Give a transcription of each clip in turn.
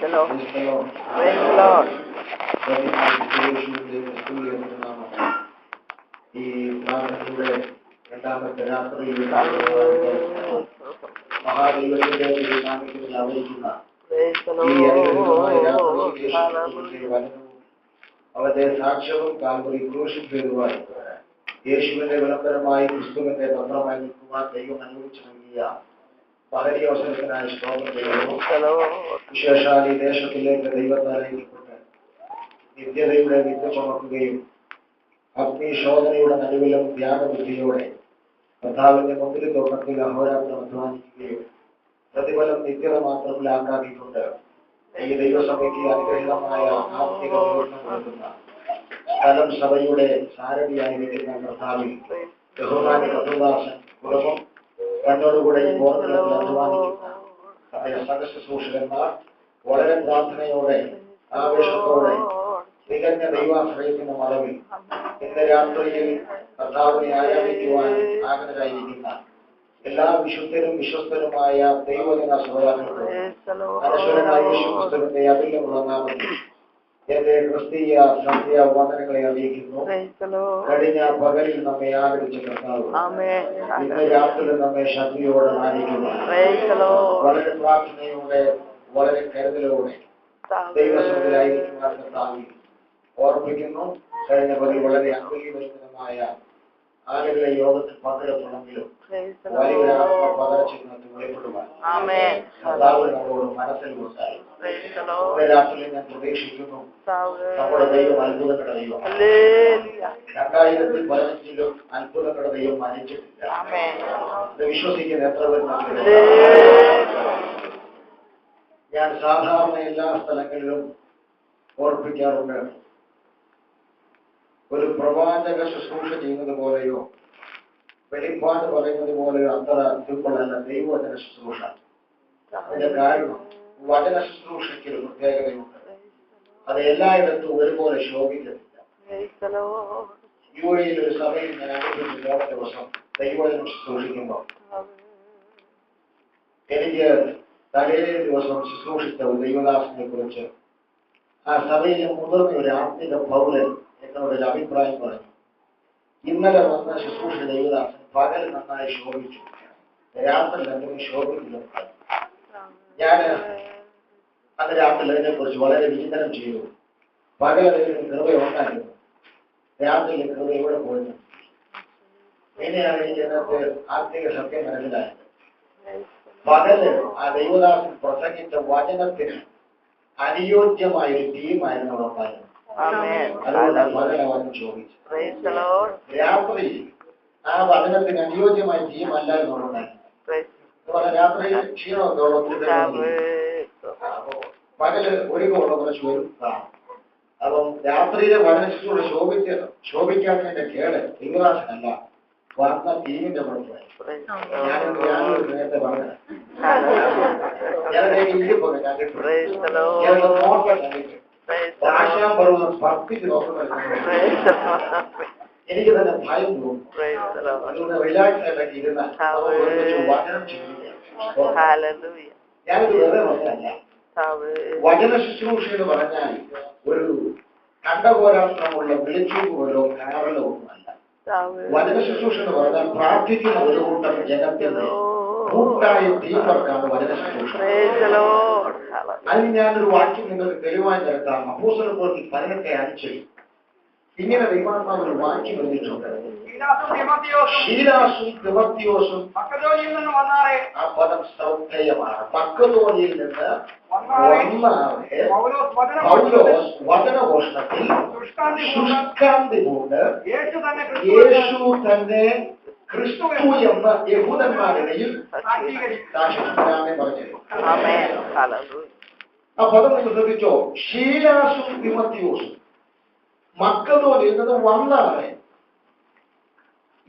the Lord. Praise the Lord. ഈ പ്രാർത്ഥനയുടെ രണ്ടാമത്തെ രാത്രിയിൽ മഹാദൈവത്തിന്റെ സാന്നിധ്യത്തിൽ അറിയിക്കുന്ന ഈ അനുഗ്രഹമായ രാത്രിയിൽ അവന്റെ സാക്ഷ്യവും കാൽവരി ക്രൂശിക്കുവാൻ യേശുവിന്റെ വിളംബരമായി ക്രിസ്തുവിന്റെ പത്രമായി നിൽക്കുവാൻ ദൈവം അനുവദിച്ചു നൽകിയ മഹനീയ അവസരത്തിനായി സ്തോത്രം ചെയ്യുന്നു. വിശേഷാൽ ഈ ദേശത്തിലേക്ക് ദൈവത്താലായിക്കൊണ്ട് നിത്യതയുടെ വിദ്യ ചുമക്കുകയും അഗ്നിശോധനയുടെ നടുവിലും ത്യാഗബുദ്ധിയോടെ കർത്താവിന്റെ മുമ്പിൽ തുറക്കത്തിൽ അഹോരാത്രം അധ്വാനിക്കുകയും പ്രതിഫലം നിത്യത മാത്രത്തിലാക്കാക്കിക്കൊണ്ട് ഈ ദൈവസഭയ്ക്ക് അനുഗ്രഹീതമായ ആത്മിക നേതൃത്വം കൊടുക്കുന്ന സ്ഥലം സഭയുടെ സാരഥിയായിരിക്കുന്ന കർത്താവിൽ ബഹുമാന്യ കർത്തൃദാസൻ കുടുംബം കണ്ണോടുകൂടെ ഓർമ്മത്തിൽ അധ്വാനിക്കുന്ന നമ്മുടെ സഹശുശ്രൂഷകന്മാർ വളരെ പ്രാർത്ഥനയോടെ ആവേശത്തോടെ തികഞ്ഞ ദൈവാശ്രയത്തിന്റെ മറവിൽ ഇന്ന് രാത്രിയിൽ കർത്താവിനെ ആരാധിക്കുവാൻ ആഗ്രഹരായിരിക്കുന്ന എല്ലാ വിശുദ്ധരും വിശ്വസ്തരുമായ ദൈവജന ശ്രോതാക്കൾക്കും അനശ്വരനായ യേശുക്രിസ്തുവിന്റെ അതുല്യമുള്ള നാമത്തിൽ എന്റെ ക്രിസ്തീയ സന്ധ്യ വന്ദനങ്ങളെ അറിയിക്കുന്നു. കഴിഞ്ഞ പകലിൽ നമ്മെ ആദരിച്ച കർത്താവ് ഇന്ന് രാത്രി നമ്മെ ശക്തിയോടെ ആദരിക്കുന്നു. വളരെ പ്രാർത്ഥനയോടെ വളരെ കരുതലോടെ ദൈവസഭയിലായിരിക്കുവാൻ കർത്താവിൽ ഓർമ്മിക്കുന്നു. കഴിഞ്ഞ പകൽ വളരെ അംഗീകരിതമായ ആളുകളെ യോഗത്തിൽ പങ്കെടുക്കണമെങ്കിലും വലിയൊരു പകർച്ചയ്ക്കകത്ത് വെളിപ്പെടുവാൻ കർത്താവ് നമ്മളോട് മനസ്സിൽ കൊടുത്തായി. രാത്രിയിൽ ഞാൻ പ്രതീക്ഷിക്കുന്നു നമ്മുടെ ദൈവം അത്ഭുതങ്ങളുടെ ദൈവം. 2015 അത്ഭുതങ്ങളുടെ ദൈവം മരിച്ചിട്ടില്ല. ഇത് വിശ്വസിക്കുന്ന എത്ര പേർ? ഞാൻ സാധാരണ എല്ലാ സ്ഥലങ്ങളിലും ഓർപ്പിക്കാറുണ്ട്, ഒരു പ്രവാചക ശുശ്രൂഷ ചെയ്യുന്നത് പോലെയോ വെളിപ്പാട് പറയുന്നത് പോലെയോ അത്ര സിമ്പിളല്ല ദൈവവചന ശുശ്രൂഷ. അതിന്റെ കാരണം വചന ശുശ്രൂഷയ്ക്ക് ഒരു പ്രത്യേകതയുണ്ട്. അത് എല്ലായിടത്തും ഒരുപോലെ ശോഭിക്കുന്നില്ല. യുഎഇയിൽ ഒരു സഭയിൽ ഞാൻ അനുഭവിച്ച ദിവസം ദൈവവചനം ശുശ്രൂഷിക്കുമ്പോൾ എനിക്ക് തലേ ദിവസം ശുശ്രൂഷിച്ച ഒരു ദൈവദാസനെ കുറിച്ച് ആ സഭയിലെ മുതിർന്ന ഒരു ആത്മിക പൗരൻ എന്നോടൊരു അഭിപ്രായം പറഞ്ഞു. ഇന്നലെ വന്ന ശുശ്രൂഷ ദൈവദാസൻ പകൽ നന്നായി ശോഭിച്ചു, രാത്രി എന്തെങ്കിലും ശോഭിക്കില്ല. ഞാൻ അന്ന് രാത്രി അതിനെ കുറിച്ച് വളരെ വിചിന്തനം ചെയ്തു. പകൽ അതിന് കൃപയുണ്ടായിരുന്നു, രാത്രിയിലെ കൃപ ഇവിടെ പോയിരുന്നു. ഇനിയാണ് എനിക്ക് അതിനകത്ത് ആത്മിക സത്യം മനസ്സിലായത്. പകല് ആ ദൈവദാസൻ പ്രസംഗിച്ച വചനത്തിന് അനുയോജ്യമായ ഒരു ടീമായിരുന്നു ഉറപ്പായിരുന്നു. അതുകൊണ്ട് പകലവനും ചോദിച്ചു. രാത്രി ആ വചനത്തിന് അനുയോജ്യമായ ടീം അല്ലായിരുന്നു ഉറപ്പായിരുന്നു. രാത്രി ക്ഷീണമൊക്കെ ഉള്ള പകല് ഒരുക്കമുള്ള കുറച്ച് വരും കാണും. അപ്പം രാത്രിയിലെ വചനത്തിലൂടെ ശോഭിക്കാത്തതിന്റെ കേട് ദൈവദാസനല്ല, വന്ന ടീമിന്റെ കുഴപ്പമായി. ഞാനൊരു നേരത്തെ പറഞ്ഞത് ഞാനൊക്കെ ഇരിപ്പൊക്കെ കണ്ടിട്ടുണ്ട്, നോട്ടം കണ്ടിട്ടുണ്ട്, ആശാൻ പർവ്വതം സ്പർശിച്ച് നോക്കുന്നത് എനിക്ക് തന്നെ ഭയം തോന്നും. അതുകൊണ്ട് റിലാക്സ് ആയിട്ടൊക്കെ ഇരുന്നാൽ വചനം ചിന്തിക്കാം. ഞാനിത് വെറുതെ പറഞ്ഞല്ല. വചന ശുശ്രൂഷ എന്ന് പറഞ്ഞാൽ ഒരു കണ്ടപോരാട്ടമുള്ള വിളിച്ചൂക്ക് പോലോ കാറലോ ഒന്നുമല്ല. വചന ശുശ്രൂഷ എന്ന് പറഞ്ഞാൽ പ്രാർത്ഥിക്കുന്ന ഒരു കൂട്ടം ജനത്തിന്റെ കൂട്ടായ ടീംവർക്കാണ് വചന ശുശ്രൂഷ. അതിന് ഞാനൊരു വാക്യം നിങ്ങൾക്ക് തെളിവായി നിരത്താം. അപ്പോസ്തലപ്രവൃത്തി 18:5 ഇങ്ങനെ ദൈവാത്മാവ് ഒരു വാക്യം എഴുതിയിട്ടുണ്ട്. ശീലാസും തിമോത്തിയോസും ആ പദം ശ്രദ്ധേയമാണ്. മക്കതോനിയിൽ നിന്ന് പൗലോസ് വചനഘോഷണത്തിൽ ശുഷ്കാന്തി കൊണ്ട് യേശു തന്നെ ക്രിസ്തു എന്ന യഹൂദന്മാരുടെയും പറഞ്ഞിരുന്നു. ആ പദം നിങ്ങൾ ശ്രദ്ധിച്ചോ? ശീലാസും തിമോത്തിയോസും മക്കതോനിൽ നിന്ന് വന്നാണ്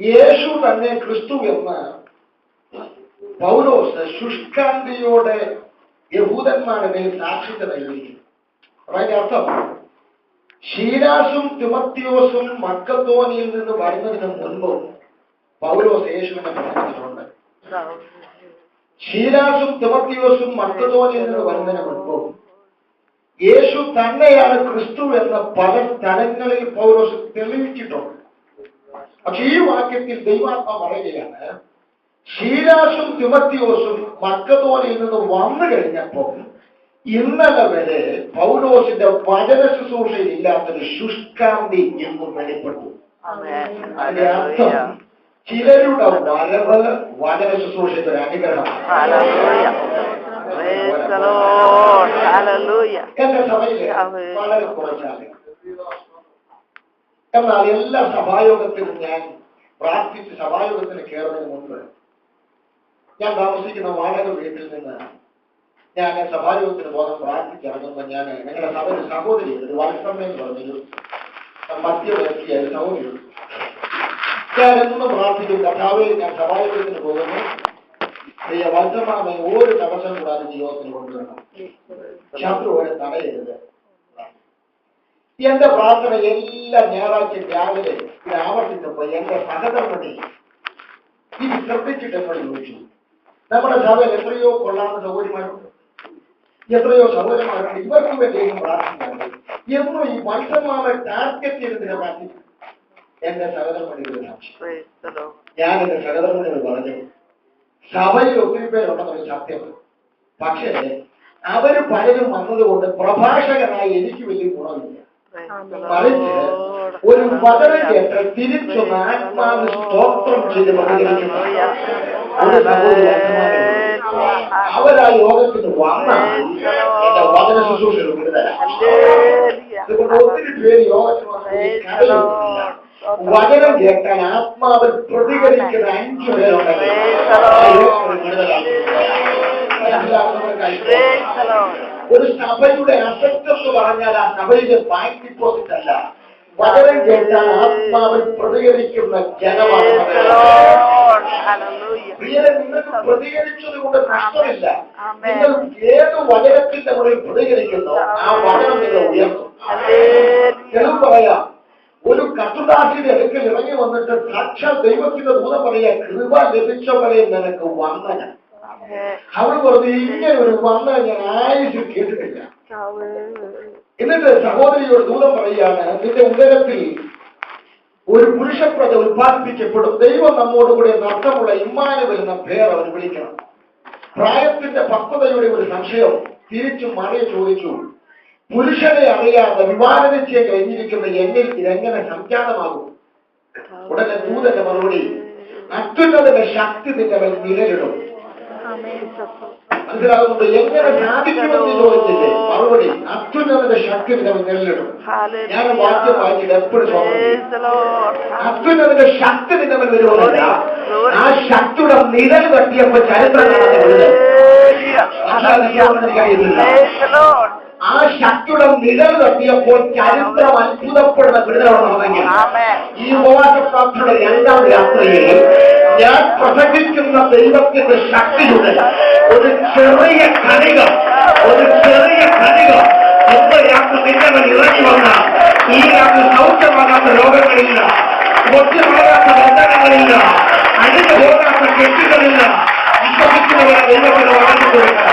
യേശു തന്നെ ക്രിസ്തു എന്ന പൗലോസ് ശുഷ്കാന്തിയോടെ യഹൂദന്മാരുടെ മേൽ സാക്ഷിത്വം നൽകിയിരിക്കുന്നു. അതിന്റെ അർത്ഥം ശീലാസും തിമോത്തിയോസും മക്കതോനിയിൽ നിന്ന് വരുന്നതിന് മുൻപും പൗലോസ് യേശുവിനെ പ്രസംഗിച്ചിട്ടുണ്ട്. ശീലാസും തിമോത്തിയോസും മക്കതോനിയിൽ നിന്ന് വരുന്നതിന് മുൻപും യേശു തന്നെയാണ് ക്രിസ്തു എന്ന് പല സ്ഥലങ്ങളിൽ പൗലോസ് തെളിയിച്ചിട്ടുണ്ട്. പക്ഷെ ഈ വാക്യത്തിൽ ദൈവാത്മ പറയുകയാണ്, ശീലാസും തിമത്തിയോസും മക്കതോനിയിൽ നിന്ന് വന്നു കഴിഞ്ഞപ്പോൾ ഇന്നലെ വരെ പൗലോസിന്റെ വചന ശുശ്രൂഷയിൽ ഇല്ലാത്തൊരു ശുഷ്കാന്തി എന്നും വെളിപ്പെട്ടു. അതിന്റെ അർത്ഥം ചിലരുടെ വരവ് വചന ശുശ്രൂഷയുടെ ഒരു അനുഗ്രഹമാണ്. എന്റെ സഭയില് വളരെ കുറച്ചാണ്. എന്നാൽ എല്ലാ സഭായോഗത്തിലും ഞാൻ പ്രാർത്ഥിച്ച് സഭായോഗത്തിന് കയറുന്നതിന് മുമ്പ് ഞാൻ താമസിക്കുന്ന വാടക വീട്ടിൽ നിന്ന് ഞാൻ സഭായോഗത്തിന് പോകാൻ പ്രാർത്ഥിച്ചിറങ്ങുമ്പോൾ ഞാൻ ഞങ്ങളുടെ സഭയിൽ സഹോദരി ഒരു വത്സമ്മ എന്ന് പറഞ്ഞൊരു മധ്യവയസ്കയായ സഹോദരി, ഞാൻ എന്നും പ്രാർത്ഥിക്കും, കർത്താവേ ഞാൻ സഭായോഗത്തിന് പോകുന്നു, പ്രിയ വത്സമ്മ ഒരു തടസ്സം കൂടാതെ ജീവിതത്തിന് കൊണ്ടുവരണം, ശത്രു ഒരു തടയരുത്. എന്റെ പ്രാർത്ഥന എല്ലാ ഞായറാഴ്ച രാവിലെ ഇത് ആവർത്തിച്ചപ്പോ എന്റെ സഹധർമ്മത്തിൽ ഇത് ശ്രദ്ധിച്ചിട്ട് എന്നോട് ചോദിച്ചു, നമ്മുടെ സഭയിൽ എത്രയോ കൊള്ളാവുന്ന സൗകര്യമായിട്ടുണ്ട്, എത്രയോ സൗകര്യമായിട്ടുണ്ട്, ഇവർക്ക് വേണ്ടിയും പ്രാർത്ഥിക്കാറുണ്ട്, എന്നും ഈ മത്സരമാവെ ടാർഗറ്റ് ചെയ്തതിനെ പ്രാർത്ഥിക്കും. എന്റെ സഹധർമ്മത്തിൽ ഞാൻ എന്റെ സഹധർമ്മത്തിൽ പറഞ്ഞു, സഭയിൽ ഒത്തിരി പേരുണ്ടെന്നൊരു സത്യം, പക്ഷേ അവര് പലരും വന്നതുകൊണ്ട് പ്രഭാഷകനായി എനിക്ക് വലിയ ഗുണമില്ല. മറിച്ച് ഒരു വചനം കേട്ട് തിരിച്ചൊന്ന് ആത്മാവ് സ്തോത്രം ചെയ്ത് പ്രതികരിക്കുന്ന ഒരു സഹോദരി അവരാ യോഗത്തിന് വന്നാൽ എന്റെ വചന ശുശ്രൂഷ വിടുതലാണ്. അതുകൊണ്ട് ഒത്തിരി പേര് യോഗത്തിന് വന്നില്ല. വചനം കേട്ടാൽ ആത്മാവിൽ പ്രതികരിക്കുന്ന 5 പേരുണ്ടെങ്കിൽ ഒരു സഭയുടെ അസറ്റ് എന്ന് പറഞ്ഞാൽ ആ സഭയിലെ ബാങ്ക് ഡിപ്പോസിറ്റ് അല്ല, വചനം കേട്ടാൽ ആത്മാവിൽ പ്രതികരിക്കുന്ന ജനമാണ്. പ്രിയരെ, നിങ്ങൾക്ക് പ്രതികരിച്ചത് കൊണ്ട് നഷ്ടമില്ല. നിങ്ങൾ ഏത് വചനത്തിന്റെ മുകളിൽ പ്രതികരിക്കുന്നോ ആ വചനം നിങ്ങൾ ഉയർത്തും. തെളിവ് പറയാം, ഒരു കത്തുദാസിയുടെ അടുക്കൽ ഇറങ്ങി വന്നിട്ട് സാക്ഷാൽ ദൈവത്തിന്റെ ദൂതം പറയാ, കൃപ ലഭിച്ചവരെ നിനക്ക് വന്ദന. അവൾ പറഞ്ഞു, ഇങ്ങനെ ഒരു വന്ദന ഞാൻ ആയുസിൽ കേട്ടിട്ടില്ല. എന്നിട്ട് സഹോദരിയോട് ദൂതം പറയുകയാണ്, നിന്റെ ഉദരത്തിൽ ഒരു പുരുഷപ്രജ ഉത്പാദിപ്പിക്കപ്പെടും, ദൈവം നമ്മോടുകൂടെ നഷ്ടമുള്ള ഇമ്മാനുവൽ എന്ന പേർ അവർ വിളിക്കണം. പ്രായത്തിന്റെ പക്വതയുടെ ഒരു സംശയം തിരിച്ചു മറിയ ചോദിച്ചു, പുരുഷനെ അറിയാതെ വിവാഹനിശ്ചയം കഴിഞ്ഞിരിക്കുന്ന എന്നിൽ ഇതെങ്ങനെ സംജാതമാകും? ഉടനെ ദൂതന്റെ മറുപടി, അത്യുന്നതിന്റെ ശക്തി നിന്റെ മേൽ നിലനിടും. മനസ്സിലാകുന്നുണ്ട്? എങ്ങനെ സാധിക്കുമെന്ന് ചോദിച്ചില്ലേ? മറുപടി, അത്യുന്നതിന്റെ ശക്തി നിന്റെ മേൽ നിലനിടും. ഞാൻ വാക്യം വായിച്ചിട്ട് എപ്പോഴും അത്യുന്നതിന്റെ ശക്തി നിന്റെ മേൽ വരുന്നില്ല. ആ ശക്തിയുടെ നിഴൽ തട്ടിയപ്പോ ചരിത്രം കാണാതെ കഴിയുന്നില്ല. ആ ശക്തിയുടെ നിഴൽ തട്ടിയപ്പോൾ ചരിത്രം അത്ഭുതപ്പെടുന്ന വിടുതലുണ്ടെങ്കിൽ ഈ ഉപവാസ പ്രാർത്ഥനയുടെ 2ാം രാത്രിയിൽ ഞാൻ പ്രസംഗിക്കുന്ന ദൈവത്തിന്റെ ശക്തിയുടെ ഒരു ചെറിയ കണിക ഇന്ന് രാത്രി നിന്റെ മേൽ ഇറങ്ങി വന്ന ഈ രാത്രി സൗഖ്യമാകാത്ത രോഗങ്ങളില്ല, ഒറ്റമാകാത്ത ബന്ധനങ്ങളില്ല, അഴിഞ്ഞു പോകാത്ത കെട്ടുകളില്ല. വിശ്വസിക്കുന്നവരെ ദൈവത്തിന് വാങ്ങി കൊടുക്കുക.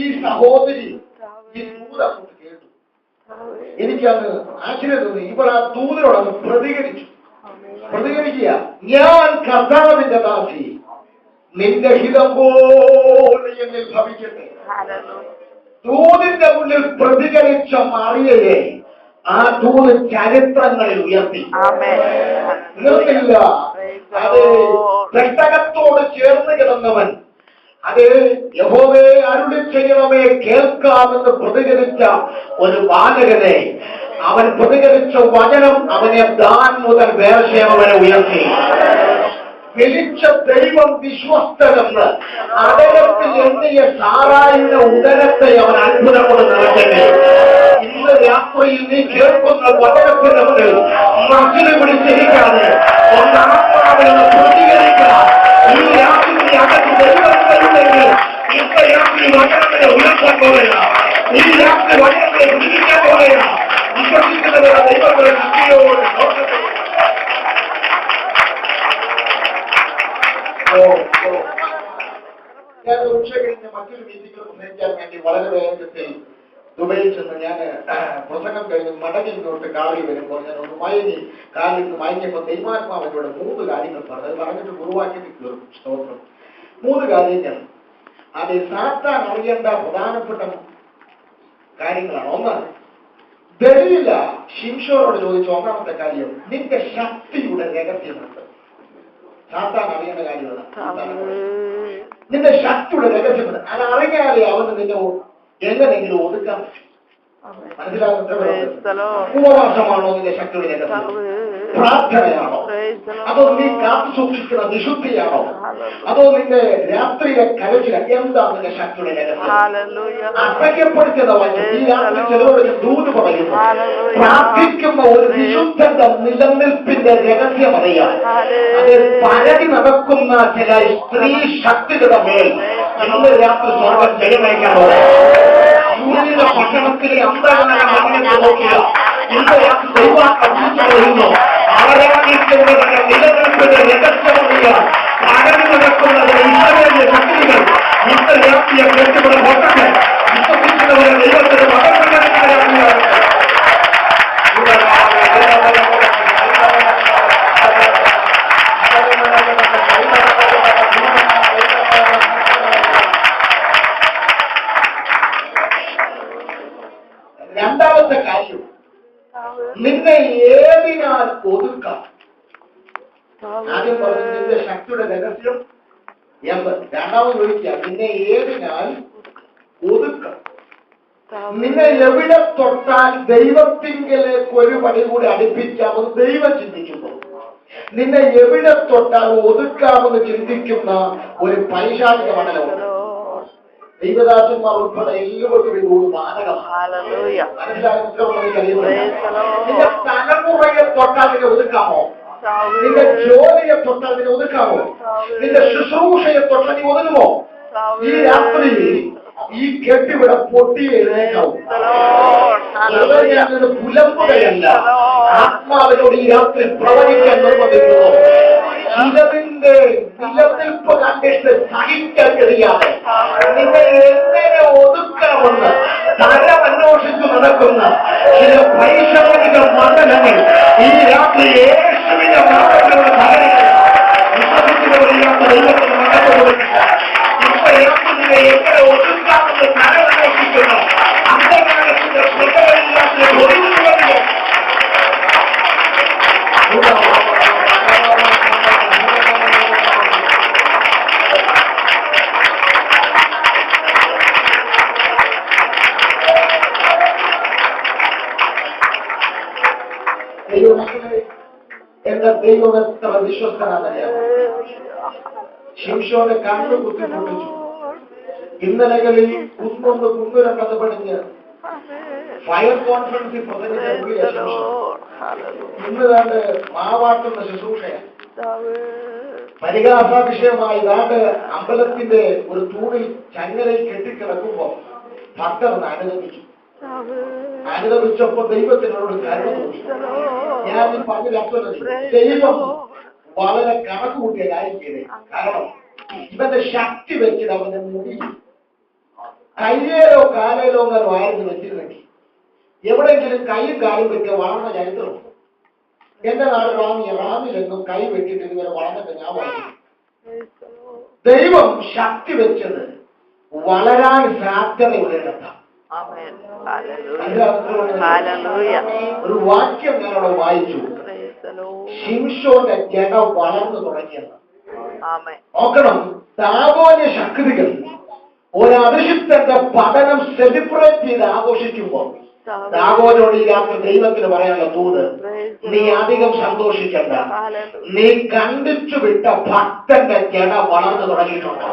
ഈ സഹോദരി ഈ ദൂതം കേട്ടു. എനിക്കന്ന് ആശ്ചര്യം തോന്നി. ഇവൾ ആ ദൂതനോടങ്ങ് പ്രതികരിക്കുക, ഞാൻ കർത്താവിന്റെ ദാസി, നിന്റെ ഹിതം പോലെ എന്നിൽ ഭവിക്കട്ടെ. ദൂതിന്റെ മുന്നിൽ പ്രതികരിച്ച മറിയയെ ആ ദൂത് ചരിത്രങ്ങളിൽ ഉയർത്തി നിർത്തില്ല. അത് പെട്ടകത്തോട് ചേർന്ന് കിടന്നവൻ, അത് യഹോവേ അരുളി ചെയ്യണമേ കേൾക്കാമെന്ന് പ്രതികരിച്ച ഒരു ബാലകനെ, അവൻ പ്രതികരിച്ച വചനം അവനെ ദാൻ മുതൽ ബേർശേബ വരെ ഉയർത്തി. വിളിച്ച ദൈവം വിശ്വസ്തരെന്ന് അതരത്തിൽ എണ്ണിയ സാറായിയുടെ ഉദരത്തെ അവൻ അത്ഭുതം കൊണ്ട് നിറയ്ക്കട്ടെ. ഇന്ന് രാത്രിയിൽ നീ കേൾക്കുന്ന വചനത്തിന്റെ മുന്നിൽ മസിൽ പിടിച്ചിരിക്കാതെ ഒന്നാത്മാവിനെ പ്രതികരിക്കാം. ഈ രാത്രി നീ അകത്ത് ദൈവത്തിലുണ്ടെങ്കിൽ ഇപ്പൊ രാത്രി വചനത്തിനെ ഉയർത്താൻ പോവുക. ഈ രാത്രി വചനത്തെ പിടിക്കാൻ പോവുക. വിശ്വസിക്കുന്നവരെ ദൈവത്തിന്റെ ശക്തിയോട് ഞാൻ ഉച്ച കഴിഞ്ഞ് മറ്റൊരു മീറ്റിംഗിൽ പ്രസംഗിക്കാൻ വേണ്ടി വളരെ വേഗത്തിൽ ദുബൈയിൽ ചെന്ന് ഞാൻ പ്രസംഗം കഴിഞ്ഞ് മടങ്ങിങ്ങോട്ട് കാറിൽ വരുമ്പോൾ ഞാൻ ഒന്ന് മയങ്ങി, കാറിൽ നിന്ന് മയങ്ങിയപ്പോൾ ദൈവാത്മാവിനോട് 3 കാര്യങ്ങൾ പറഞ്ഞു. അത് പറഞ്ഞിട്ട് ഗുരുവാക്യത്തിൽ കയറും. സ്തോത്രം. 3 കാര്യങ്ങൾ. അത് സാത്താൻ അറിയേണ്ട പ്രധാനപ്പെട്ട കാര്യങ്ങളാണ്. ഒന്ന്, ദലീല ശിംശോനോട് ചോദിച്ച ഒന്നാമത്തെ കാര്യം, നിന്റെ ശക്തിയുടെ രഹസ്യമുണ്ട്. സാത്താൻ അറിയേണ്ട കാര്യമാണ്. നിന്റെ ശക്തിയുടെ രഹസ്യമുണ്ട്. അത് അറിയാതെ അവന് നിന്നെ എങ്ങനെയെങ്കിലും ഒതുക്കാൻ പറ്റും. മനസ്സിലാകുന്ന ഉപവാസമാണോ നിന്റെ ശക്തിയുടെ രഹസ്യം? പ്രാർത്ഥനയാണോ? അതോ നീ കാത്തു സൂക്ഷിക്കുന്ന വിശുദ്ധിയാണോ? അതോ നിന്റെ രാത്രിയിലെ കരച്ചില? എന്താ നിന്റെ ശക്തിയുടെ രഹസ്യം? അസഹ്യപ്പെടുത്തുന്ന ഈ രാത്രി ചിലരോട് ദൂത് പറയുന്നു. പ്രാർത്ഥിക്കുന്ന ഒരു വിശുദ്ധന്റെ നിലനിൽപ്പിന്റെ രഹസ്യം അറിയാം. അത് പരതി നടക്കുന്ന ചില സ്ത്രീ ശക്തികളുടെ മേൽ ഇന്ന് രാത്രി സ്വർഗം ജയമയക്കാനോ പട്ടണത്തിലെ അന്തരംഗ നോക്കിയ ഇന്ന് രാത്രി ദൈവാത്മ പറയുന്നു. ആരാധിക്കുന്നവരുടെ നിലനിൽപ്പിന്റെ രഹസ്യമറിയാൻ പരതി നടക്കുന്ന ഇസ്രായേലിന്റെ ശക്തികൾ ഇന്ന് രാത്രിയെ കെട്ടുപിടി പൊട്ടട്ടെ. വിശ്വസിക്കുന്നവരെ ദൈവത്തിന്റെ മതപ്രകാരം രണ്ടാമത്തെ കാര്യം, നിന്നെ ഏതിനാൽ ഒതുക്കാം. ആദ്യം പറഞ്ഞു നിന്റെ ശക്തിയുടെ രഹസ്യം എന്ത്. രണ്ടാമത് ചോദിക്കുക, നിന്നെ ഏതിനാൽ ഒതുക്കാം. നിന്നെ എവിടെ തൊട്ടാൽ ദൈവത്തിങ്കിലേക്ക് ഒരു പടി കൂടി അടുപ്പിക്കാമെന്ന് ദൈവം ചിന്തിക്കുന്നു. നിന്നെ എവിടെ തൊട്ടാൽ ഒതുക്കാമെന്ന് ചിന്തിക്കുന്ന ഒരു പൈശാചിക മണ്ഡലമുണ്ട്. ദൈവദാസന്മാർ ഉൾപ്പെടെ എല്ലാവർക്കും ഇത് ഒരു മാനകമാണ്. നിന്റെ തലമുറയെ തൊട്ടാൽ നിന്നെ ഒതുക്കാമോ? നിന്റെ ജോലിയെ തൊട്ടാൽ നിന്നെ ഒതുക്കാമോ? നിന്റെ ശുശ്രൂഷയെ തൊട്ടാൽ നീ ഒതുങ്ങുമോ? ഈ രാത്രി ഈ കെട്ടിവിടെ പൊട്ടിയെ എഴുന്നേക്കാവും. പുലമ്പുകയല്ല, ആത്മാവിനോട് ഈ രാത്രി പ്രവചിക്കാൻ നിർബന്ധിക്കുന്നു. ചിലതിന്റെ നിലനിൽപ്പ് കണ്ടിട്ട് സഹിക്കാൻ കഴിയാതെ നിങ്ങൾ എങ്ങനെ ഒതുക്കാമെന്ന് തരമന്വേഷിച്ചു നടക്കുന്ന ചില പൈശാചിക മണ്ഡലങ്ങൾ ഈ രാത്രി യേശുവിന്റെ നാമത്തിലുള്ള ദൈവത്തിന് മടക്കം കൊടുക്കുക. ഇപ്പൊ രാത്രി എങ്ങനെ ഒതുക്കാമെന്ന് തരമന്വേഷിക്കുന്നു അന്ധകാരത്തിന്റെ സ്വതന്ത്രില്ലാത്ത ഒതുങ്ങുന്നതിലോ എന്റെ ദൈവം എത്ര വിശ്വസ്തനാണെന്നറിയാമോ? ശിംശോനെ കണ്ണു കുത്തിപ്പൊട്ടിച്ചു. ഇന്നലകളിൽ കുന്നുരണ്ടത് പണിഞ്ഞ് ഫയർ കോൺഫറൻസിൽ പ്രസംഗിച്ച ഇന്ന് കണ്ട് മാവാട്ടുന്ന ശുശ്രൂഷയാണ്. പരിഹാസാഭിഷയമായി നാട് അമ്പലത്തിന്റെ ഒരു തൂണിൽ ചങ്ങലയിൽ കെട്ടിക്കിടക്കുമ്പോ ഭക്തർ അനുഗമിച്ചു. അനുഗമിച്ചപ്പോ ദൈവത്തിനോട് കരുണ തോന്നി. ഞാൻ ഈ പറഞ്ഞ ദൈവം വളരെ കണക്ക് കൂട്ടിയ കാര്യം ചെയ്തേ. കാരണം ഇവന്റെ ശക്തി വെച്ചിട്ട് അവന്റെ മുടി കയ്യേലോ കാലേലോ അങ്ങനെ ആയിരുന്നു വെച്ചിരുന്നെങ്കിൽ എവിടെയെങ്കിലും കൈയും കാലും വെട്ടിയ വളർന്ന ചരിത്രമുണ്ട്. എന്റെ നാട് റാമിലെന്നും കൈ വെട്ടിയിട്ട് ഇതുവരെ വളർന്നിട്ട് ഞാൻ വായിക്കും. ദൈവം ശക്തി വെച്ചത് വളരാൻ സാധ്യതയുള്ളിടത്താണ്. ഒരു വാക്യം ഞാനവിടെ വായിച്ചു. ശിംശോന്റെ ജന വളർന്നു തുടങ്ങിയത് നോക്കണം. ദാഗോന്യ ശക്തികൾ ഒരഭിഷിക്തന്റെ പഠനം സെലിബ്രേറ്റ് ചെയ്ത് ആഘോഷിക്കുമ്പോൾ ദാഗോനോട് ഈ രാത്രി ദൈവത്തിന് പറയാനുള്ള തൂത്, നീ അധികം സന്തോഷിക്കണ്ട. നീ കണ്ടിച്ചു വിട്ട ഭക്തന്റെ ജന വളർന്നു തുടങ്ങിയിട്ടുണ്ട്.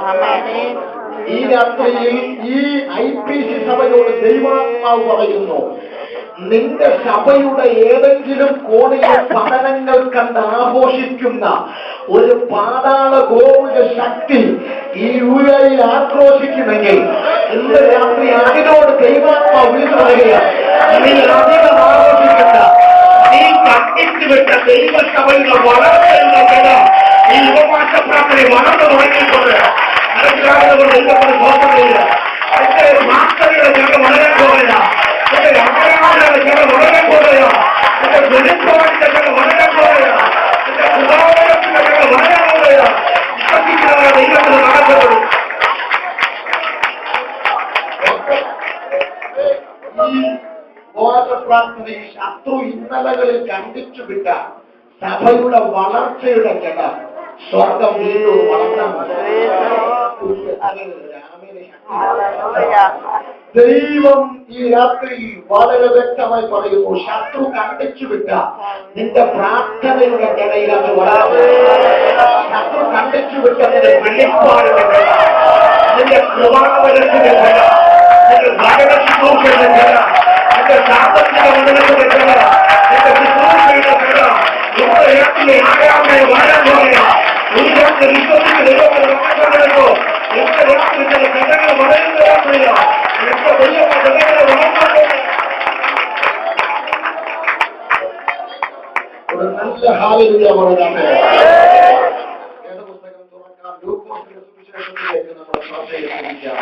ഈ രാത്രിയിൽ ഈ IPC സഭയോട് ദൈവാത്മാവ് പറയുന്നു, നിന്റെ സഭയുടെ ഏതെങ്കിലും കോണിലെ പഠനങ്ങൾ കണ്ട് ആഘോഷിക്കുന്ന ഒരു പാതാള ഗോപുര ശക്തി ഈ യുഎയിൽ ആക്രോശിക്കുമെങ്കിൽ ഇന്ന് രാത്രി അതിനോട് ദൈവാത്മാവ് വിളിച്ചു പറയുകയാണ്, നീ അധികം ആഘോഷിക്കണ്ട. നീ കണ്ടിച്ചു വിട്ട ദൈവസഭയുടെ വളർച്ചയുള്ള ഈ ഉപവാസ പ്രാർത്ഥന വളർന്നു തുടങ്ങിയിട്ടുണ്ട്. കർത്താവിനോട് എന്തൊക്കെ തോന്നുന്നില്ല. എന്റെ മാക്കളുടെ ഞങ്ങൾ വളരെ പോലെയാ, എന്റെ അമ്മയുടെ ഞങ്ങൾ വളരെ പോലെയാ, എന്റെ വെളിപ്പാടിന്റെ ഞങ്ങൾ വളരെ പോലെയാ, എന്റെ സുധാകരത്തിന്റെ ഞങ്ങൾ വളരെ പോലെയാ. വിശ്വസിക്കുന്നവരെ ദൈവത്തിന് നടക്കപ്പെടും. ഈ ബോധപ്രാർത്ഥനയിൽ ശത്രു ഇന്നലകളിൽ കണ്ടിച്ചു വിട്ട സഭയുടെ വളർച്ചയുടെ ജന സ്വർഗം വീണ്ടും വളർത്താൻ ദൈവം ഈ രാത്രി വളരെ വ്യക്തമായി പറയുന്നു. ശത്രു കണ്ടിച്ചു വിട്ട നിന്റെ പ്രാർത്ഥനയുടെ ജനയിൽ അത് വളർന്നു. ശത്രു കണ്ടിച്ചു വിട്ടതിന്റെ വെളിപ്പാടിന്റെ ജന, നിന്റെ കൃപാവരത്തിന്റെ ജന, നിന്റെ ഭരണശുശ്രൂഷയുടെ ജന, നിന്റെ സാമ്പത്തിക മണ്ഡലത്തിന്റെ ജന, നിന്റെ ശുശ്രൂഷയുടെ ജന, നമ്മുടെ രാത്രിയെ ആരാമയെ വളരെ പോലെയാ. ഒരു രാത്രി വിശ്വസിച്ച് ദൈവത്തിന് നടക്കപ്പെടുന്നു. എന്റെ രാത്രി ചില ജനങ്ങൾ വളരുന്ന രാത്രിയാ. എന്റെ ദൈവ ജനങ്ങളെ വളർന്നു. ഒരു നല്ല ഹാലലുയ പറയാമേ. വേദപുസ്തകം തുറക്കാം. ലൂക്കോസിന്റെ സുവിശേഷത്തിലേക്ക് നമ്മൾ ശ്രദ്ധയിലിരിക്കാം.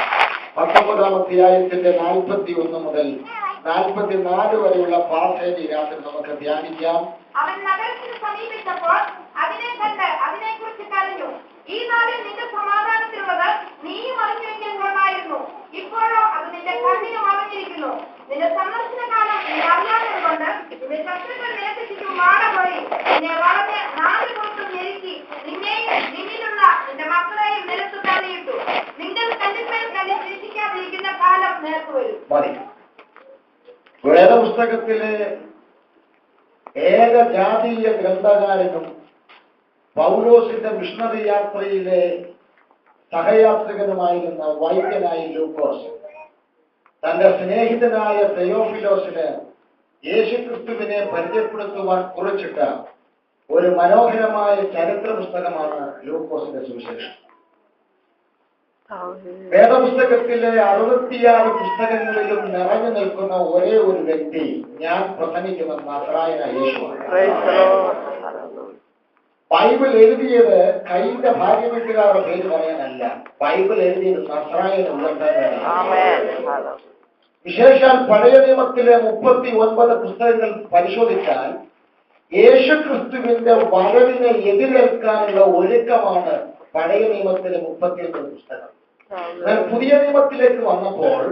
19-ാം അധ്യായത്തിന്റെ 41 മുതൽ 44 വരെയുള്ള പാഠേജ് രാത്രി നമുക്ക് ധ്യാനിക്കാം. അവൻ നഗരത്തിന് സമീപിച്ചപ്പോൾ അതിനെ കണ്ട് അതിനെക്കുറിച്ച് കരഞ്ഞു. ഈ നാളിൽ നിന്റെ സമാധാനത്തിലുള്ളത് നീയും അറിഞ്ഞെങ്കിൽ കൊള്ളായിരുന്നു. ഇപ്പോഴോ അത് നിന്റെ കണ്ണിന് മറഞ്ഞിരിക്കുന്നു. നിന്റെ സന്ദർശനകാലം നീ അറിയാത്തത് കൊണ്ട് നിന്റെ ശത്രുക്കൾ നേതൃത്വം വാടപോയി നിന്നെ വളഞ്ഞ് നാല് പുറത്തും ഞെരുക്കി നിന്നെയും നിന്നിലുള്ള നിന്റെ മക്കളെയും നിലത്ത് തള്ളിയിട്ടു. നിങ്ങൾ കല്ലിന്മേൽ കല്ലിൽ ശിക്ഷിക്കാതിരിക്കുന്ന കാലം നേർത്തു വരും. വേദപുസ്തകത്തിലെ ഏകജാതീയ ഗ്രന്ഥകാരനും പൗലോസിന്റെ മിഷണറി യാത്രയിലെ സഹയാത്രികനുമായിരുന്ന വൈദ്യനായ ലൂക്കോസ് തന്റെ സ്നേഹിതനായ തെയോഫിലോസിന് യേശുക്രിസ്തുവിനെ പരിചയപ്പെടുത്തുവാൻ കുറിച്ചിട്ട ഒരു മനോഹരമായ ചരിത്ര പുസ്തകമാണ് ലൂക്കോസിന്റെ സുവിശേഷം. വേദപുസ്തകത്തിലെ 66 പുസ്തകങ്ങളിലും നിറഞ്ഞു നിൽക്കുന്ന ഒരേ ഒരു വ്യക്തി ഞാൻ പ്രസംഗിക്കുന്ന നസ്രായനായ യേശുവാണ്. ബൈബിൾ എഴുതിയത് കൈന്റെ ഭാര്യ വീട്ടുകാരുടെ പേര് പറയാനല്ല. ബൈബിൾ എഴുതിയത് നസ്രായനുള്ളതാണ്. വിശേഷാൽ പഴയ നിയമത്തിലെ 39 പുസ്തകങ്ങൾ പരിശോധിച്ചാൽ യേശുക്രിസ്തുവിന്റെ വരവിനെ എതിരേൽക്കാനുള്ള ഒരുക്കമാണ് പഴയ നിയമത്തിലെ 39 പുസ്തകം. എന്നാൽ പുതിയ നിയമത്തിലേക്ക് വന്നപ്പോൾ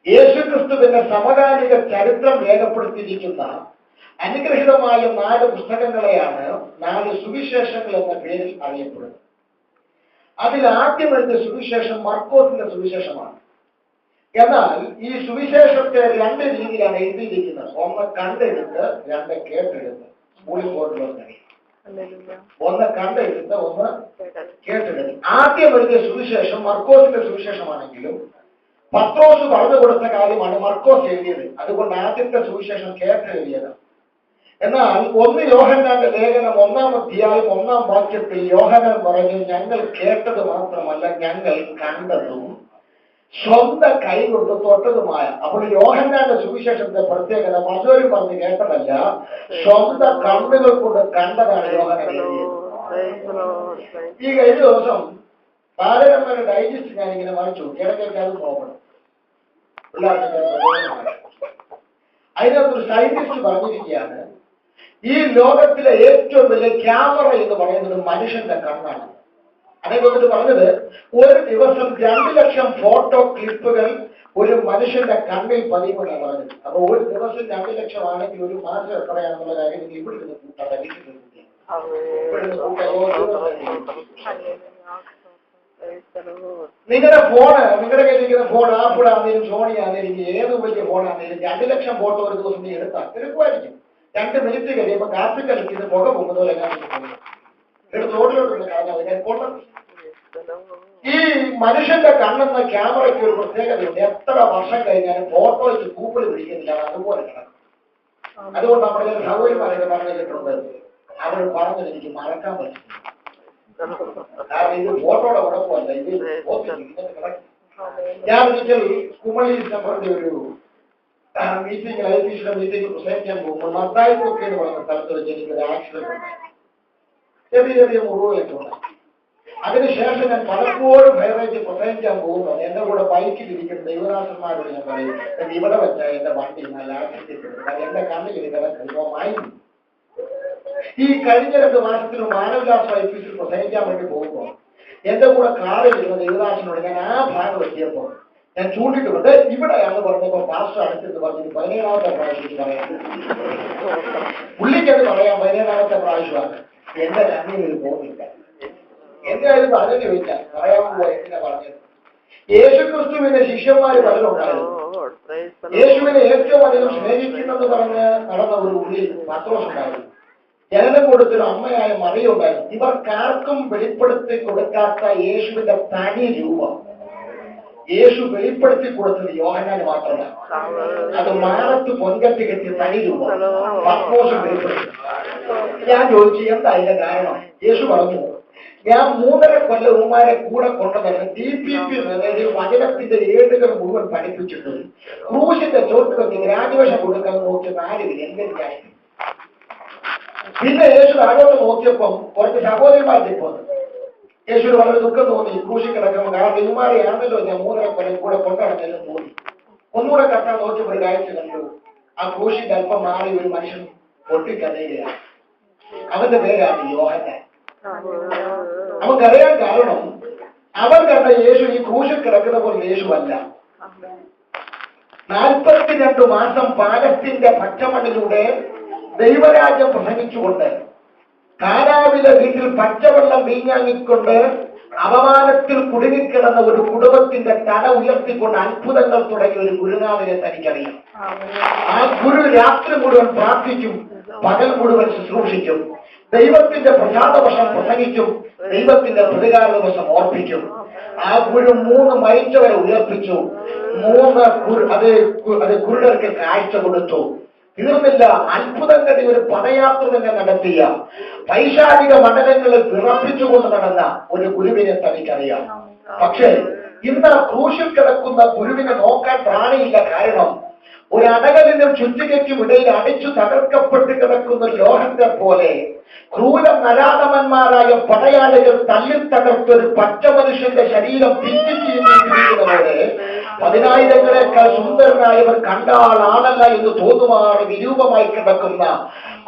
യേശുക്രിസ്തുവിന്റെ സമകാലിക ചരിത്രം രേഖപ്പെടുത്തിയിരിക്കുന്ന അനുഗ്രഹീതമായ 4 പുസ്തകങ്ങളെയാണ് 4 സുവിശേഷങ്ങൾ എന്ന പേരിൽ അറിയപ്പെടുന്നത്. അതിൽ ആദ്യം എഴുതിയ സുവിശേഷം മർക്കോസിന്റെ സുവിശേഷമാണ്. എന്നാൽ ഈ സുവിശേഷത്തെ 2 രീതിയിലാണ് എഴുതിയിരിക്കുന്നത്. ഒന്ന് കണ്ടെടുത്ത്, 2 കേട്ടെടുത്ത്. സ്കൂളിൽ പോയിട്ടുള്ളവർ ഒന്ന് കണ്ടെടുത്ത്, ഒന്ന് കേട്ടെടുത്ത്. ആദ്യം എഴുതിയ സുവിശേഷം മർക്കോസിന്റെ സുവിശേഷമാണെങ്കിലും പത്രോസ് പറഞ്ഞു കൊടുത്ത കാര്യമാണ് മർക്കോസ് എഴുതിയത്. അതുകൊണ്ട് ആദ്യത്തെ സുവിശേഷം കേട്ടെഴുതിയത്. എന്നാൽ 1 യോഹന്നാന്റെ ലേഖനം 1-ാം അധ്യായം 1-ാം വാക്യത്തിൽ യോഹന്നാൻ പറഞ്ഞു, ഞങ്ങൾ കേട്ടത് മാത്രമല്ല ഞങ്ങൾ കണ്ടതും സ്വന്തം കൈ കൊണ്ട് തൊട്ടതുമായ. അപ്പോൾ യോഹന്നാന്റെ സുവിശേഷത്തിന്റെ പ്രത്യേകത മറ്റൊരു പറഞ്ഞ് കേട്ടതല്ല, സ്വന്തം കണ്ണുകൾ കൊണ്ട് കണ്ടതാണ് യോഹന്നാൻ എഴുതിയത്. ഈ കഴിഞ്ഞ ദിവസം ബാലരമയുടെ ഡൈജസ്റ്റ് ഞാനിങ്ങനെ വായിച്ചു. ഇടയ്ക്കൊക്കെ അത് നോക്കണം. അതിനകത്തൊരു സയന്റിസ്റ്റ് പറഞ്ഞിരിക്കുകയാണ്, ഈ ലോകത്തിലെ ഏറ്റവും വലിയ ക്യാമറ എന്ന് പറയുന്നത് മനുഷ്യന്റെ കണ്ണാണ്. അതേപോലെ പറഞ്ഞത് ഒരു ദിവസം 2 ലക്ഷം ഫോട്ടോ ക്ലിപ്പുകൾ ഒരു മനുഷ്യന്റെ കണ്ണിൽ പതിയുമെന്നാണ് പറഞ്ഞത്. അപ്പൊ ഒരു ദിവസം 2 ലക്ഷം ആണെങ്കിൽ ഒരു മാസം എത്രയാണെന്നുള്ള കാര്യം ഇവിടെ നിന്ന് കൂട്ടാൻ നിങ്ങളുടെ ഫോണ്, നിങ്ങളുടെ കയ്യിലിരിക്കുന്ന ഫോൺ ആപ്പിൾ ആണെങ്കിലും സോണി ആണെങ്കിലും ഏത് വലിയ ഫോണാണെങ്കിലും 2 ലക്ഷം ഫോട്ടോ ഒരു ദിവസം നീ എടുക്കുമായിരിക്കും. 2 മിനിറ്റ് കഴിയുമ്പോൾ കാപ്പി കളിക്കുന്ന പുക പോകുന്നത് പോലെ എടുത്ത് റോഡിലോട്ടുള്ള കാണാൻ. ഈ മനുഷ്യന്റെ കണ്ണെന്ന ക്യാമറയ്ക്ക് ഒരു പ്രത്യേകതയുണ്ട്. എത്ര വർഷം കഴിഞ്ഞാലും ഫോട്ടോയ്ക്ക് കൂപ്പിൽ പിടിക്കുന്നില്ല, അതുപോലെ കിടക്കും. അതുകൊണ്ട് നമ്മുടെ ചില സൗകര്യമാരൊക്കെ പറഞ്ഞിട്ടുണ്ട്, അവർ പറഞ്ഞത് എനിക്ക് മറക്കാൻ പറ്റില്ല. കാരണം ഇത് ഫോട്ടോയുടെ കുഴപ്പമല്ല, ഇത് കിടക്കും. ഞാൻ ഒരിക്കൽ കുമളി ഡിസംബറിന്റെ ഒരു മീറ്റിംഗ്, ഐപിസിയുടെ മീറ്റിംഗ് പ്രസംഗിക്കാൻ പോകുമ്പോൾ മത്തായിക്കൊക്കെ എന്ന് പറയുന്ന സ്ഥലത്ത് വെച്ച് എനിക്കൊരു ആക്സിഡന്റ് ഉണ്ടായി. ചെറിയ ചെറിയ മുറിവുകളൊക്കെ ഉണ്ടായി. അതിനുശേഷം ഞാൻ പലപ്പോഴും ഹൈറേഞ്ച് പ്രസംഗിക്കാൻ പോകുന്നത് എന്റെ കൂടെ ബൈക്കിൽ ഇരിക്കുന്ന ദൈവദാസന്മാരോട് ഞാൻ പറയും, ഇവിടെ വെച്ച എന്റെ വണ്ടി നല്ല ആക്സിഡന്റ് എന്റെ കണ്ണിൽ ഇരിക്കുന്ന കൃപമായി. ഈ കഴിഞ്ഞ 2 മാസത്തിൽ മാനവവിലാസ ഓഫീസിൽ പ്രസംഗിക്കാൻ വേണ്ടി പോകുമ്പോൾ എന്റെ കൂടെ കാറിൽ ഇരുന്ന ദൈവദാസനോട് ഞാൻ ആ ഭാഗം എത്തിയപ്പോൾ ഞാൻ ചൂണ്ടിട്ടുണ്ട്, ഇവിടെയാണെന്ന് പറഞ്ഞപ്പോ പാസ്റ്റർ അടുത്തെന്ന് പറഞ്ഞിട്ട് 17ാമത്തെ പ്രാവശ്യം പറയാം. പുള്ളിക്കത് പറയാം 17ാമത്തെ പ്രാവശ്യമാണ്. എന്റെ കണ്ണിൽ ഇത് പോകുന്നില്ല. എന്തായാലും പറഞ്ഞു ചോദിച്ചാൽ പറയാമോ എന്തിനാ പറഞ്ഞത്? യേശുക്രിസ്തുവിന്റെ ശിഷ്യന്മാര് പലരുണ്ടായിരുന്നു. യേശുവിനെ ഏറ്റവും അധികം സ്നേഹിക്കുന്നെന്ന് പറഞ്ഞ് നടന്ന ഒരു ഉള്ളിൽ പത്രോസ് ഉണ്ടായിരുന്നു. ജനനം കൊടുത്തൊരു അമ്മയായ മറിയ ഉണ്ടായിരുന്നു. ഇവർക്കാർക്കും വെളിപ്പെടുത്തി കൊടുക്കാത്ത യേശുവിന്റെ തനി രൂപം യേശു വെളിപ്പെടുത്തി കൊടുത്തത് യോഹന്നാന് മാത്രമാണ്. അത് മാറത്ത് പൊൻകട്ടി കെട്ടി തനി രൂപം പത്രോസ് വെളിപ്പെടുത്തി. ഞാൻ ചോദിച്ചു എന്താ അതിന്റെ കാരണം? യേശു പറഞ്ഞു, ഞാൻ 3.5 കൊല്ലം ഉമ്മാരെ കൂടെ കൊണ്ടുവന്ന് DPP വചനത്തിന്റെ ഏടുകൾ മുഴുവൻ പഠിപ്പിച്ചിട്ട് ക്രൂശിന്റെ ചോട്ടുകൾക്ക് ഗ്രാജുവേഷൻ കൊടുക്കാൻ നോക്കിയ 4 എന്തെങ്കിലും. പിന്നെ യേശു അങ്ങോട്ട് നോക്കിയപ്പം കുറച്ച് സഹോദരിമാർ ചെന്നത് യേശുവിന് വളരെ ദുഃഖം തോന്നി ക്രൂശി കിടക്കുമ്പോൾ. കാരണം ഇവന്മാരെയാണല്ലോ ഞാൻ 3.5 കൊല്ലം കൂടെ കൊണ്ടുനടന്നെല്ലാം തോന്നി. ഒന്നുകൂടെ കത്താൻ നോക്കിയപ്പോൾ ഒരു കാഴ്ച കണ്ടു. ആ ക്രൂശിന്റെ അല്പം മാറി ഒരു മനുഷ്യൻ പൊട്ടിക്കരയുകയാണ്. അവന്റെ പേരാണ് യോഹന്നാൻ. അവൻക്കറിയാൻ കാരണം അവൻ കണ്ട യേശു ഈ ക്രൂശിൽ കിടക്കുന്ന പോലെ യേശു അല്ല. 42 മാസം പാലസ്തീന്റെ പച്ചമണ്ണിലൂടെ ദൈവരാജ്യം പ്രസംഗിച്ചുകൊണ്ട് കാനാവിലെ വീട്ടിൽ പച്ചവെള്ളം വീഞ്ഞാങ്ങിക്കൊണ്ട് അപമാനത്തിൽ കുടുങ്ങിക്കിടന്ന ഒരു കുടുംബത്തിന്റെ തല ഉയർത്തിക്കൊണ്ട് അത്ഭുതങ്ങൾ തുടങ്ങിയ ഒരു ഗുരുനാഥനെ തനിക്കറിയാം. ആ ഗുരു രാത്രി മുഴുവൻ പ്രാർത്ഥിക്കും, പകൽ മുഴുവൻ ശുശ്രൂഷിക്കും, ദൈവത്തിന്റെ പ്രസാദവശം പ്രസംഗിക്കും, ദൈവത്തിന്റെ പ്രതികാര ദിവസം ഓർപ്പിക്കും. ആ ഗുരു 3 മരിച്ചവരെ ഉയർപ്പിച്ചു, 3 കുരുടർക്ക് കാഴ്ച കൊടുത്തു. തീർന്നില്ല, അത്ഭുതം കണ്ടി ഒരു പദയാത്ര തന്നെ നടത്തിയ പൈശാചിക മണ്ഡലങ്ങളിൽ വിറപ്പിച്ചുകൊണ്ട് നടന്ന ഒരു ഗുരുവിനെ തനിക്കറിയാം. പക്ഷേ ഇന്ന് ക്രൂശിൽ കിടക്കുന്ന ഗുരുവിനെ നോക്കാൻ പ്രാണിയില്ല. കാരണം ഒരു അടകലിനും ചുറ്റികയ്ക്കും ഇടയിൽ അടിച്ചു തകർക്കപ്പെട്ട് കിടക്കുന്ന ലോഹത്തെ പോലെ ക്രൂര നരാധമന്മാരായ പടയാളികൾ തല്ലിത്തകർത്തൊരു പച്ച മനുഷ്യന്റെ ശരീരം പിച്ചിച്ചിരിക്കുന്നതോടെ 10,000-ങ്ങളേക്കാൾ സുന്ദരനായവർ കണ്ടാൽ ആളല്ല എന്ന് തോന്നുമാറ് വിരൂപമായി കിടക്കുന്ന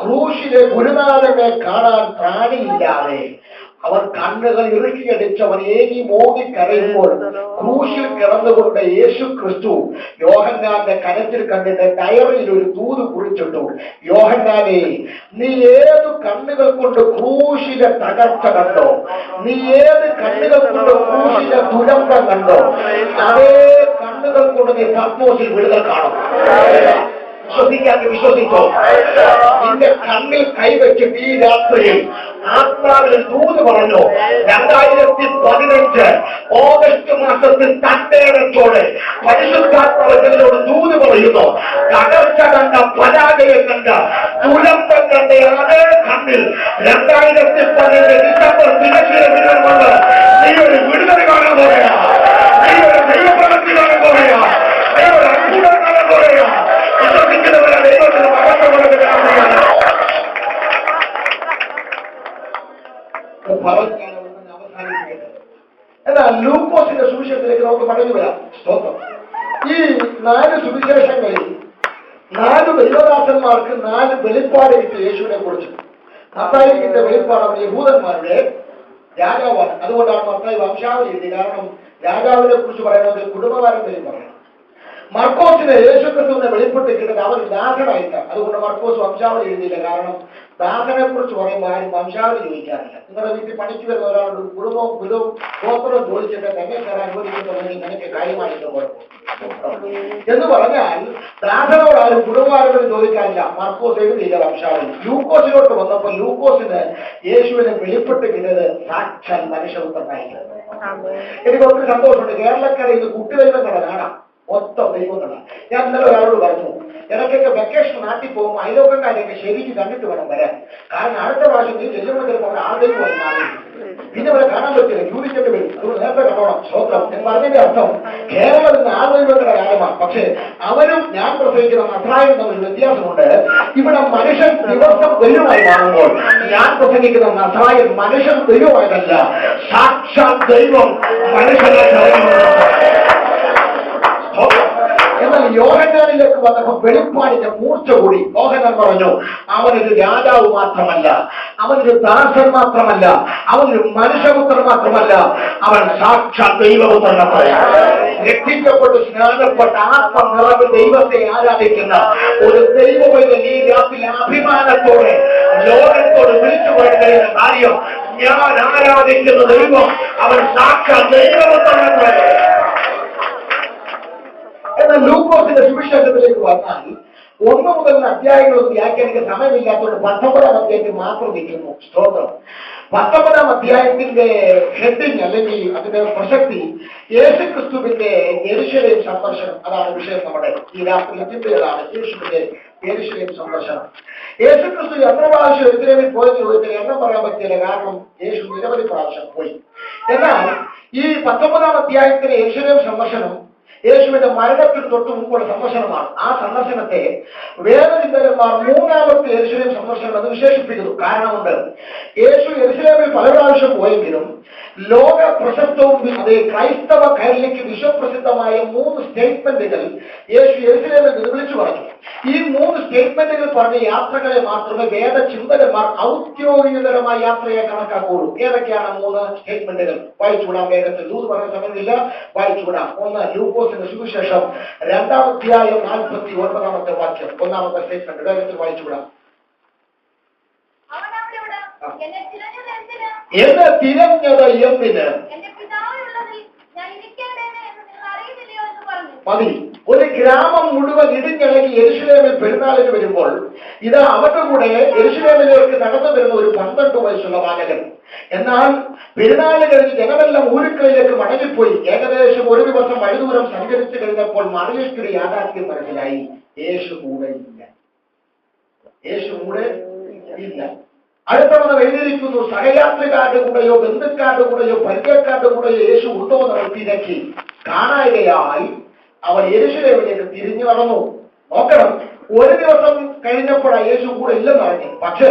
ക്രൂശിലെ ഗുരുനാഥനെ കാണാൻ പ്രാണിയില്ലാതെ അവർ കണ്ണുകൾ ഇറുക്കിയടിച്ചവൻ ഏകി മോങ്ങി കരയുമ്പോൾ ക്രൂശിൽ കിടന്നുകൊണ്ട് യേശു ക്രിസ്തു യോഹന്നാന്റെ കരത്തിൽ കണ്ടിട്ട് ഡയറിയിൽ ഒരു തൂത് കുറിച്ചിട്ടു. യോഹന്നാനെ, നീ ഏത് കണ്ണുകൾ കൊണ്ട് ക്രൂശിലെ തകർച്ച കണ്ടോ, നീ ഏത് കണ്ണുകൾ കൊണ്ട് ക്രൂശിലെ ദുരന്തം കണ്ടോ, അതേ കണ്ണുകൾ കൊണ്ട് നീ പത്മോസിൽ വിടുതൽ കാണും. വിശ്വസിക്കാതെ വിശ്വസിച്ചോ. നിന്റെ കണ്ണിൽ കൈവച്ചിട്ട് ഈ രാത്രിയിൽ ആത്മാവിൽ ദൂത് പറഞ്ഞു. 2015 ഓഗസ്റ്റ് മാസത്തിൽ തന്റേടത്തോടെ പരിശുദ്ധാത്മാവിനോട് ദൂത് പറയുന്നു. തകർച്ച കണ്ട, പരാജയം കണ്ട, ദുരന്തം കണ്ട അതേ കണ്ണിൽ 2015 ഡിസംബർ ദിനശീലമുണ്ട്. നീ ഒരു വിടുതൽ കാണാൻ പോവുകയാ, നീ ഒരു ദൈവപ്രവൃത്തി കാണാൻ പോവുകയാ, നീ ഒരു അത്ഭുതം കാണാൻ പോവുകയാ. വിശ്വസിക്കുന്നവരാണ് ദൈവത്തിന് മഹത്വമുള്ളത് കാണുകയാണ്. എന്നാൽ ലൂക്കോസിന്റെ സുവിശേഷത്തിലേക്ക് നമുക്ക് മടങ്ങി വരാം. സ്തോത്രം. ഈ 4 സുവിശേഷങ്ങളിൽ 4 ദൈവദാസന്മാർക്ക് 4 വെളിപ്പാട് കിട്ടിയ യേശുവിനെ കുറിച്ച്. മത്തായിക്കിന്റെ വെളിപ്പാട് അവർ യഹൂദന്മാരുടെ രാജാവാണ്. അതുകൊണ്ടാണ് മത്തായി വംശാവലി എഴുതി. കാരണം രാജാവിനെ കുറിച്ച് പറയുന്നത് കുടുംബപാരമ്പര്യം പറയണം. മർക്കോസിന് യേശുക്രിസ്തുവിനെ വെളിപ്പെട്ട് കിട്ടുന്നത് അവർ ദാസനായിട്ടാണ്. അതുകൊണ്ട് മർക്കോസ് വംശാവലി എഴുതിയില്ല. കാരണം ദാസനെ കുറിച്ച് പറയുമ്പോൾ ആരും വംശാവലി ചോദിക്കാറില്ല. നിങ്ങളുടെ വീട്ടിൽ പണിക്ക് വരുന്ന ഒരാളുടെ കുടുംബവും കുലവും ഗോത്രവും ചോദിച്ചിട്ട് തന്നെ കയറാൻ അനുവദിക്കുന്നുണ്ടെങ്കിൽ എനിക്ക് കാര്യമായിട്ട് കുഴപ്പം എന്ന് പറഞ്ഞാൽ ദാസനോട് ആരും കുടുംബാരോട് ചോദിക്കാനില്ല. മർക്കോസ് എഴുതിയില്ല വംശാവലി. ലൂക്കോസിലോട്ട് വന്നപ്പോൾ ലൂക്കോസിന് യേശുവിനെ വെളിപ്പെട്ട് കിട്ടത് സാക്ഷാൽ മനുഷ്യപുത്രനായിട്ട്. എനിക്ക് ഒത്തിരി സന്തോഷമുണ്ട്. കേരളക്കരയിൽ കുട്ടികളിലും നട കാണാം. ഒറ്റ ദൈവങ്ങളാണ്. ഞാൻ ഇന്നലെ ഒരാളോട് പറഞ്ഞു, ഇടയ്ക്കൊക്കെ വെക്കേഷൻ നാട്ടിൽ പോകുമ്പോൾ അയലോക്കക്കാരെയൊക്കെ ശരിക്ക് കണ്ടിട്ട് വേണം വരാൻ. കാരണം അടുത്ത പ്രാവശ്യം നീ ചെല്ലുമ്പോൾ ചിലപ്പോൾ ആളുകൾക്ക് വന്ന് മാറി പിന്നെ ഇവിടെ കാണാൻ പറ്റില്ല, ക്യൂരിക്കേണ്ടി വരും. അതുകൊണ്ട് നേരത്തെ കണ്ടോണം. സ്വന്തം ഞാൻ പറഞ്ഞതിന്റെ അർത്ഥം കേരളം ഇന്ന് ആളുകളുടെ കാര്യമാണ്. പക്ഷെ അവരും ഞാൻ പ്രസംഗിക്കുന്ന നസ്രായനും തമ്മിൽ വ്യത്യാസമുണ്ട്. ഇവിടെ മനുഷ്യൻ ദിവസം ദൈവമായി മാറുമ്പോൾ ഞാൻ പ്രസംഗിക്കുന്ന നസ്രായൻ മനുഷ്യൻ ദൈവമായതല്ല, സാക്ഷാൽ ദൈവം മനുഷ്യനെ എന്നാൽ യോഹന്നാനിലേക്ക് വന്നപ്പോൾ വെളിപ്പാടിന്റെ മൂർച്ച കൂടി. യോഹന്നാൻ പറഞ്ഞു, അവനൊരു രാജാവ് മാത്രമല്ല, അവനൊരു ദാസൻ മാത്രമല്ല, അവനൊരു മനുഷ്യപുത്രൻ മാത്രമല്ല, അവൻ സാക്ഷാൽ ദൈവപുത്രൻ. രക്ഷിക്കപ്പെട്ട് സ്നാനപ്പെട്ട ആത്മനിറവ് ദൈവത്തെ ആരാധിക്കുന്ന ഒരു ദൈവവൈദ്യ ഈ രാത്രി അഭിമാനത്തോടെ ലോകത്തോട് വിളിച്ചു പോയി കഴിയുന്ന കാര്യം, ഞാൻ ആരാധിക്കുന്ന ദൈവം അവൻ സാക്ഷാൽ ദൈവപുത്രൻ. എന്നാൽ ലൂക്കോസിന്റെ സുവിശേഷത്തിലേക്ക് വന്നാൽ 1 മുതൽ അധ്യായങ്ങളൊന്നും വ്യാഖ്യാനിക്കാൻ സമയമില്ലാത്തതുകൊണ്ട് 19-ാം അധ്യായത്തിൽ മാത്രം നിൽക്കുന്നു. സ്തോത്രം. 19-ാം അധ്യായത്തിന്റെ ഹെഡിങ് അല്ലെങ്കിൽ അതിന്റെ പ്രസക്തി യേശുക്രിസ്തുവിന്റെ യെരൂശലേം സന്ദർശനം. അതാണ് വിഷയം. നമ്മുടെ ഈ രാത്രി ചിന്തകളാണ് യേശുവിന്റെ യെരൂശലേം സന്ദർശനം. യേശുക്രിസ്തു എത്ര പ്രാവശ്യം യെരൂശലേമിൽ പോയെന്ന് ചോദിച്ചാൽ എണ്ണം പറയാൻ പറ്റില്ല. കാരണം യേശു നിരവധി പ്രാവശ്യം പോയി. എന്നാൽ ഈ 19-ാം അധ്യായത്തിലെ യെരൂശലേം സന്ദർശനം യേശുവിന്റെ മരണത്തിന് തൊട്ട് മുമ്പുള്ള സന്ദർശനമാണ്. ആ സന്ദർശനത്തെ വേദചിന്തകന്മാർ 3-ാമത്തെ യെരൂശലേം സന്ദർശനം എന്ന് വിശേഷിപ്പിക്കുന്നു. കാരണമുണ്ട്. യേശു യെരൂശലേമിൽ പല പ്രാവശ്യം പോയെങ്കിലും ലോക പ്രശസ്തവും അതേ ക്രൈസ്തവ കൈരളിക്ക് വിശ്വപ്രസിദ്ധമായ 3 സ്റ്റേറ്റ്മെന്റുകൾ യേശു യെരൂശലേമിൽ നിന്ന് വിളിച്ചു പറഞ്ഞു. ഈ 3 സ്റ്റേറ്റ്മെന്റുകൾ പറഞ്ഞ യാത്രകളെ മാത്രമേ വേദചിന്തകന്മാർ ഔദ്യോഗികതരമായ യാത്രയെ കണക്കാക്കുള്ളൂ. ഏതൊക്കെയാണ് 3 സ്റ്റേറ്റ്മെന്റുകൾ? വായിച്ചുവിടാം വേഗത്തിൽ. ലൂസ് പറയുന്ന സമയമില്ല, വായിച്ചുവിടാം. 1 ലൂക്കോസിന്റെ സുവിശേഷം 2-ാം അധ്യായം 49-ാമത്തെ വാക്യം. 1-ാമത്തെ സ്റ്റേറ്റ്മെന്റ് വേഗത്തിൽ വായിച്ചുവിടാം. എന്നെ തിരഞ്ഞത് എന്തിന്? മതി. ഒരു ഗ്രാമം മുഴുവൻ ഇടിഞ്ഞിളകി യെരൂശലേമിൽ പെരുന്നാളിന് വരുമ്പോൾ ഇത് അവരുടെ കൂടെ യെരൂശലേമിലേക്ക് നടന്നു വരുന്ന ഒരു 12 വയസ്സുള്ള ബാലകൻ. എന്നാൽ പെരുന്നാൾ കഴിഞ്ഞ് ജനമെല്ലാം ഊരുക്കളിലേക്ക് മടങ്ങിപ്പോയി. ഏകദേശം ഒരു ദിവസം വഴിദൂരം സഞ്ചരിച്ചു കഴിഞ്ഞപ്പോൾ മറിയയ്ക്കൊരു യാഥാർത്ഥ്യം മനസ്സിലായി. യേശു കൂടെ ഇല്ല. യേശു കൂടെ ഇല്ല. അടുത്തവണ എഴുതിയിരിക്കുന്നു, സഹയാത്രികാരുടെ കൂടെയോ ബന്ധുക്കാരുടെ കൂടെയോ പരിചയക്കാരുടെ കൂടെയോ യേശു ഉണ്ടോ എന്ന് തിരക്കി കാണായികയായി അവൻ യെരൂശലേമിലേക്ക് തിരിഞ്ഞു നടന്നു. നോക്കണം, ഒരു ദിവസം കഴിഞ്ഞപ്പോഴാണ് യേശു കൂടെ ഇല്ലെന്ന് അറിഞ്ഞു. പക്ഷേ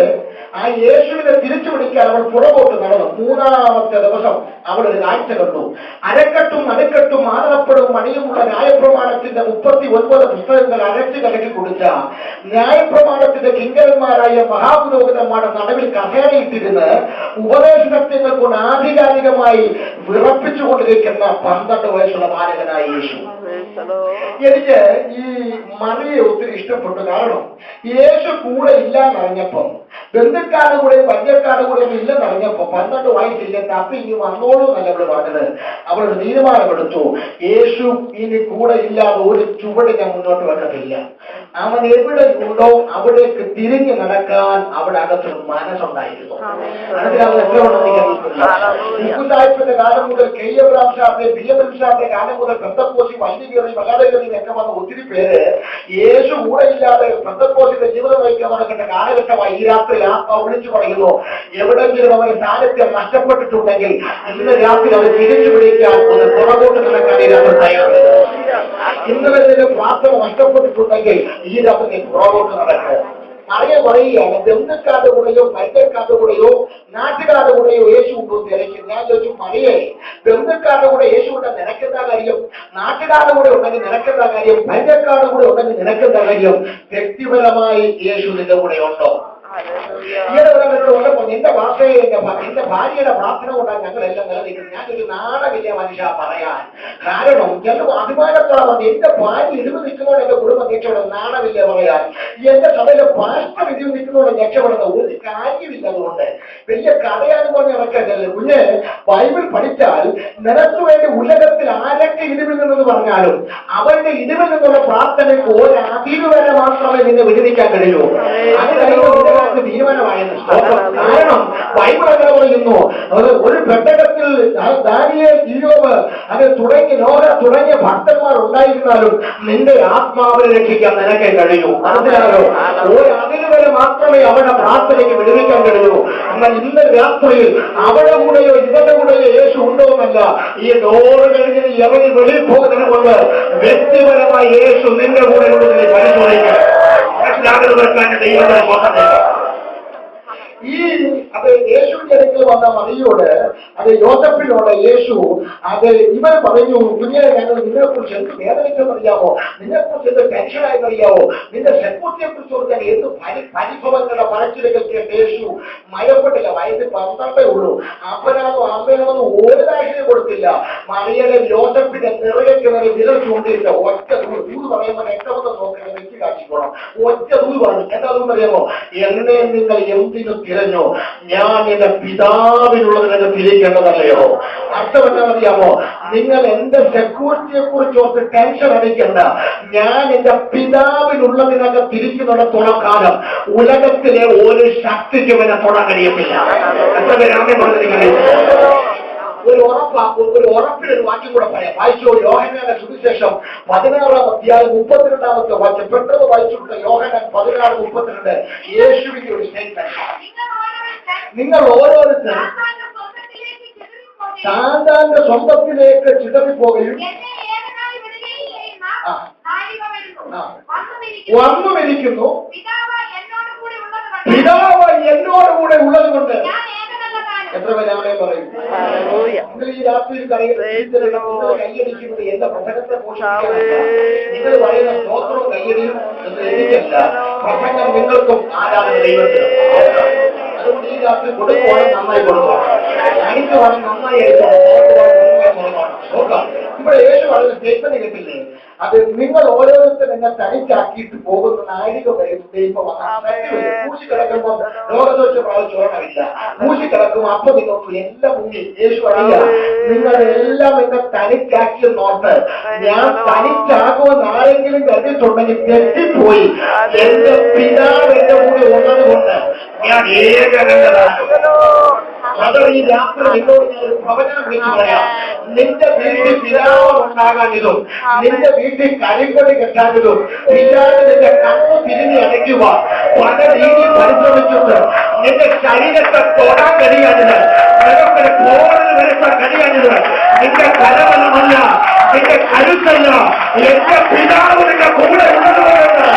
ആ യേശുവിനെ തിരിച്ചു പിടിക്കാൻ അവൾ പുറകോട്ട് നടന്നു. 3-ാമത്തെ ദിവസം അവൾ ഒരു കാഴ്ച കണ്ടു. അരക്കെട്ടും നടുക്കെട്ടും മാതളപ്പടവും മണിയുമുള്ള ന്യായപ്രമാണത്തിന്റെ 39 പുസ്തകങ്ങൾ അരച്ചു കലക്കി കൊടുത്ത ന്യായപ്രമാണത്തിന്റെ കിങ്കരന്മാരായ മഹാപുരോഹിതന്മാരുടെ നടുവിൽ കസേരയിട്ടിരുന്ന് ഉപദേശ സത്യങ്ങൾ കൊണ്ട് ആധികാരികമായി വിറപ്പിച്ചുകൊണ്ടിരിക്കുന്ന 12 വയസ്സുള്ള ബാലകനായ യേശു. എനിക്ക് ഈ മറിയെ ഒത്തിരി ഇഷ്ടപ്പെട്ടു. കാരണം യേശു കൂടെ ഇല്ലാന്നറിഞ്ഞപ്പം, ബന്ധുക്കാരുടെ കൂടെയും പരിചയക്കാരുടെ കൂടെയും ഇല്ലെന്നറിഞ്ഞപ്പോ 12 വയസ്സില്ല അപ്പൊ ഇനി വന്നോളൂ എന്നല്ല അവള് പറഞ്ഞത്. അവളൊരു തീരുമാനമെടുത്തു, യേശു ഇനി കൂടെ ഇല്ലാതെ ഒരു ചുവട് ഞാൻ മുന്നോട്ട് വെക്കത്തില്ല. അവൻ എവിടെ ഉണ്ടോ അവിടേക്ക് തിരിഞ്ഞു നടക്കാൻ അവിടെ അകത്തൊരു മനസ്സുണ്ടായിരുന്നു. സാഹിത്യത്തിന്റെ കാലം മുതൽ കെയ്യബ്രാം ഷാഫെ ബിഎം ഷാഫെ കാലം മുതൽ പെന്തക്കോസി വൈദികറി മലയാളികളിൽ ഒക്കെ വന്ന ഒത്തിരി പേര് യേശു കൂടെ ഇല്ലാതെ പെന്തക്കോസിന്റെ ജീവിതം നയിക്കാൻ നടക്കേണ്ട കാലഘട്ടമായി ഈ രാത്രി വിളിച്ചു പറയുന്നു. എവിടെങ്കിലും അവന് സാന്നിധ്യം നഷ്ടപ്പെട്ടിട്ടുണ്ടെങ്കിൽ ഇന്ന് രാത്രി അവർ തിരിച്ചു പിടിക്കാൻ ഒന്ന് പുറകോട്ട് നടക്കാൻ ഈ രാത്രി തയ്യാറുണ്ട്. ഇന്നലെ ഇതിന്റെ പ്രാർത്ഥന നഷ്ടപ്പെട്ടിട്ടുണ്ടെങ്കിൽ ഈ രാത്രി പുറകോട്ട് നടക്കുക. അറിയ പറയുകയാണ്, ബന്ധുക്കാരുടെ കൂടെയോ പരിചയക്കാരുടെ കൂടെയോ നാട്ടുകാരുടെ കൂടെയോ യേശു ഉണ്ടോ തിരക്കി. ഞാൻ ചോദിച്ചു, മറിയേ, ബന്ധുക്കാരുടെ കൂടെ യേശു ഉണ്ടെങ്കിൽ നിനക്കെന്താ കാര്യം? നാട്ടുകാരുടെ കൂടെ ഉണ്ടെങ്കിൽ നിനക്കെന്താ കാര്യം? പരിചയക്കാരുടെ കൂടെ ഉണ്ടെങ്കിൽ നിനക്കെന്താ കാര്യം? വ്യക്തിപരമായി യേശു നിന്റെ കൂടെ ഉണ്ടോ? നിന്റെ ഭാഷയെ എന്റെ ഭാര്യയുടെ പ്രാർത്ഥന കൊണ്ടാണ് ഞങ്ങളെല്ലാം നിലനിൽക്കുന്നത്. ഞാനൊരു നാടകമില്ല മനുഷ്യ പറയാൻ. കാരണം ചിലപ്പോൾ അഭിമാനത്തോളം എന്റെ ഭാര്യ ഇടിവ് നിൽക്കുന്നതോടെ എന്റെ കുടുംബം രക്ഷപ്പെടുന്നത് നാടകമില്ല പറയാൻ. എന്റെ സഭയിലെ പാസ്റ്റർ ഇടിവ് നിൽക്കുന്നതോടെ രക്ഷപ്പെടുന്ന ഒരു കാര്യമില്ല. അതുകൊണ്ട് വലിയ കഥയാന്ന് പറഞ്ഞ് ഇറക്കല്ലേ കുഞ്ഞ്. ബൈബിൾ പഠിച്ചാൽ നിനക്ക് വേണ്ടി ഉലകത്തിൽ ആരൊക്കെ ഇടിവിൽ നിന്നെന്ന് പറഞ്ഞാലും അവരുടെ ഇടിവിൽ നിന്നുള്ള പ്രാർത്ഥനയ്ക്ക് ഒരു അതിര് വരെ മാത്രമേ നിന്നെ വിടുവിക്കാൻ കഴിയൂ. അത് കഴിയുമ്പോൾ അവർക്ക് തീരുമാനമായെന്ന്. കാരണം ബൈബിൾ അങ്ങനെ പറയുന്നു, അത് ഒരു പെട്ടകത്തിൽ ദാനിയേൽ, ഇയ്യോബ്, അത് തുടങ്ങി നോഹ തുടങ്ങിയ ഭക്തന്മാർ ഉണ്ടായിരുന്നാലും നിന്റെ ആത്മാവിനെ രക്ഷിക്കാൻ നിനക്ക് കഴിയൂ. മനസ്സിലായോ? അതിന് വരെ മാത്രമേ അവരുടെ പ്രാർത്ഥനയ്ക്ക് വിടുവിക്കാൻ കഴിയൂ. എന്നാൽ ഇന്ന് രാത്രിയിൽ അവിടെ കൂടെയോ ഇവരുടെ കൂടെയോ യേശു ഉണ്ടോ എന്നല്ല, ഈ ഡോറ് കഴിഞ്ഞ് ഇറങ്ങി വെളിയിൽ പോകുന്നതിന് മുമ്പ് വ്യക്തിപരമായി യേശു നിന്റെ കൂടെ ഉണ്ടെന്ന് പരിശോധിക്കുക. മനസ്സിലാകുന്നവർക്കാണ് ദൈവത്തെ പോകുന്നത്. ഈ അത് യേശുവിന്റെ അടുക്കൽ വന്ന മറിയോട്, അത് യോസഫിനോട് യേശു അത് ഇവർ പറഞ്ഞു, കുഞ്ഞെ ഞങ്ങൾ നിന്നെ കുറിച്ച് എന്ത് വേദനിച്ചെന്നറിയാമോ, നിന്നെ കുറിച്ച് എന്ത് ടെൻഷനായെന്നറിയാമോ, നിന്റെ സെക്യൂരിറ്റിയെ കുറിച്ച് കൊടുക്കാൻ എന്ത് പരിഭവങ്ങളുടെ പറച്ചിലുകൾ കേട്ട് യേശു മയപ്പെട്ടില്ല. വയസ്സിൽ 12 ഉള്ളൂ. അപ്പനാണോ അമ്മയാണെന്നോ ഒരു കാര്യം കൊടുത്തില്ല. മറിയുടെ യോസഫിന്റെ നിറയൊക്കെ വരെ വിരൽ ചൂണ്ടിയില്ല. ഒറ്റ ദൂത് പറയുമ്പോൾ രക്തമെന്ന് നോക്കുന്നത് വെച്ച് കാട്ടിക്കോണം. ഒറ്റ ദൂത് പറഞ്ഞു. എന്താ ദൂത് അറിയാമോ? എന്നെ നിങ്ങൾ എന്തിനു തിരഞ്ഞോ, ഞാൻ എന്റെ പിതാവിനുള്ളത് നിങ്ങൾ തിരിക്കേണ്ടതല്ലയോ? അർത്ഥം എന്താണെന്നറിയാമോ? നിങ്ങൾ എന്റെ സെക്യൂരിറ്റിയെ കുറിച്ച് ഓർത്ത് ടെൻഷൻ അടിക്കണ്ട. ഞാൻ എന്റെ പിതാവിനുള്ളതിനൊക്കെ തിരിക്കുന്നിടത്തോളം കാലം ഉലകത്തിലെ ഒരു ശക്തിക്കും എന്നെ തൊടാൻ കഴിയത്തില്ല. എത്ര പേരാമേ പറഞ്ഞിരിക്കുന്നത്? ഒരു ഉറപ്പിനൊരു വാക്യം കൂടെ പറയാം. വായിച്ചോ, യോഹന്നാന്റെ സുവിശേഷം 16-ാം അധ്യായം 32-ാമത്തെ വാക്യം. പെട്ടെന്ന് വായിച്ചിട്ടുണ്ട്. യോഹന്നാൻ 16:32. യേശുവിന്റെ ഒരു സ്റ്റേറ്റ്മെന്റ്. നിങ്ങൾ ഓരോരുത്തരും താന്താന്റെ സ്വന്തത്തിലേക്ക് ചിതറിപ്പോകുകയും വന്നുമിരിക്കുന്നു, പിതാവ് എന്നോട് കൂടെ ഉള്ളത് കൊണ്ട്. എത്ര പേരാമേ പറയും? നിങ്ങൾ ഈ രാത്രിയിൽ കൈയടിക്കുന്നത് എന്റെ പ്രസംഗത്തെ പോഷിക്കാനല്ല. നിങ്ങൾ പറയുന്ന സ്തോത്രവും കയ്യടിയും എനിക്കല്ല. പ്രസംഗം നിങ്ങൾക്കും ആരാധന ദൈവത്തിനും. അതുകൊണ്ട് ഈ രാത്രി കൊടുക്കുവാനും നന്നായി കൊടുക്കണം, അടിക്കുവാനും നന്നായി അടിക്കണം. നോക്കാം, ഇവിടെ യേശു വളരെ സ്റ്റേറ്റ്മെന്റ് കേട്ടില്ലേ? അത് നിങ്ങൾ ഓരോരുത്തരും എന്നെ തനിച്ചാക്കിയിട്ട് പോകുന്ന നാഴിക വരും. ഇപ്പൊ പൂശി കിടക്കുമ്പോൾ ലോകദോഷം പ്രാവശ്യമല്ല. പൂശി കിടക്കുമ്പോൾ അപ്പൊ നിങ്ങൾക്ക് എല്ലാം മുന്നിൽ യേശു അറിയാം. നിങ്ങളെല്ലാം എന്നെ തനിച്ചാക്കിയെന്നോർത്ത് ഞാൻ തനിച്ചാകുമെന്ന് ആരെങ്കിലും കരുതിയിട്ടുണ്ടെങ്കിൽ തെറ്റിപ്പോയി. എന്റെ പിതാവ് എന്റെ കൂടെ ഉള്ളത് കൊണ്ട് ഞാൻ ഏകനല്ലതാണ്. അത് ഈ രാത്രി നിന്നോട് ഞാൻ ഒരു പ്രവചനം വിളിച്ചു പറയാം. നിന്റെ വീട്ടിൽ പിതാവ് ഉണ്ടാകാനിതും നിന്റെ വീട്ടിൽ കരിപ്പൊടി കെട്ടാനിതും പിതാവ് നിന്റെ കണ്ണു തിരിഞ്ഞ് അടയ്ക്കുക. പല രീതിയിൽ പരിശ്രമിച്ചിട്ട് നിന്റെ ശരീരത്തെ തൊടാൻ കഴിയാനിത്, നിനക്കൊരു കോടതി വരുത്താൻ കഴിയാനിത് നിന്റെ കരബലമല്ല, നിന്റെ കരുത്തല്ല. എന്റെ പിതാവ് നിന്റെ കൂടെ ഉള്ളതുകൊണ്ട്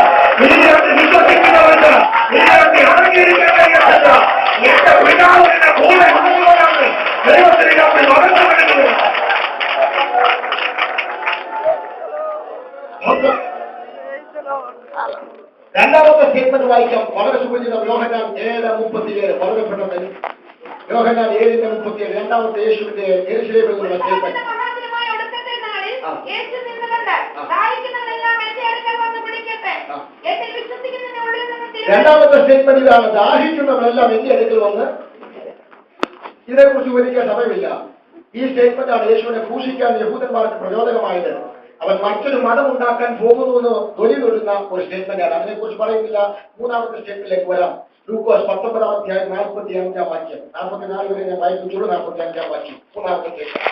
ഇതിനകത്ത് വിശ്വസിക്കുന്നവർക്ക് ഇതിനകത്ത് അടങ്ങിയിരിക്കാൻ കഴിയത്തില്ല. എന്റെ പിതാവ് നിന്റെ കൂടെ ഉള്ളതുകൊണ്ടാണ് ദൈവത്തിനകത്ത് വളർന്നു വരുന്നത്. രണ്ടാമത്തെ സ്റ്റേറ്റ്മെന്റ് വായിക്കാം. വളരെ സുപരിചിതം. യോഹന്നാൻ 7:37. വളരെ പെട്ടെന്ന് യോഹന്നാൻ 7:37. രണ്ടാമത്തെ യേശുവിന്റെ യെരൂശലേമിൽ നിന്നുള്ള സ്റ്റേറ്റ്മെന്റ്. രണ്ടാമത്തെ സ്റ്റേറ്റ്മെന്റ് ഇതാണ്: ദാഹിക്കുന്നവരെല്ലാം എന്റെ അടുക്കൽ വന്ന്. ഇതിനെക്കുറിച്ച് വിവരിക്കാൻ സമയമില്ല. ഈ സ്റ്റേറ്റ്മെന്റാണ് യേശുവിനെ ക്രൂശിക്കാൻ യഹൂദന്മാർക്ക് പ്രചോദനമായത്. അവൻ മറ്റൊരു മതം ഉണ്ടാക്കാൻ പോകുന്നുവെന്ന് ധ്വനി തൊടുന്ന ഒരു സ്റ്റേറ്റ്മെന്റാണ്. അതിനെക്കുറിച്ച് പറയുന്നില്ല. മൂന്നാമത്തെ സ്റ്റേറ്റ്മെന്റിലേക്ക് വരാം. ലൂക്കോസ് 19-ാം അധ്യായം 45-ാം വാക്യം. 44 വരെ ഞാൻ വായിപ്പിച്ചുള്ളൂ. 45-ാം വാക്യം മൂന്നാമത്തെ സ്റ്റേറ്റ്മെന്റ്.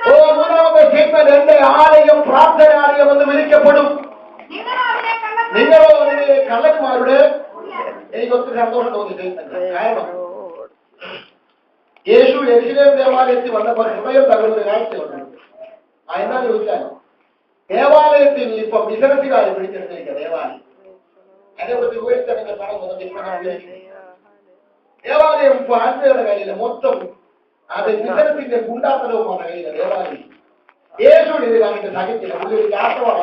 മൂന്നാമത്തെ സ്റ്റേറ്റ്മെന്റ്: എന്റെ ആലയം പ്രാർത്ഥനാലയം എന്ന് വിളിക്കപ്പെടും. നിങ്ങളോ അതിലെ കള്ളന്മാരുടെ. എനിക്ക് ഒത്തിരി സന്തോഷം തോന്നി സ്റ്റേറ്റ്മെന്റ്. കാരണം യേശു യെരൂശലേം ദേവാലയത്തിൽ വന്നപ്പോൾ ഹൃദയം തകർന്ന കാഴ്ചയുണ്ട്. എന്താന്ന് ചോദിച്ചാൽ, ദേവാലയത്തിൽ ഇപ്പൊ ബിസിനസ്സുകാരെ പിടിച്ചെടുത്തിരിക്കുക. ദേവാലയം അതിനെക്കുറിച്ച് വിവരിച്ചാൽ നിങ്ങൾ പറഞ്ഞു. ദേവാലയം ഇപ്പൊ ആത്മീയയുടെ കയ്യില് മൊത്തം അത് ബിസിനസിന്റെ ഗുണ്ടാത്തരവുമാണ് കയ്യില് ദേവാലയം. യേശുവിന് ഇത് കണ്ടിട്ട് സഹിച്ചില്ല. പുള്ളിയൊരു ചാട്ടവാണ്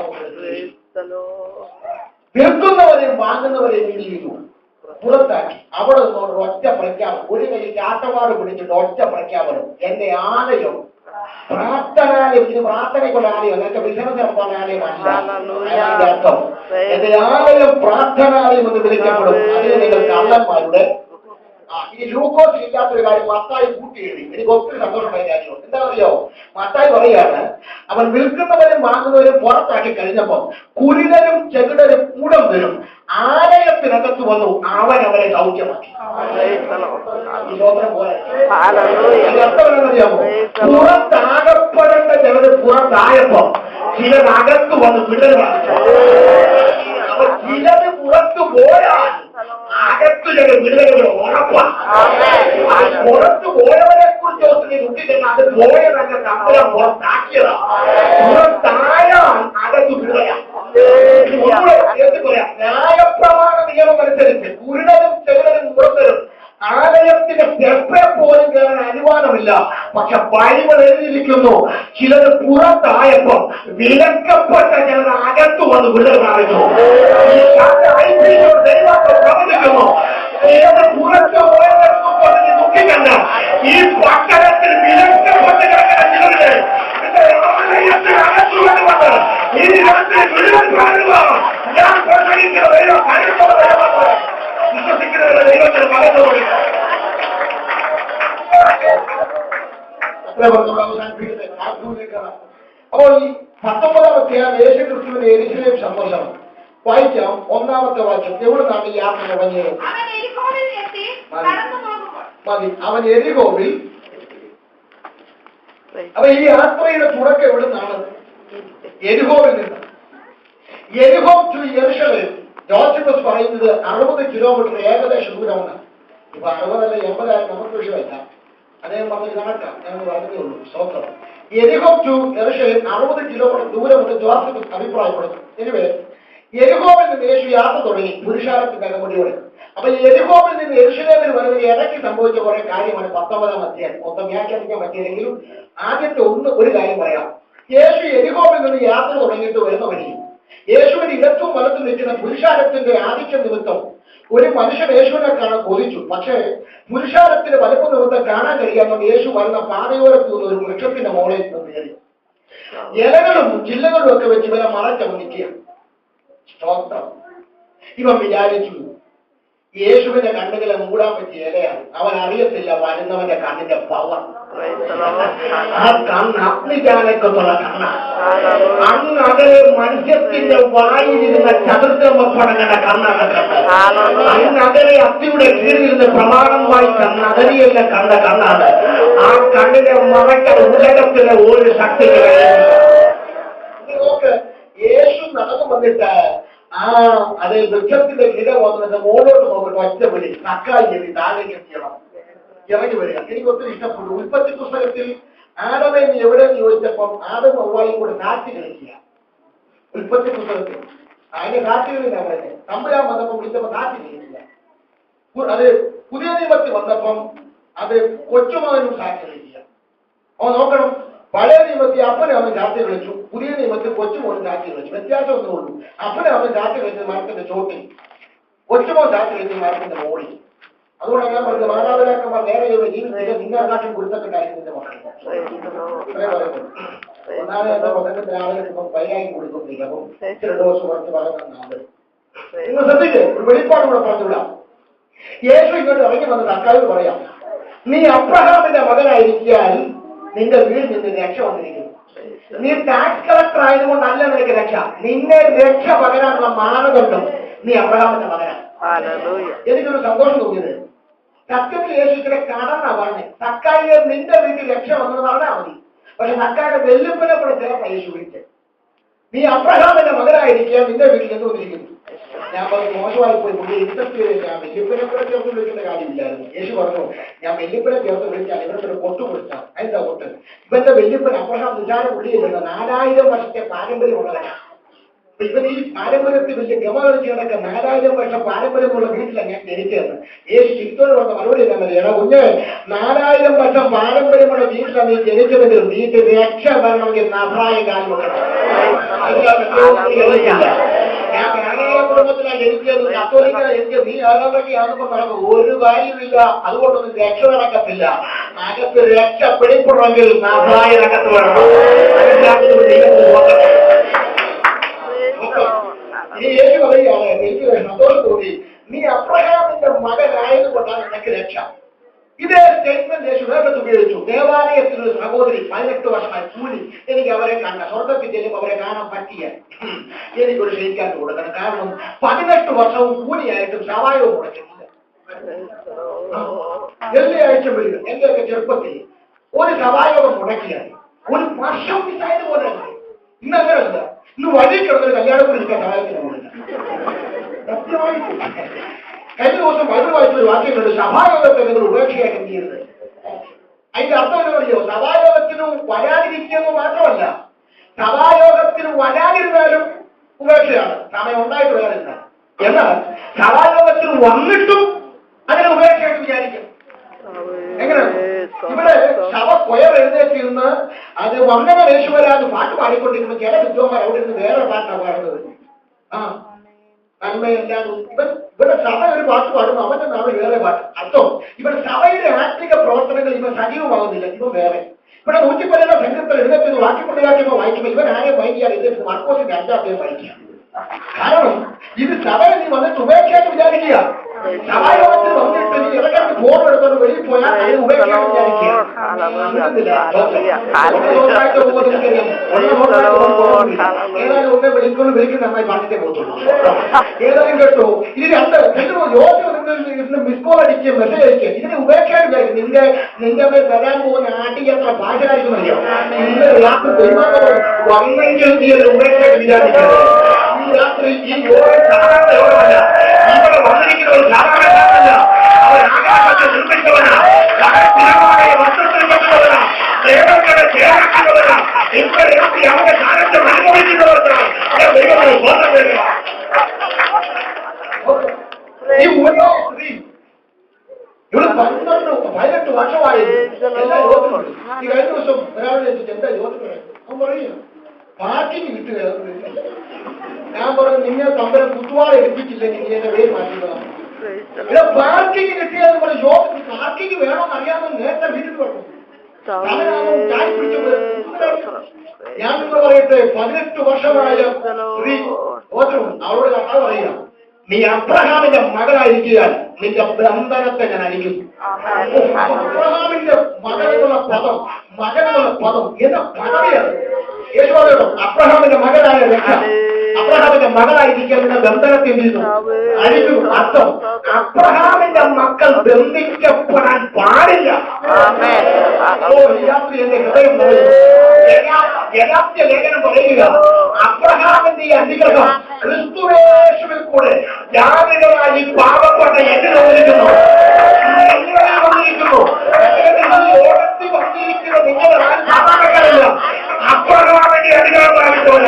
വിൽക്കുന്നവരെയും വാങ്ങുന്നവരെയും ചെയ്യുന്നു, പുറത്താക്കി. അവിടെ നിന്നോട് ഒറ്റ പ്രഖ്യാപനം. ഒരു കൈ ചാട്ടവാട് പിടിച്ചിട്ട് ഒറ്റ പ്രഖ്യാപനം: എന്റെ ആലയം പ്രാർത്ഥനാലയം. ഇത് പ്രാർത്ഥനയ്ക്കുള്ള ആലയം, എന്നൊക്കെ ബിസിനസ് നടത്തുന്ന ആലയമല്ല. അതിന്റെ അർത്ഥം എന്റെ ആലയം പ്രാർത്ഥനാലയം എന്ന് വിളിക്കപ്പെടും. അതിന് നിങ്ങൾ കള്ളന്മാരുടെ ഇനി ലൂക്കോസ് ഇല്ലാത്തൊരു കാര്യം മത്തായി കൂട്ടി എഴുതി. എനിക്ക് ഒത്തിരി സന്തോഷമായ കാര്യമാണ്. എന്താ അറിയോ, മത്തായി പറയാണ്, അവൻ വിൽക്കുന്നവരും വാങ്ങുന്നവരും പുറത്താക്കി കഴിഞ്ഞപ്പം കുരുടരും ചെകിടരും കൂടം വരും ആലയത്തിനകത്ത് വന്നു അവൻ അവരെ സൗഖ്യമാക്കി. അറിയാമോ, പുറത്താകപ്പെടേണ്ട ചിലര് പുറത്തായപ്പോ ചിലരകത്ത് വന്ന് വിടലാണ്. ചിലത് പുറത്തു പോയാൽ അകത്തു ചില വിടുതലുകൾ ഉറപ്പാണ്. പുറത്തു പോയവരെ കുറിച്ച് ഒത്തിരി ദുഃഖിക്കുന്ന അത് പോയതല്ല, തമ്പുരാൻ പുറത്താക്കിയതാണ്. പുറത്തായാൽ അകത്ത് വിടുതലാണ്. പറയാം, ന്യായപ്രമാണ നിയമം അനുസരിച്ച് കുരുടനും ചെറുടനും പുറത്തരും ആലയത്തിന്റെ തെപ്പെ പോലും കയറാൻ അനുവാദമില്ല. പക്ഷെ ബൈബിൾ എഴുതിയിരിക്കുന്നു, ചിലത് പുറത്തായപ്പോ വിലക്കപ്പെട്ട ചിലത് അകത്തു വന്ന് വിടുതൽ കാണിച്ചു. ദൈവത്തെ പ്രവചിക്കുന്നു, ചിലത് പുറത്ത് പോയതെടുക്കുമ്പോൾ ദുഃഖിക്കണ്ട. ഈ പട്ടണത്തിൽ വിലക്കപ്പെട്ട് കിടക്കുന്ന ചിലര് അകത്തു വരുന്നത് ഈ രാത്രി വിടുതൽ കാണുക. ഞാൻ പ്രസംഗിക്കുന്ന ദൈവം വിശ്വസിക്കുന്നവരുടെ ദൈവത്തിന് മകത്തോട് അപ്പോൾ ഈ 19-ാമത്തെ യേശു ക്രിസ്തുവിന്റെ യെരൂശലേം സന്ദർശനം വായിക്കാം. 1-ാമത്തെ വാക്യം. എവിടെ നിന്നാണ് യാത്ര തുടങ്ങിയത്? മതി. അവൻ എരിഹോവിൽ. അപ്പൊ ഈ യാത്രയുടെ തുടക്കം എവിടെ നിന്നാണ്? എരിഹോവിൽ നിന്ന്. എരിഹോ ടു യെരൂശലേം ജോസഫസ് പറയുന്നത് 60 കിലോമീറ്റർ ഏകദേശം ദൂരമാണ്. ഇപ്പൊ 60 അല്ല 80 ആയാലും നമുക്ക് വിഷയമല്ല. അദ്ദേഹം പറഞ്ഞത് കണക്കാം, ഞങ്ങൾ പറഞ്ഞതേ ഉള്ളൂ. സ്വന്തം എരിഹോ ടു യെരൂശലേം 60 കിലോമീറ്റർ ദൂരമുണ്ട് ജോസഫസ് അഭിപ്രായപ്പെടുന്നു. എനിവേ, എരിഹോവിൽ നിന്ന് യേശു യാത്ര തുടങ്ങി പുരുഷാരത്തിന്റെ അകമ്പടിയോടെ. അപ്പൊ എരിഹോവിൽ നിന്ന് യെരൂശലേമിൽ വരുന്ന ഇടയ്ക്ക് സംഭവിച്ച കുറെ കാര്യമാണ് 19-ാം അധ്യായം. മൊത്തം വ്യാഖ്യാനിക്കാൻ പറ്റിയില്ലെങ്കിലും ആദ്യത്തെ ഒരു കാര്യം പറയാം. യേശു എരിഹോവിൽ നിന്ന് യാത്ര തുടങ്ങിയിട്ട് വരുന്ന വഴി യേശുവിന്റെ ഇടത്തും വലത്തും നിൽക്കുന്ന പുരുഷാരത്തിന്റെ ആധിക്യം നിമിത്തം ഒരു മനുഷ്യൻ യേശുവിനെ കാണാൻ കൊതിച്ചു. പക്ഷേ പുരുഷാരത്തിന്റെ വലുപ്പം നിമിത്തം കാണാൻ കഴിയാമെന്ന് യേശു വരുന്ന പാതയോരത്ത് നിന്ന് ഒരു വൃക്ഷത്തിന്റെ മുകളിൽ കയറി ഇലകളും ജില്ലകളും ഒക്കെ വെച്ച് ഇവരെ മറച്ചവൻ നിൽക്കുക. സ്തോത്രം. ഇവൻ വിചാരിച്ചു യേശുവിന്റെ കണ്ണുകളെ മൂടാൻ പറ്റിയ ഇലയാണ്. അവൻ അറിയത്തില്ല വരുന്നവന്റെ കണ്ണിന്റെ പവർ. ആ കണ്ണ് അഗ്നിജാലക്കത്തുള്ള കണ്ണാണ്. അങ്ങകലെ മനുഷ്യത്തിന്റെ വായിലിരുന്ന ചതുർഗമപ്പടങ്ങളുടെ കണ്ണാണ് കണ്ടത്. അങ്ങകലെ അത്തിയുടെ കീഴിലിരുന്ന് പ്രമാണം വായിച്ച നഗരിയെല്ലാം കണ്ട കണ്ണാണ്. ആ കണ്ണിനെ മറയ്ക്കാൻ ഉലകത്തിലെ ഒരു ശക്തിക്ക് നോക്ക്. യേശു നടന്നു വന്നിട്ട് അത് വൃക്ഷത്തിന്റെ കിട വന്നിട്ട് മുകളിലോട്ട് നോക്കിട്ട് ഒറ്റ വിളി, തക്കാളി ചെടി താഴേക്ക് ചെയ്യണം, ഇറങ്ങി വരിക. എനിക്ക് ഒത്തിരി ഇഷ്ടപ്പെട്ടു. ഉൽപ്പത്തി പുസ്തകത്തിൽ ആദമേ നീ എവിടെയെന്ന് ചോദിച്ചപ്പം ആദം ഹവ്വായും കൂടെ സാക്ഷി കളിക്കുക. ഉൽപ്പത്തി പുസ്തകത്തിൽ അതിന്റെ സാക്ഷികളില്ല പറയുന്നത്. തമ്പുരാൻ വന്നപ്പം വിളിച്ചപ്പോ സാക്ഷി കളിക്കില്ല. അത് പുതിയ നിയമത്തിൽ വന്നപ്പം അത് കൊച്ചുമകനും സാക്ഷി കളിക്കുക. അവൻ നോക്കണം, പഴയ നിയമത്തിൽ അപ്പനെ അവൻ സാക്ഷി കളിച്ചു, പുതിയ നിയമത്തിൽ കൊച്ചുമോനും സാക്ഷി കളിച്ചു. വ്യത്യാസം ഒന്നേ ഉള്ളൂ. അപ്പനെ അവൻ സാക്ഷി കളിച്ചത് മരത്തിന്റെ ചോട്ടിൽ, കൊച്ചുമോൻ സാക്ഷി കളിച്ചത് മരത്തിന്റെ മോളിൽ. അതുകൊണ്ടാണ് ഞാൻ പറഞ്ഞത്, മാതാപിതാക്കന്മാർ നേരെ ജീവിതത്തിൽ നിങ്ങൾക്കാട്ടും കുരുത്തക്കെട്ടായിരിക്കും മക്കൾ. ഇത്രേ പറയുന്നത്. ഒന്നാമത് എന്റെ പ്രസംഗത്തിന് ആളുകൾക്ക് ഇപ്പം പൈരായി കൊടുക്കുന്നില്ല. അപ്പം 2 ദിവസം കുറച്ച് പറയുന്നതാണ്. നിങ്ങൾ ശ്രദ്ധിച്ച് ഒരു വെളിപ്പാട് കൂടെ പറഞ്ഞുവിടാം. യേശു ഇങ്ങോട്ട് ഇറങ്ങി വന്ന് തക്കാളിൽ പറയാം, നീ അബ്രഹാമിന്റെ മകനായിരിക്കാൻ നിന്റെ വീട്ടിൽ നിന്ന് രക്ഷ വന്നിരിക്കുന്നു. നീ ടാക്സ് കളക്ടർ ആയതുകൊണ്ടല്ല നിനക്ക് രക്ഷ, നിന്നെ രക്ഷ പകരാനുള്ള മാനദണ്ഡം നീ അബ്രഹാമിന്റെ മകനാണ്. എനിക്കൊരു സന്തോഷം തോന്നിയത്, സത്യത്തിൽ യേശുക്കിനെ കടന്നാ പറഞ്ഞേ, തക്കാളിയെ നിന്റെ വീട്ടിൽ രക്ഷ വന്നെന്ന് പറഞ്ഞാൽ മതി. പക്ഷെ തക്കാളിയുടെ വെല്ലുപ്പിനെ കൂടെ ചേർത്ത യേശു വിളിച്ചത്. നീ അബ്രഹാമിന്റെ മകനായിരിക്കാൻ നിന്റെ വീട്ടിൽ എന്ന് വന്നിരിക്കുന്നു. ഞാൻ പറഞ്ഞു മോശമായി പോയി പുള്ളി ഇൻസെപ്റ്റ് ചെയ്ത് ഞാൻ വെല്ലുപ്പിനെ കൂടെ ചേർത്ത് വിളിക്കേണ്ട കാര്യമില്ലായിരുന്നു. യേശു പറഞ്ഞു, ഞാൻ വെല്ലുപ്പിനെ ചേർത്ത് വിളിച്ചാൽ ഇവരുടെ പൊട്ടു കൊടുത്താൽ അതിന്റെ പൊട്ട്. ഇവന്റെ വെല്ലുപ്പൻ അബ്രഹാം നിസാര പുള്ളിയില്ല, 4000 വർഷത്തെ പാരമ്പര്യമുള്ളവരാണ്. ഇവൻ ഈ പാരമ്പര്യത്തിൽ വലിയ ഗമകളിച്ച് കിടക്കുക 4000 വർഷം പാരമ്പര്യമുള്ള വീട്ടിലാണ് ഞാൻ ജനിച്ചതെന്ന്. യേശു ചിത്തോട് പറഞ്ഞ മറുപടി എന്താ പറയുക, കുഞ്ഞ് 4000 വർഷം പാരമ്പര്യമുള്ള വീട്ടിലാണ് നീ ജനിച്ചതെങ്കിലും വീട്ടിൽ രക്ഷ വരണമെങ്കിൽ നസ്രായ കാലമുണ്ട്. ഞാൻ കാനായ കുടുംബത്തിലാണ് ജനിച്ചത്, കത്തോലിക്ക ജനിച്ചത്, നീ ആരാധനയാണെന്നപ്പോ നടക്കും ഒരു കാര്യമില്ല. അതുകൊണ്ടൊന്നും രക്ഷ നടക്കത്തില്ല. അകത്ത് രക്ഷ പിടിപ്പെടണമെങ്കിൽ നസ്രായനകത്ത് വേണം. ഈ യേശു പറയുകയാണ്, എനിക്ക് സന്തോഷം തോന്നി, നീ അബ്രഹാമിന്റെ മകനായതുകൊണ്ടാണ് നിനക്ക് രക്ഷ. ഇതേ സ്റ്റേറ്റ്മെന്റ് യേശു വേഗത്ത് ഉപയോഗിച്ചു. ദേവാലയത്തിൽ ഒരു സഹോദരി 18 വർഷമായി കൂലി, എനിക്ക് അവരെ കണ്ട സ്വർഗത്തിൽ ചെല്ലുമ്പോൾ അവരെ കാണാൻ പറ്റിയ എനിക്കൊരു ക്ഷയിക്കാൻ കൊടുക്കണം. കാരണം 18 വർഷവും കൂലിയായിട്ടും സഹായവും മുടക്കുന്നില്ല. എല്ലാ ആഴ്ച വരിക. എന്റെയൊക്കെ ചെറുപ്പത്തിൽ ഒരു സഹായവും മുടക്കിയാൽ ഒരു വർഷം മിസ്സായതുപോലെ. ഇന്ന് അങ്ങനെയല്ല. ഇന്ന് വഴി കിടന്നൊരു കല്യാണം ഇരിക്കാൻ സഹായത്തിന് കൊടുക്കാം. കഴിഞ്ഞ ദിവസം ബൈബിൾ വായിച്ചൊരു വാക്യങ്ങളുണ്ട്, സഭായോഗത്തെ നിങ്ങൾ ഉപേക്ഷയായിട്ട് എന്ത് ചെയ്യരുത്. അതിന്റെ അർത്ഥം എന്ന് പറയുമോ, സഭായോഗത്തിന് വരാതിരിക്കുന്നത് മാത്രമല്ല, സഭായോഗത്തിന് വരാതിരുന്നാലും ഉപേക്ഷയാണ്. സമയം ഉണ്ടായിട്ട് വരാതിരുന്നാൽ. എന്നാൽ സഭായോഗത്തിന് വന്നിട്ടും അങ്ങനെ ഉപേക്ഷയായിട്ട് വിചാരിക്കും. എങ്ങനെയാണ് ഇവിടെ സഭ കൊയർ എഴുന്നേറ്റിരുന്ന് അത് വന്ദന യേശുവരാത് പാട്ട് പാടിക്കൊണ്ടിരിക്കുമ്പോൾ ചില വിദ്വാന്മാർ അവിടെ നിന്ന് വേറെ പാട്ടാണ് പാടുന്നത്. നന്മയെല്ലാം ഇവിടെ സഭ ഒരു പാട്ട് പാടുന്നു, അവന്റെ നാളെ വേറെ പാട്ട്. അർത്ഥം ഇവിടെ സഭയുടെ ആത്മിക പ്രവർത്തനങ്ങൾ ഇവ സജീവമാകുന്നില്ല, ഇവ വേറെ. ഇവിടെ 110 സംഘത്തിൽ എഴുന്നേറ്റ് വാക്യപ്രതിവാക്യമോ വായിക്കുമ്പോൾ ഇവൻ ആരെ വായിക്കാൻ എഴുന്നേറ്റ് മാർക്കോസിന്റെ 5-ാം വായിക്കുക. കാരണം ഇത് സഭയിൽ നീ വന്നിട്ട് ഉപേക്ഷയായിട്ട് വിചാരിക്കുക. സഭായോഗത്തിൽ വന്നിട്ട് നീ ഇടയ്ക്ക് ഫോൺ എടുത്തോണ്ട് വെളിയിൽ പോയാൽ അത് ഉപേക്ഷയായിട്ട് വിചാരിക്കുക. ഏതായാലും ഒന്നേ വിളിക്കുന്ന നന്നായി പാട്ടിട്ടേ പോകത്തുള്ളൂ. ഏതായാലും കേട്ടോ, ഇത് രണ്ട് യോജന മിസ് കോൾ അടിക്കുക, മെസ്സേജ് അടിക്കുക. ഇതിന് ഉപേക്ഷയായിട്ട് വിചാരിക്കും. നിന്റെ മേൽ വരാൻ പോകുന്ന ആട്ടിയാത്ര ഭാഷകാരിക്കും അറിയാം. ഇന്ന് രാത്രി പെരുമാറുമ്പോൾ വന്നെങ്കിൽ നീ ഒരു ഉപേക്ഷയായിട്ട് വിചാരിക്കുന്നത്. ഈ രാത്രി ഈ യോഗമല്ല, ഇവിടെ വന്നിരിക്കുന്ന ഒരു സാധാരണ അവർ ആകാശത്തെ നിർമ്മിച്ചവനാ, സ്ഥിരമായ വസ്ത്രത്തിൽ വെച്ചവനാ, ദേവങ്ങളെ ചേർക്കുന്നവനാ, ഇവിടെ അവന്റെ കാലത്ത് അനുഭവിക്കുന്നവർക്കാണ് ദൈവങ്ങളെ ബോധം വരിക. ഈ ഇവിടെ 18 വർഷമായി എല്ലാ യോഗത്തിലും. ഈ കഴിഞ്ഞ ദിവസം ഒരാളെ വെച്ചിട്ട് എന്താ യോഗത്തിൽ അവൻ പറയും പാർട്ടിക്ക് കിട്ടുക. ഞാൻ പറഞ്ഞു, നിങ്ങൾ തമ്മിൽ കുത്തുവാള എടുപ്പിച്ചില്ലെങ്കിൽ നീ എന്റെ പേര് മാറ്റുന്നതാണ്. ഇവിടെ പാർക്കിങ് കിട്ടിയെന്ന് പറഞ്ഞു. യോഗത്തിൽ പാർക്കിങ് വേണമെന്ന് അറിയാമെന്ന് നേരത്തെ വീട്ടിൽ പറഞ്ഞു. ഞാൻ നിങ്ങൾ പറയട്ടെ, 18 വർഷമായ സ്ത്രീ അവളോട് കഥ പറയുക, നീ അബ്രഹാമിന്റെ മകളായിരിക്കാൻ നിന്റെ ബന്ധനത്തെ ഞാൻ അടിക്കും. അബ്രഹാമിന്റെ മകനെന്നുള്ള പദം എന്ന പദവിയാണ്. യേശുവോ അബ്രഹാമിന്റെ മകനായ രക്ഷ, അബ്രഹാമിന്റെ മകളായിരിക്കാൻ നിന്റെ ബന്ധനത്തെ അടിക്കും. അർത്ഥം അബ്രഹാമിന്റെ മക്കൾ ബന്ധിക്കപ്പെടാൻ പാടില്ല. രാത്രി എന്റെ ഹൃദയം യഥാർത്ഥ ലേഖനം പറയുക, അബ്രഹാമിന്റെ ഈ അനുഗ്രഹം ക്രിസ്തുവേശുവിൽ കൂടെ ജാതികളായി പാവപ്പെട്ട എന്നിൽ വന്നിരിക്കുന്നു. ലോകത്തിൽ വന്നിരിക്കുന്ന നിങ്ങളുടെ സാധാരണക്കാരല്ല, അബ്രഹാമിന്റെ അധികാരം പ്രാപിച്ചവര.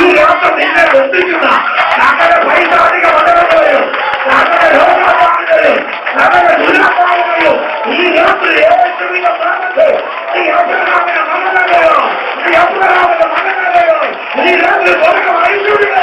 ഈ രാത്രി നിന്നെ ബന്ധിക്കുന്ന സകല പൈസാധിക മതങ്ങളെയും സകല രോഗങ്ങളെയും സകല ദുരാപായങ്ങളെയും ഈ രാത്രി യേശുവിന്റെ നാമത്തിൽ ഈ അബ്രഹാമിന്റെ മകനല്ലയോ, ഈ അബ്രഹാമിന്റെ മകനല്ലയോ, ഈ രാത്രി സ്വർഗ്ഗം അഴിച്ചുവിടുക.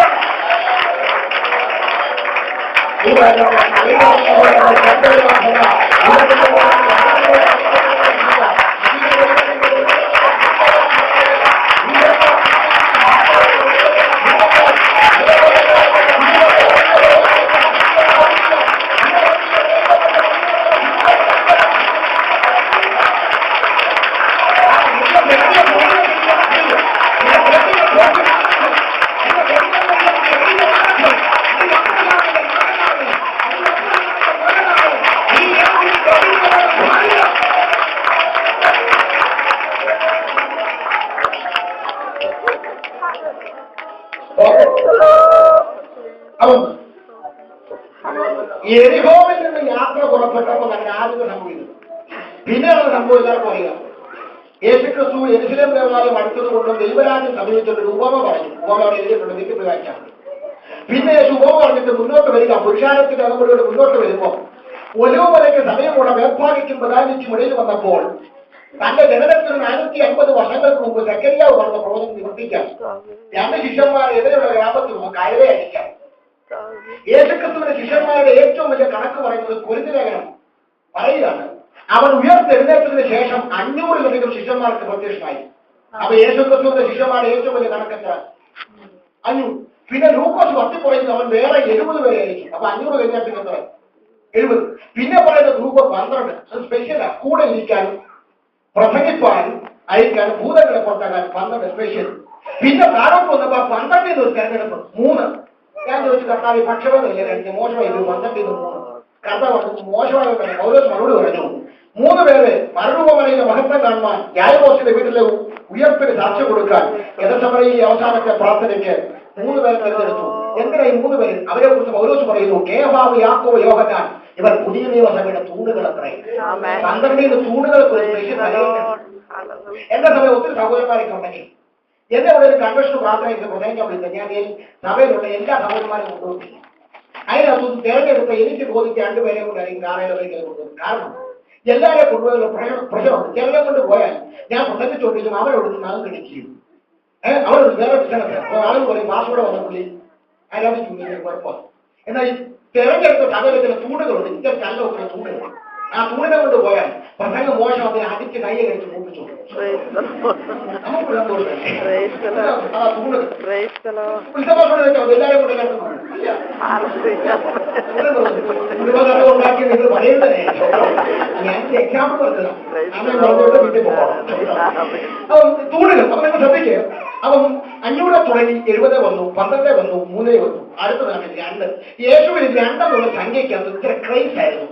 യെരിഹോവിൽ നിന്ന് യാത്ര പുറപ്പെട്ടപ്പോൾ തന്നെ ആദ്യം സംഭവിക്കുന്നു. പിന്നെ അത് സംഭവിച്ചാൽ അറിയാം. യേശുക്രിസ്തു യെരുശലേം ദേവാലയം അടുത്തത് കൊണ്ടും ദൈവരാജ്യം സമീപിച്ചൊരു ഉപമ പറഞ്ഞു. ഉപമ എഴുതിയിട്ടുണ്ട്, വീട്ടിൽ വായിക്കാം. പിന്നെ യേശു ഉപമ പറഞ്ഞിട്ട് മുന്നോട്ട് വരിക. പുരുഷാരത്തിന്റെ അകമ്പടിയോട് മുന്നോട്ട് വരുമ്പോൾ ഒലിവുമലയ്ക്ക് സമയമുള്ള മേൽഭാഗിക്കും പ്രധാനിക്കും ഇടയിൽ വന്നപ്പോൾ തന്റെ ജനനത്തിന് 450 വർഷങ്ങൾക്ക് മുമ്പ് സെക്കരിയാവ് പറഞ്ഞ പ്രവചനം നിവർത്തിക്കാൻ 2 ശിഷ്യന്മാർ എതിരെയുള്ള ഗ്രാമത്തിൽ നിന്ന് കയറെ അടിക്കാം. യേശുക്രിസ്തുവിന്റെ ശിഷ്യന്മാരുടെ ഏറ്റവും വലിയ കണക്ക് പറയുന്നത് കൊരിന്ത്യർ ലേഖനം പറയുകയാണ്. അവൻ ഉയർത്തെഴുന്നേറ്റതിന് ശേഷം 500-ലധികം ശിഷ്യന്മാർക്ക് പ്രത്യക്ഷമായി. അപ്പൊ യേശുക്രിസ്തുവിന്റെ ശിഷ്യന്മാരുടെ ഏറ്റവും വലിയ കണക്കെത്ര? 500. പിന്നെ ലൂക്കോസ് 10 പറയുന്നത് അവൻ വേറെ 70 പേരെ അയച്ചു. അപ്പൊ 500 കഴിഞ്ഞാൽ പിന്നെ എത്ര? 70. പിന്നെ പറയുന്നത് ഗ്രൂപ്പ് 12. അത് സ്പെഷ്യലാ. കൂടെ ഇരിക്കാനും പ്രസംഗിപ്പാനും അയക്കാനും ഭൂതങ്ങളെ പുറത്താക്കാൻ 12 സ്പെഷ്യൽ. പിന്നെ താഴോട്ട് വന്നപ്പോ 12 ഒരു തെരഞ്ഞെടുപ്പ് 3. ഞാൻ ചോദിച്ചു കർത്താവ് പക്ഷപാതമല്ലേ കഴിഞ്ഞ മോശമായി 12 3. കർത്താവ് മോശമായ പൗലോസ് മറുപടി പറഞ്ഞു 3 പേര് മറുരൂപമലയിലെ മഹത്വം കാണുവാൻ യായബോസിന്റെ വീട്ടിലെ ഉയർപ്പിന് സാക്ഷ്യം കൊടുക്കാൻ യഥസമരയിലെ അവസാനത്തെ പ്രാർത്ഥനയ്ക്ക് 3 പേരെ തെരഞ്ഞെടുത്തു. എന്തിനാ ഈ 3 പേര്? അവരെ കുറിച്ച് പൗലോസ് പറയുന്നു കേഫാവ് യാക്കോബ് യോഹന്നാൻ ഇവർ പുതിയ നിയമസഭയുടെ തൂണുകൾ അത്രേ. 12 തൂണുകൾക്ക് എന്റെ സഭയിൽ ഒത്തിരി സഹോദരന്മാരൊക്കെ ഉണ്ടെങ്കിൽ എന്നെ ഇവിടെ ഒരു കൺവെൻഷൻ പ്രാർത്ഥനയ്ക്ക് പ്രസംഗിക്കാൻ വിളിച്ചത് ഞാൻ സഭയിലുള്ള എല്ലാ സഹോദരന്മാരും കൊണ്ടുപോയി. അതിനകത്തൊന്ന് തിരഞ്ഞെടുത്ത എനിക്ക് ബോധിച്ച 2 പേരെ കൊണ്ടായിരിക്കും കാലയളവിലേക്ക് കൊണ്ടുപോകും. കാരണം എല്ലാവരെയും കൊണ്ടുപോയുള്ള പ്രശ്നമുണ്ട്. ചിലരെ കൊണ്ട് പോയാൽ ഞാൻ പ്രസംഗിച്ചുകൊണ്ടിരിക്കും അവരോട് നാം കിടക്കുകയും അവരോട് വേറെ ബിസിനസ് ആളുകൾ പറയും പാസ്വേഡ് വന്ന പുള്ളി ആരാധിച്ചു കുഴപ്പമില്ല. എന്നാൽ ഈ തിരഞ്ഞെടുത്ത സകലത്തിലെ തൂണുകളുണ്ട്. ഇത്ര നല്ല ഒത്തിരി തൂണുകൾ. ആ തൂണിനെ കൊണ്ട് പോയാൽ പ്രസംഗം മോശം അതിനെ അടിച്ച് കൈ കഴിച്ച് മൂപ്പിച്ചു. നമുക്ക് എല്ലാവരും കൂടെ ഉണ്ടാക്കി നിങ്ങൾ പറയുന്നതേ ഞാൻ എക്സാമ്പിൾ പറഞ്ഞത് വീട്ടിൽ പോകണം. തൂണുകൾ അപ്പൊ നിങ്ങൾ ശ്രദ്ധിക്കുക. അവൻ 500 തുടങ്ങി 70 വന്നു, 12 വന്നു, 3 വന്നു, അടുത്തതാണ് 2. യേശുവിൽ 2 എന്നുള്ള സംഖ്യയ്ക്കകത്ത് ഇത്ര ക്രൈസ് ആയിരുന്നു.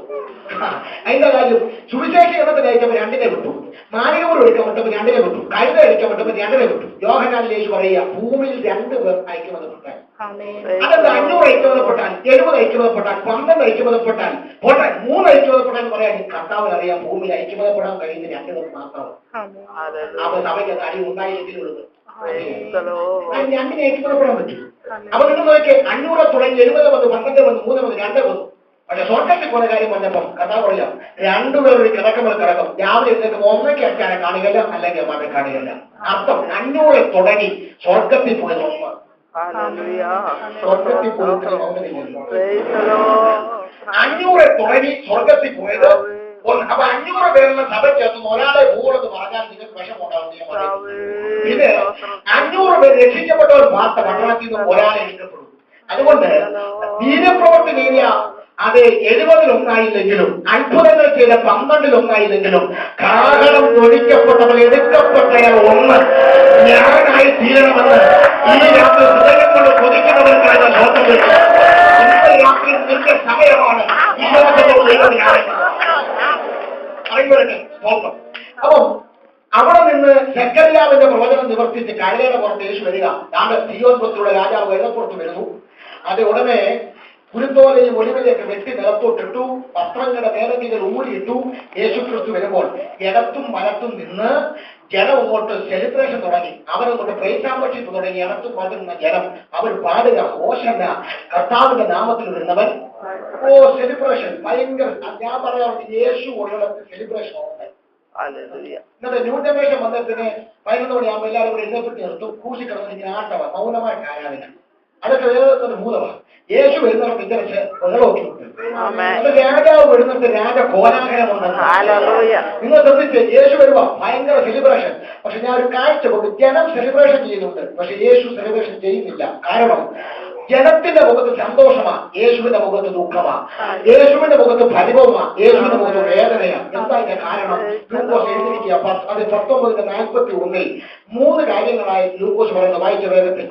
അതിന്റെ കാര്യം സുവിശേഷ എണ്ണത്തിന് അയച്ചപ്പോൾ 2 വിട്ടു, മാലികപുരം എടുക്കപ്പെട്ടപ്പോൾ 2 വിട്ടു, കഴുത എടുക്കപ്പെട്ടപ്പോൾ 2 വിട്ടു. യോഹന്നാനിൽ യേശു പറയുക ഭൂമിയിൽ 2 പേർ ഐക്യമതപ്പെട്ടാൽ അതെന്താ 500 ഐക്യമതപ്പെട്ടാൽ 70 ഐക്യമതപ്പെട്ടാൽ 12 ഐക്യമതപ്പെട്ടാൽ പോട്ടെ 3 ഐക്യമതപ്പെട്ടാൽ പറയാൻ കർത്താവിന് അറിയാം ഭൂമിയിൽ ഐക്യമതപ്പെടാൻ കഴിയുന്ന 2 പേർ മാത്രമാണ്. അപ്പൊ സഭയ്ക്ക് അടി ഉണ്ടായിരിക്കുന്നുള്ളത് 2 ഐക്യമതപ്പെടാൻ പറ്റും. അപ്പൊ നിങ്ങൾ നോക്കിയേ 500 തുടങ്ങി 70 വന്നു, 12 വന്നു, 3 വന്നു, 2 വന്നു. പക്ഷെ സ്വർഗത്തിൽ പോയ കാര്യം പറഞ്ഞപ്പം കഥാ പറയാം 2 പേരുടെ കിടക്കുമ്പോൾ കിടക്കും. രാവിലെ ഇരുന്നേക്ക് ഒന്നൊക്കെ അടിച്ചാനെ കാണുകയില്ല, അല്ലെങ്കിൽ അമ്മയെ കാണുകയില്ല. അർത്ഥം 500 തുടങ്ങി സ്വർഗത്തിൽ പോയത് ഒന്നാണ്. സ്വർഗത്തിൽ പോയത് 500 തുടങ്ങി സ്വർഗത്തിൽ പോയത്. അപ്പൊ 500 പേരുള്ള സഭയ്ക്കകത്ത് ഒരാളെ ഭൂളെന്ന് പറഞ്ഞാൽ നിങ്ങൾക്ക് വിഷമുണ്ടാവും. ഇത് 500 പേര് രക്ഷിക്കപ്പെട്ടവർ വാർത്ത പട്ടണത്തിൽ നിന്ന് ഒരാളെ എടുക്കപ്പെടും. അതുകൊണ്ട് വീരപ്രവൃത്തി നേടിയ അത് 70 ഒന്നായില്ലെങ്കിലും അത്ഭുതങ്ങൾ ചെയ്ത 12 ഒന്നായില്ലെങ്കിലും കാഹളം തൊഴിക്കപ്പെട്ടവർ എടുക്കപ്പെട്ടയാൾ 1 ഞാനായി തീരണമെന്ന് ഈ രാത്രി ഹൃദയം കൊണ്ട് കൊതിക്കുന്നവർക്കായ സ്വന്തം ഇന്നത്തെ രാത്രി നിന്റെ സമയമാണ്. അപ്പം അവിടെ നിന്ന് സെക്കറിയാവിന്റെ പ്രവചനം നിവർത്തിച്ച് കഴുതയുടെ പുറത്ത് യേശു വരിക. താങ്കൾ സിയോൻപുരത്തിലുള്ള രാജാവ് വെള്ളപ്പുറത്ത് വരുന്നു. അത് ഉടനെ കുരുത്തോലയും ഒലിവിലേക്ക് വെട്ടി നിലത്തോട്ടിട്ടു, വസ്ത്രങ്ങളുടെ മേലങ്കികൾ ഊരിയിട്ടു. യേശു ക്രിസ്തു വരുമ്പോൾ ഇടത്തും വലത്തും നിന്ന് ജനം അങ്ങോട്ട് സെലിബ്രേഷൻ തുടങ്ങി. അവരങ്ങോട്ട് പ്രൈസാമ്പക്ഷിപ്പ് തുടങ്ങി. ഇടത്തും വലത്തും നിന്ന ജനം അവർ പാടുക ഹോശന്ന കർത്താവിന്റെ നാമത്തിൽ വരുന്നവൻ. ഓ സെലിബ്രേഷൻ ഭയങ്കര. ഞാൻ പറയാറുണ്ട് യേശു ഉള്ളിടത്ത് സെലിബ്രേഷൻ ഉണ്ട്. ഇന്നത്തെ ന്യൂ ജനറേഷൻ വന്നതിന് 11 മണിയാകുമ്പോൾ എല്ലാവരും കൂടെ എഴുന്നേൽപ്പിട്ട് നിർത്തും. കൂശിക്കിടന്ന് ഇങ്ങനെ ആട്ടവ മൗനമായിട്ട് ആരാധന. അതൊക്കെ വേറെ ഭൂതമാണ്. യേശു വരുന്നവർക്ക് ഇതരച്ച് വെള്ളമൊക്കെ ഉണ്ട്. രാജാവ് വരുന്നിട്ട് രാജ കോലാഹലമുണ്ട്. നിങ്ങൾ ശ്രദ്ധിച്ച് യേശു വരുമ്പോ ഭയങ്കര സെലിബ്രേഷൻ. പക്ഷെ ഞാൻ ഒരു കാഴ്ച കൊണ്ട് ജനം സെലിബ്രേഷൻ ചെയ്യുന്നുണ്ട്, പക്ഷെ യേശു സെലിബ്രേഷൻ ചെയ്യുന്നില്ല. കാരണം ജനത്തിന്റെ മുഖത്ത് സന്തോഷമാണ്, യേശുവിന്റെ മുഖത്ത് ദുഃഖമാണ്, യേശുവിന്റെ മുഖത്ത് പരിഭവമാണ്, യേശുവിന്റെ മുഖത്ത് വേദനയാണ്. എന്താ ഇതിന്റെ കാരണം? ലൂക്കോസ് എഴുതിയിരിക്കുക 19:41 3 കാര്യങ്ങളായി ലൂക്കോസ് പറയുന്നത്. വായിച്ച വേഗത്തിൽ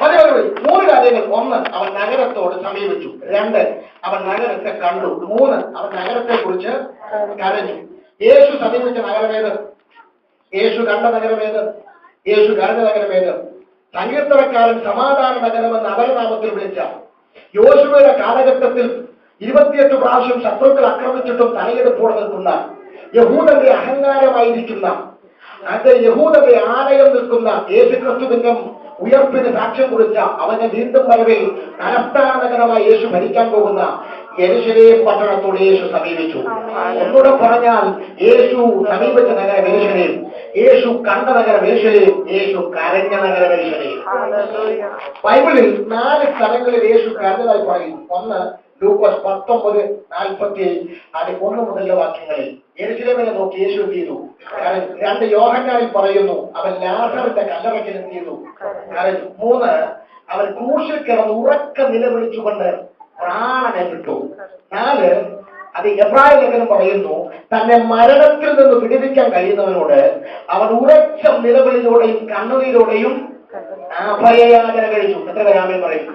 മതി 3 കാര്യങ്ങൾ. 1 അവൻ നഗരത്തോട് സമീപിച്ചു, 2 അവൻ നഗരത്തെ കണ്ടു, 3 അവൻ നഗരത്തെ കുറിച്ച് കരഞ്ഞു. യേശു സമീപിച്ച നഗരമേത്? യേശു കണ്ട നഗരമേത്? യേശു കരഞ്ഞ നഗരമേത്? സങ്കീർത്തനക്കാരൻ സമാധാന നഗരമെന്ന് അപരനാമത്തിൽ വിളിച്ച യോശുവയുടെ കാലഘട്ടത്തിൽ 28 പ്രാവശ്യം ശത്രുക്കൾ ആക്രമിച്ചിട്ടും തലയെടുപ്പോടെ നിൽക്കുന്ന യഹൂദന്റെ അഹങ്കാരമായിരിക്കുന്ന അത് യഹൂദന്റെ ആലയം നിൽക്കുന്ന യേശുക്രിസ്തുവിന്റെ ഉയർപ്പിന് സാക്ഷ്യം കുറിച്ച അവന്റെ വീണ്ടും വരവിൽ തലസ്ഥാന നഗരമായി യേശു ഭരിക്കാൻ പോകുന്ന യെരൂശലേം പട്ടണത്തോട് യേശു സമീപിച്ചു. ഒന്നുകൂടെ പറഞ്ഞാൽ യേശു സമീപിച്ച നഗരം യെരൂശലേം, യേശു കണ്ട നഗരം യെരൂശലേം, യേശു കരഞ്ഞ നഗരം യെരൂശലേം. ബൈബിളിൽ 4 സ്ഥലങ്ങളിൽ യേശു കരഞ്ഞതായി പറയുന്നു. 1 ലൂക്കോസ് 19:40 1 മുതലുള്ള വാക്യങ്ങളിൽ യെരൂശലേമിനെ നോക്കി യേശു എന്ത് ചെയ്തു? കാരണം 2 യോഹന്നാനിൽ പറയുന്നു അവൻ ലാസറിന്റെ കല്ലറയ്ക്കൽ എന്ത് ചെയ്തു? കാരണം 3 അവൻ ക്രൂശിൽ കിടന്ന് ഉറക്ക നിലവിളിച്ചുകൊണ്ട് പ്രാണനെ വിട്ടു. 4 അത് എബ്രായ ലേഖനം പറയുന്നു തന്നെ മരണത്തിൽ നിന്ന് വിടുവിക്കാൻ കഴിയുന്നവനോട് അവൻ ഉറച്ച നിലവിളിലൂടെയും കണ്ണുനീരോടെയും അഭയയാചന കഴിച്ചു. എത്ര പേരാമേൻ പറയും?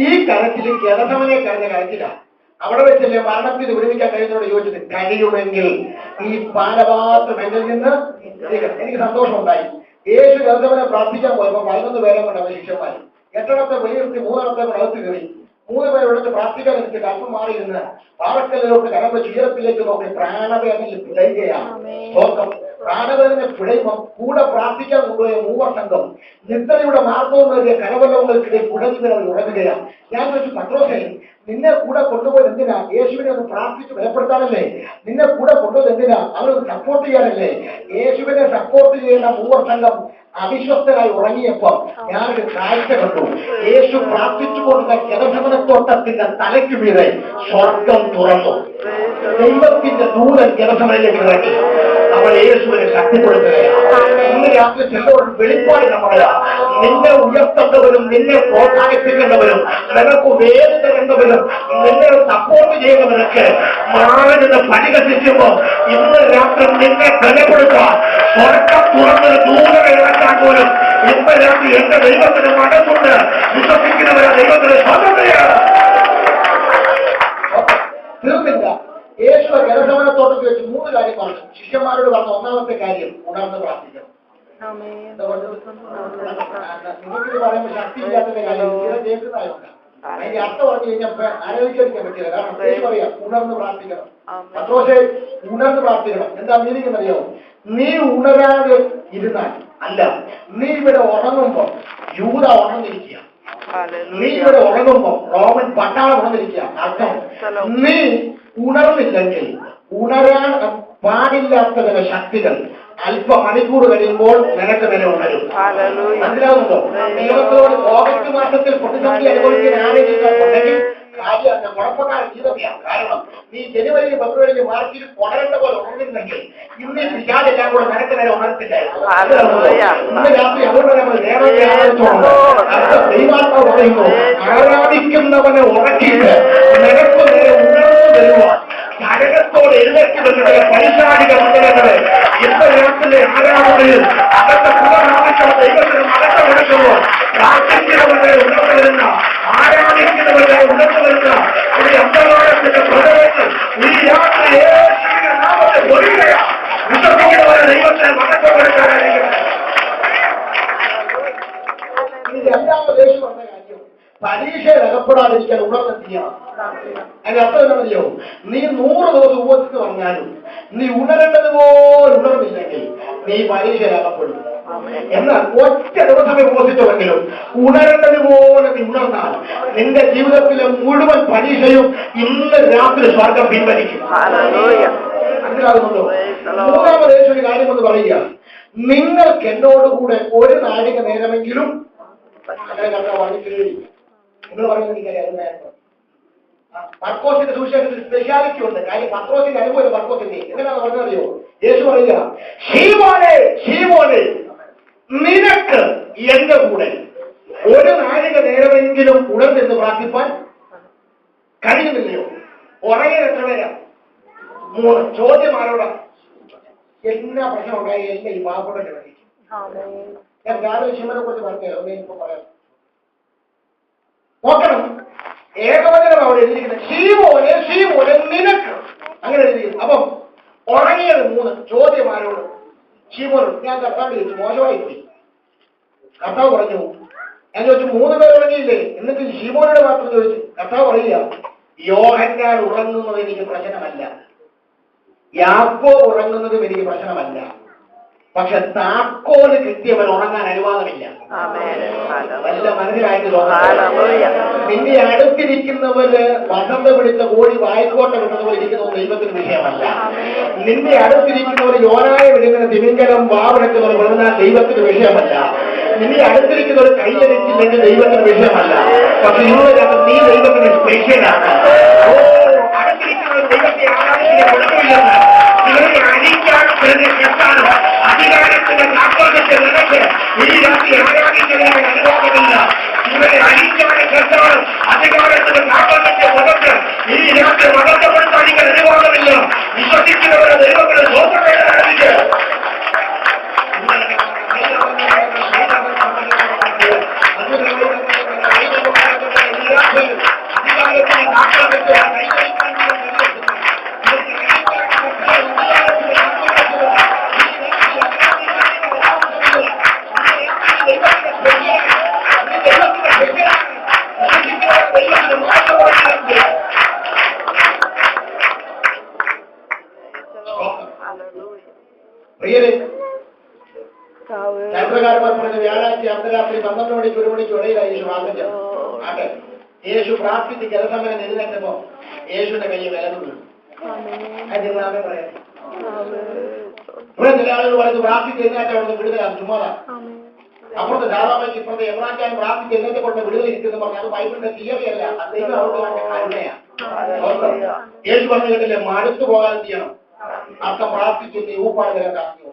ഈ കരച്ചിൽ ഗതസമനെ കരഞ്ഞ കരച്ചിലാണ്. അവിടെ വെച്ചല്ലേ മരണത്തിൽ വിടുവിക്കാൻ കഴിയുന്നവരോട് ചോദിച്ചത് കഴിയുമെങ്കിൽ ഈ പാനപാത്രം എന്നിൽ നിന്ന് എനിക്ക് സന്തോഷമുണ്ടായി. യേശു ഗതസമനെ പ്രാർത്ഥിക്കാൻ പോയപ്പോൾ 11 പേരെ കൊണ്ട് അവൻ ശിഷ്യന്മാർ 8 വെളിയിരുത്തി 3 അകത്ത് കയറി. 3 പേരോട് പ്രാർത്ഥിക്കാൻ എടുത്തിട്ട് അല്പം മാറിയിരുന്ന് പാറക്കല്ലിലോട്ട് കരം വെച്ച് ഉയരത്തിലേക്ക് നോക്കി പ്രാണവേദനയിൽ പിടയുകയാണ്. പ്രാണവേദന പിടയുമ്പോൾ കൂടെ പ്രാർത്ഥിക്കാൻ കൊണ്ടുപോയ 3 സംഘം നിദ്രയുടെ മാർഗവും നൽകിയ കരവലവങ്ങൾക്കിടയിൽ കുടഞ്ഞവർ ഉറങ്ങുകയാണ്. ഞാൻ ചോദിച്ചു, പത്രോസേ നിന്നെ കൂടെ കൊണ്ടുപോയത് എന്തിനാ? യേശുവിനെ ഒന്ന് പ്രാർത്ഥിച്ച് ബലപ്പെടുത്താനല്ലേ? നിന്നെ കൂടെ കൊണ്ടുപോയത് എന്തിനാ? അവരൊന്ന് സപ്പോർട്ട് ചെയ്യാനല്ലേ? യേശുവിനെ സപ്പോർട്ട് ചെയ്യുന്ന 3 സംഘം അവിശ്വസ്തരായി ഉറങ്ങിയപ്പോൾ ഞാനൊരു കാഴ്ച കണ്ടു. യേശു പ്രാർത്ഥിച്ചുകൊണ്ടുള്ള ഗതസമനത്തോട്ടത്തിന്റെ തലയ്ക്ക് മീതെ സ്വർഗം തുറന്നു. ദൈവത്തിന്റെ ദൂതൻ ഗതസമനിലേക്ക് ഇറങ്ങി അവൾ യേശുവിനെ ശക്തിപ്പെടുത്തുകയാണ്. ഇന്ന് രാത്രി ചിലരോട് വെളിപ്പാട് നമ്മളാ നിന്നെ ഉയർത്തേണ്ടവരും നിന്നെ പ്രോത്സാഹിപ്പിക്കേണ്ടവരും നിനക്ക് വേദന തരേണ്ടവരും നിന്നെ സപ്പോർട്ട് ചെയ്യുന്നവരൊക്കെ മാറിന് പരിഹസിക്കുമ്പോ ഇന്ന് രാത്രി നിന്നെ ബലപ്പെടുത്താൻ സ്വർഗം തുറന്നൊരു ദൂതനെ ഇറക്കാൻ പോലും ഇന്ന് രാത്രി എന്റെ ദൈവത്തിന് മനസ്സുണ്ട്. വിശ്വസിക്കുന്നവരെ ദൈവത്തിന് സ്വാതന്ത്ര്യമാണ്. തീർന്നില്ല. യേശു ഗതസമനത്തോട്ടത്തിൽ വെച്ച് 3 കാര്യം പറഞ്ഞു. ശിഷ്യന്മാരോട് പറഞ്ഞ 1ാമത്തെ കാര്യം ഉണർന്ന് പ്രാർത്ഥിക്കണം. നിങ്ങൾക്കിത് പറയുമ്പോൾ ശക്തിയില്ലാത്ത കാര്യം ഇവിടെ കേൾക്കുന്നതായോണ്ട് അതിന്റെ അർത്ഥം പറഞ്ഞു കഴിഞ്ഞപ്പോ ആലോചിക്കാൻ പറ്റില്ല. കാരണം യേശു പറയാം ഉണർന്ന് പ്രാർത്ഥിക്കണം. പത്രോസേ ഉണർന്ന് പ്രാർത്ഥിക്കണം. എന്താ മീനിങ് എന്നറിയോ? നീ ഉണരാതെ ഇരുന്നാൽ അല്ല, നീ ഇവിടെ ഉറങ്ങുമ്പോ യൂദ ഉണർന്നിരിക്കുക, നീ ഇവിടെ ഉറങ്ങുമ്പോ റോമൻ പട്ടാളം ഉണർന്നിരിക്കുക. അർത്ഥം നീ ഉണർന്നില്ലെങ്കിൽ ഉണരാൻ പാടില്ലാത്ത ചില ശക്തികൾ അല്പമണിക്കൂർ കഴിയുമ്പോൾ നിനക്ക് തന്നെ ഉണരും. മനസ്സിലാവുന്നുണ്ടോ? ദൈവത്തോട് ഓഗസ്റ്റ് മാസത്തിൽ പ്രതിസന്ധി അനുഭവിക്കുന്ന ആരെങ്കിലും കാര്യം കുഴപ്പക്കാരൻ ജീവിതത്തെയാണ്. കാരണം നീ ജനുവരി ഫെബ്രുവരി മാർച്ചിൽ ഉണരേണ്ട പോലെ ഉണർന്നിരുന്നെങ്കിൽ ഇന്ന് ഈ പിശാചെല്ലാം കൂടെ നിനക്ക് നേരെ ഉണർത്തില്ലായിരുന്നു. ഇന്ന് രാത്രി അതുകൊണ്ട് നമ്മൾ നേരത്തെ ആലോചിച്ചോണ്ട് ദൈവാത്മാവ് പറയുന്നു ആരാധിക്കുന്നവനെ ഉറക്കിയിട്ട് നിനക്ക് നേരെ ഉണർന്നു തരുവാൻ നരകത്തോട് എഴുന്നേറ്റ് വരുന്ന പൈശാചിക മണ്ഡലങ്ങളെ ഇന്ന് രാത്രിയിലെ ആരാധനയിൽ അകത്തെ പുനരാവശ്യം ദൈവത്തിന് മടക്കം കൊടുക്കുമ്പോൾ പ്രാർത്ഥിക്കുന്നവരെ ഉണർന്നു വരുന്ന ആരാധിക്കുന്നവരെ ഉണർന്നു വരുന്ന ഒരു അന്തർവാദത്തിന്റെ പ്രകടനങ്ങൾ ഈ രാത്രി യേശുവിന്റെ നാമത്തെ ഒഴിയുകയാണ്. വിശ്വസിക്കുന്നവരെ ദൈവത്തിന് മടക്കം കൊടുക്കാനായിരിക്കുന്നത്. ഇത് 2ാമത് യേശു പറഞ്ഞ കാര്യം പരീക്ഷയിൽ അകപ്പെടാതിരിക്കാൻ ഉണർന്ന് ചെയ്യണം. അതിന്റെ അർത്ഥം എന്താണെന്നറിയോ? നീ 100 ദിവസം ഉപവസിച്ച് പറഞ്ഞാലും നീ ഉണരേണ്ടതുപോലെ ഉണർന്നില്ലെങ്കിൽ നീ പരീക്ഷയിൽ അകപ്പെടും. എന്നാൽ ഒറ്റ ദിവസമേ ഉപവസിച്ചുവെങ്കിലും ഉണരേണ്ടതുപോലെ നീ ഉണർന്നാൽ നിന്റെ ജീവിതത്തിലെ മുഴുവൻ പരീക്ഷയും ഇന്ന് രാത്രി സ്വർഗം പിൻവലിക്കും. മനസ്സിലാകുന്നുണ്ടോ? 3ാമത് യേശുവിന്റെ കാര്യമെന്ന് പറയുക, നിങ്ങൾക്ക് എന്നോടുകൂടെ 1 നാഴിക നേരമെങ്കിലും നിങ്ങൾ പറയുന്നത് എനിക്കറിയാം. മർക്കോസിന്റെ സുവിശേഷത്തിൽ സ്പെഷ്യാലിറ്റി ഉണ്ട്. കാര്യം പത്രോസിന്റെ അനുഭവം മർക്കോസിന്റെ എങ്ങനെയാണെന്ന് പറഞ്ഞറിയോ? യേശു പറയുക, ശീമോനെ ശീമോനെ നിനക്ക് എന്റെ കൂടെ 1 നാഴിക നേരമെങ്കിലും ഉണർന്നെന്ന് പ്രാർത്ഥിപ്പാൻ കഴിയുന്നില്ലയോ? ഉറങ്ങിയ എത്ര പേരാ? 3. ചോദ്യം ആരോടാ? എന്നാ പ്രശ്നം ഉണ്ടായി എല്ലാം ഈ പാവപ്പെട്ട വേണ്ടി. ഞാൻ രാവിലെ ശിവനെ കുറിച്ച് പറഞ്ഞല്ലോ, ഇപ്പൊ പറയാം. നോക്കണം, ഏകവചനം അവിടെ എഴുതിയിരിക്കുന്നത് ശീമോനെ ശീമോനെ നിനക്ക്, അങ്ങനെ എഴുതിയിരിക്കുന്നു. അപ്പം ഉറങ്ങിയത് 3. ചോദ്യം ആരോട്? ശീമോനോട്. ഞാൻ കർത്താവ് ചോദിച്ചു, മോശമായി പോയി. കർത്താവ് പറഞ്ഞു, ഞാൻ ചോദിച്ചു 3 പേർ ഉറങ്ങിയില്ലേ? എന്നിട്ട് ശീമോനോട് മാത്രം ചോദിച്ചു. കർത്താവ് പറയുക, യോഹന്നാൻ ഉറങ്ങുന്നത് എനിക്ക് പ്രശ്നമല്ല, യാക്കോബ് ഉറങ്ങുന്നതും എനിക്ക് പ്രശ്നമല്ല, പക്ഷെ താക്കോല് കിട്ടിയവൻ ഉറങ്ങാൻ അനുവാദമില്ല. വല്ല മനസ്സിലായിട്ട് നിന്റെ അടുത്തിരിക്കുന്നവര് വസന്ത പിടിച്ച കോഴി വായിക്കോട്ട വിട്ടതുപോലെ ഇരിക്കുന്നത് ദൈവത്തിന് വിഷയമല്ല. നിന്റെ അടുത്തിരിക്കുന്നവർ യോനായ വിടുന്ന തിമിംഗലം വാവിടക്കുന്നവർ വിടുന്ന ദൈവത്തിന് വിഷയമല്ല. നിന്റെ അടുത്തിരിക്കുന്നവർ കൈയടിച്ചില്ലെങ്കിൽ ദൈവത്തിന് വിഷയമല്ല. പക്ഷെ ഇന്ന് നീ ദൈവത്തിന് സ്പെഷ്യലാണ്. ഓ, അടുത്തിരിക്കുന്ന ദൈവത്തെ ആരാധിക്കുന്ന കുഴപ്പമില്ലെന്ന് നിങ്ങളെ അരിക്കാൻ ശത്താണ് അധികാരത്തിന്റെ നാൽപ്പത്തെ നിലയ്ക്ക് ഈ രാത്രി ആരാധിക്കുന്നതിന് അനുഭവമില്ല. ഇവരെ അരിക്കാനും ശത്താണ് അധികാരത്തിന്റെ നാൽപ്പത്തെ മുഖത്ത് ഈ രാത്രി മഹത്വപ്പെടുത്താൻ നിങ്ങൾ അനുഭവമില്ല. വിശ്വസിക്കുന്നവരെ ദൈവങ്ങളുടെ ദോഷങ്ങളെ ആരാധിച്ച് ചരിത്രകാരന്മാർ പറഞ്ഞ വ്യാഴാഴ്ച അർദ്ധരാത്രി 12 മണിക്ക് 1 മണിക്ക് ഇടയിലായി യേശു ആഗ്രഹിച്ചു. ആട്ടെ, യേശു പ്രാർത്ഥിച്ച് ജലസമരം എഴുന്നേറ്റപ്പോ യേശുവിന്റെ കയ്യിൽ വിലന്നു വീണു. അതിനാമേ പറയാം. ഇവിടെ ചില ആളുകൾ പറയുന്നത് പ്രാർത്ഥിച്ച് എഴുന്നേറ്റ അവിടെ വിടുതലാണ്, ചുമ്മാതാ. അപ്പുറത്തെ ധാരാളമായിട്ട് ഇപ്പുറത്തെ എബ്രാഹിം പ്രാർത്ഥിച്ച് എഴുന്നേറ്റ് കൊണ്ട് വിടുതൽ ഇരിക്കുന്നു പറഞ്ഞു. അത് ബൈബിളിന്റെ തിയറിയല്ല, അദ്ദേഹം അവർക്ക് വേണ്ട കരുണയാണ്. യേശു പറഞ്ഞു കേട്ടില്ലേ, മടുത്തു പോകാൻ ചെയ്യണം. അർത്ഥം പ്രാർത്ഥിച്ചു ഊപ്പാട് വരാൻ സാധ്യത.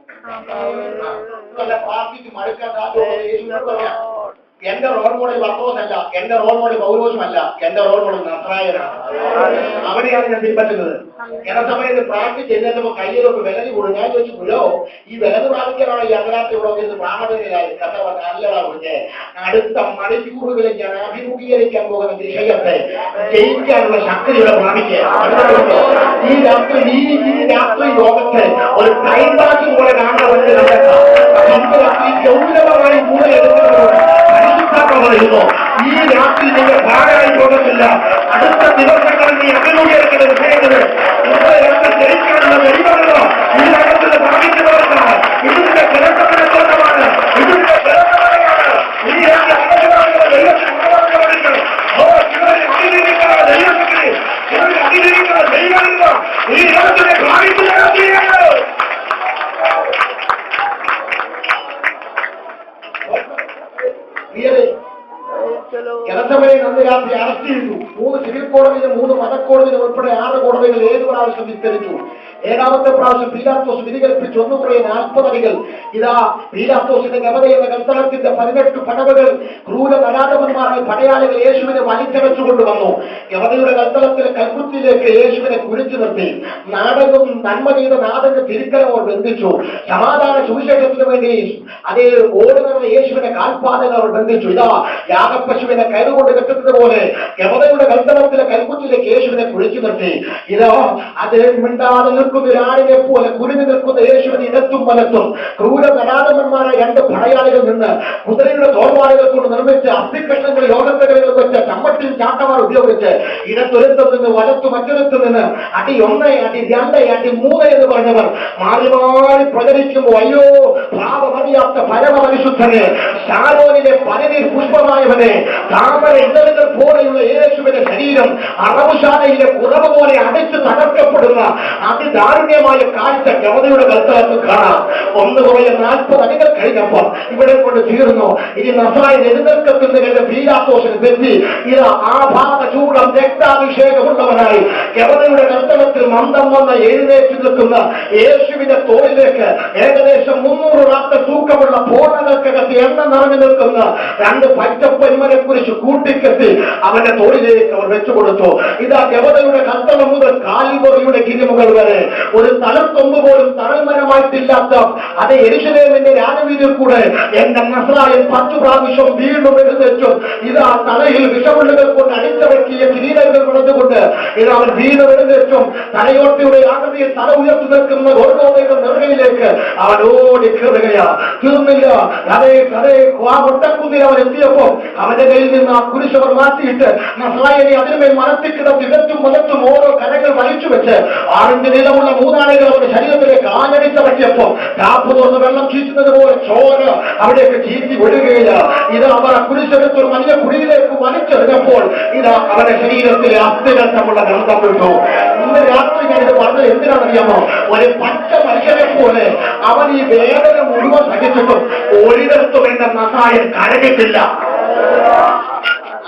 പ്രാർത്ഥിച്ച് മടുക്കാൻ സാധ്യത. എന്റെ റോൾ മോഡൽ പത്രോസല്ല, എന്റെ റോൾ മോഡൽ പൗലോസുമല്ല, എന്റെ റോൾ മോഡൽ നസ്രായനാണ്. അവിടെയാണ് ഞാൻ പിൻപറ്റുന്നത്. എന്ന സമയത്ത് പ്രാർത്ഥിച്ച് എഴുന്നേറ്റപ്പോ കയ്യിലൊക്കെ വിലതി കൂടും. ഞാൻ ചോദിച്ചു, പുലോ ഈ വിലത് പ്രാപിക്കാനാണ് ഈ അർദ്ധരാത്രി ഇവിടെ പ്രാണതയിലായി കഥ നല്ലതാ കുഞ്ഞെ. അടുത്ത മണിക്കൂറുകളിൽ ഞാൻ അഭിമുഖീകരിക്കാൻ പോകുന്ന വിഷയത്തെ ജയിക്കാനുള്ള ശക്തി ഇവിടെ പ്രാപിക്കുക. ഈ രാത്രി ലോകത്തെ ഒരു ടൈം പാസ് പോലെ കാണുന്ന രാത്രി ഗൗരവമായി കൂടെ എടുക്കുന്നത് പറയുന്നു. ഈ രാത്രി നിങ്ങൾ ഭാഗമായി പോകത്തില്ല. അടുത്ത ദിവസങ്ങളിൽ നീ അഭിമുഖീകരിക്കുന്ന വിഷയങ്ങൾ ഇന്നത്തെ രാത്രി ജയിക്കാനുള്ള കഴിവുകളോ ഈ രാജ്യത്തിന്റെ ഭാഗ്യത്തിലാണ്. ഇതിന്റെ കിഴക്കത്തോട്ടമാണ്, ഇതിന്റെ കിഴക്കമാണ്. ഈ രാജ്യം അടച്ചുകാരുടെ ദൈവത്തിന് ഉറവാക്കപ്പെടുന്നു. ഇവരെ അതിജീവിക്കുന്ന ദൈവത്തിന്, ഇവരെ അതിജീവിക്കുന്ന ദൈവമില്ല. ഈ രാജ്യത്തെ ഭാഗ്യത്തിലാണ്. ജനസഭയെ അന്ന് രാത്രി അറസ്റ്റ് ചെയ്തു. 3 സിവിൽ കോടതിയിലും 3 മതക്കോടതിയിലും ഉൾപ്പെടെ 6 കോടതികൾ 7 പ്രാവശ്യം വിസ്തരിച്ചു. 7ാമത്തെ പ്രാവശ്യം പീലാത്തോസ് വിധി കൽപ്പിച്ചു. ഒന്നുകൂടെ 40 അടികൾ. ഇതാ പീലാത്തോസിന്റെ ഗവത എന്ന കൽത്തളത്തിന്റെ 18 പടവുകൾ ക്രൂര നരാധകന്മാരായ പടയാളികൾ യേശുവിനെ വലിച്ചടച്ചുകൊണ്ടുവന്നു. ഗവതയുടെ കൽത്തളത്തിലെ കൽക്കുത്തിലേക്ക് യേശുവിനെ കുരിച്ചു നിർത്തി. നാടകവും നന്മ ചെയ്ത നാടക തിരുക്കരമോ ബന്ധിച്ചു. സമാധാന സുവിശേഷത്തിന് വേണ്ടി അതേ ഓടുന്ന യേശുവിനെ കാൽപാദങ്ങൾ അവർ ബന്ധിച്ചു. ഇതാ യാഗപ്പശുവിനെ കയറുകൊണ്ട് കെട്ടുന്നത് പോലെ ഗവതയുടെ കൽത്തളത്തിലെ കൽക്കുത്തിലേക്ക് യേശുവിനെ കുഴിച്ചു നിർത്തി. ഇതാ അത് മിണ്ടാതെ നിൽക്കുന്ന ഒരാളിനെ പോലെ കുരിഞ്ഞു നിൽക്കുന്ന യേശുവിന് ഇടത്തും വലത്തും ക്രൂര നരാധകന്മാരായ 2 പടയാളികൾ നിന്ന് കുതിരയുടെ തോർവാളികൾ കൊണ്ട് നിർമ്മിച്ച് അസ്ഥികഷ്ണങ്ങൾ യോഗത്തകളിൽ വെച്ച് ചമ്മട്ടിൽ ചാട്ടമാർ ഉപയോഗിച്ച് ഇടത്തൊരുത്തിൽ നിന്ന് വലത്തു മറ്റൊരുത്തിൽ നിന്ന് അടി 1, അടി 2, അടി 3 എന്ന് പറഞ്ഞവർ മാറി മാറി പ്രചരിക്കുമ്പോൾ അയ്യോ പാപമറിയാത്ത പരമപരിശുദ്ധനെ, ശാലോനിലെ പനിനീർ പുഷ്പമായവനെ, താമര ഇടലുകൾ പോലെയുള്ള യേശുവിന്റെ ശരീരം അറവുശാലയിലെ കുറവ് പോലെ അടിച്ചു തകർക്കപ്പെടുന്ന അതിദാരുണ്യമായ കാഴ്ച ഗവതയുടെ കൽത്തളത്തിൽ കാണാം. 140 അടികൾ കഴിഞ്ഞപ്പോൾ ഇവിടെ കൊണ്ട് തീർന്നു. ഇനി നസ്രായൻ എഴുന്നേൽക്കത്തിൽ കണ്ട പീലാത്തോസിന് തെറ്റി. ഇത് ആഭാത ചൂടം രക്താഭിഷേകമുള്ളവനായി ഗവതയുടെ കൽത്തളത്തിൽ മന്ദം വന്ന് എഴുന്നേറ്റ് നിൽക്കുന്ന യേശുവിന്റെ തോളിലേക്ക് ഏകദേശം 300 റാത്തൽ തൂക്കമുള്ള പൂർണ്ണകൾക്കകത്ത് എണ്ണ നിറഞ്ഞു നിൽക്കുന്ന 2 പച്ചപ്പന്മരെ കുറിച്ച് കൂട്ടിക്കെട്ടി അവന്റെ തോളിലേക്ക് അവർ വെച്ചുകൊടുത്തു. ഇതാ ഗവതയുടെ കൽത്തളം മുതൽ കാൽവറിയുടെ ഗിരിമുകൾ വരെ ഒരു തലത്തൊമ്പ് പോലും തണൽമരമായിട്ടില്ലാത്ത അതേ യെരൂശലേമിന്റെ രാജവീതിയിൽ കൂടെ എന്റെ നസ്രായൻ 10 പ്രാവശ്യം വീണ്ടും എഴുന്നേറ്റും. ഇതാ തലയിൽ വിഷമുള്ളുകൾ കൊണ്ട് അടിച്ചടക്കിയ കിരീടങ്ങൾ വിളഞ്ഞുകൊണ്ട് ഇതാ അവൻ വീണ്ടും എഴുന്നേറ്റും. തലയോട്ടിയുടെ ആകൃതിയിൽ തല ഉയർത്തി നിൽക്കുന്ന ഗോർഗോദയുടെ നെറുകയിലേക്ക് അവൻ ഓടി കയറുകയാ. തീർന്നില്ല. അതേ ഒട്ടക്കുന്നിൽ അവൻ എത്തിയപ്പോൾ അവന്റെ കയ്യിൽ നിന്ന് ആ കുരിശവർ മാറ്റിയിട്ട് നസ്രായനെ അതിനുമേൽ മരത്തിൽ കിടത്തി ഇടത്തും വലത്തും ഓരോ കരകൾ വലിച്ചു വെച്ച് 6 നീളമുള്ള 3 ആളുകൾ അവരുടെ ശരീരത്തിലേക്ക് ആഞ്ഞടിച്ചടക്കിയപ്പോൾ ടാപ്പ് തുറന്ന് വെള്ളം ചീറ്റുന്നത് പോലെ ചോര അവിടേക്ക് ചീറ്റി ഒഴുകുകയില്ല. ഇത് അവർ കുരിശെടുത്ത് ഒരു വലിയ കുഴിയിലേക്ക് വലിച്ചെറിഞ്ഞപ്പോൾ ഇതാ അവരുടെ ശരീരത്തിലെ അസ്ഥികൾക്കുള്ള ഗന്ധം വിട്ടു. ഇന്ന് രാത്രി ഞാനിത് പറഞ്ഞത് എന്തിനാണെന്നറിയാമോ? ഒരു പച്ച മനുഷ്യനെ പോലെ അവൻ ഈ വേദന മുഴുവൻ സഹിച്ചിട്ടും ഒരിടത്തും എന്റെ നസ്രായൻ കരഞ്ഞിട്ടില്ല.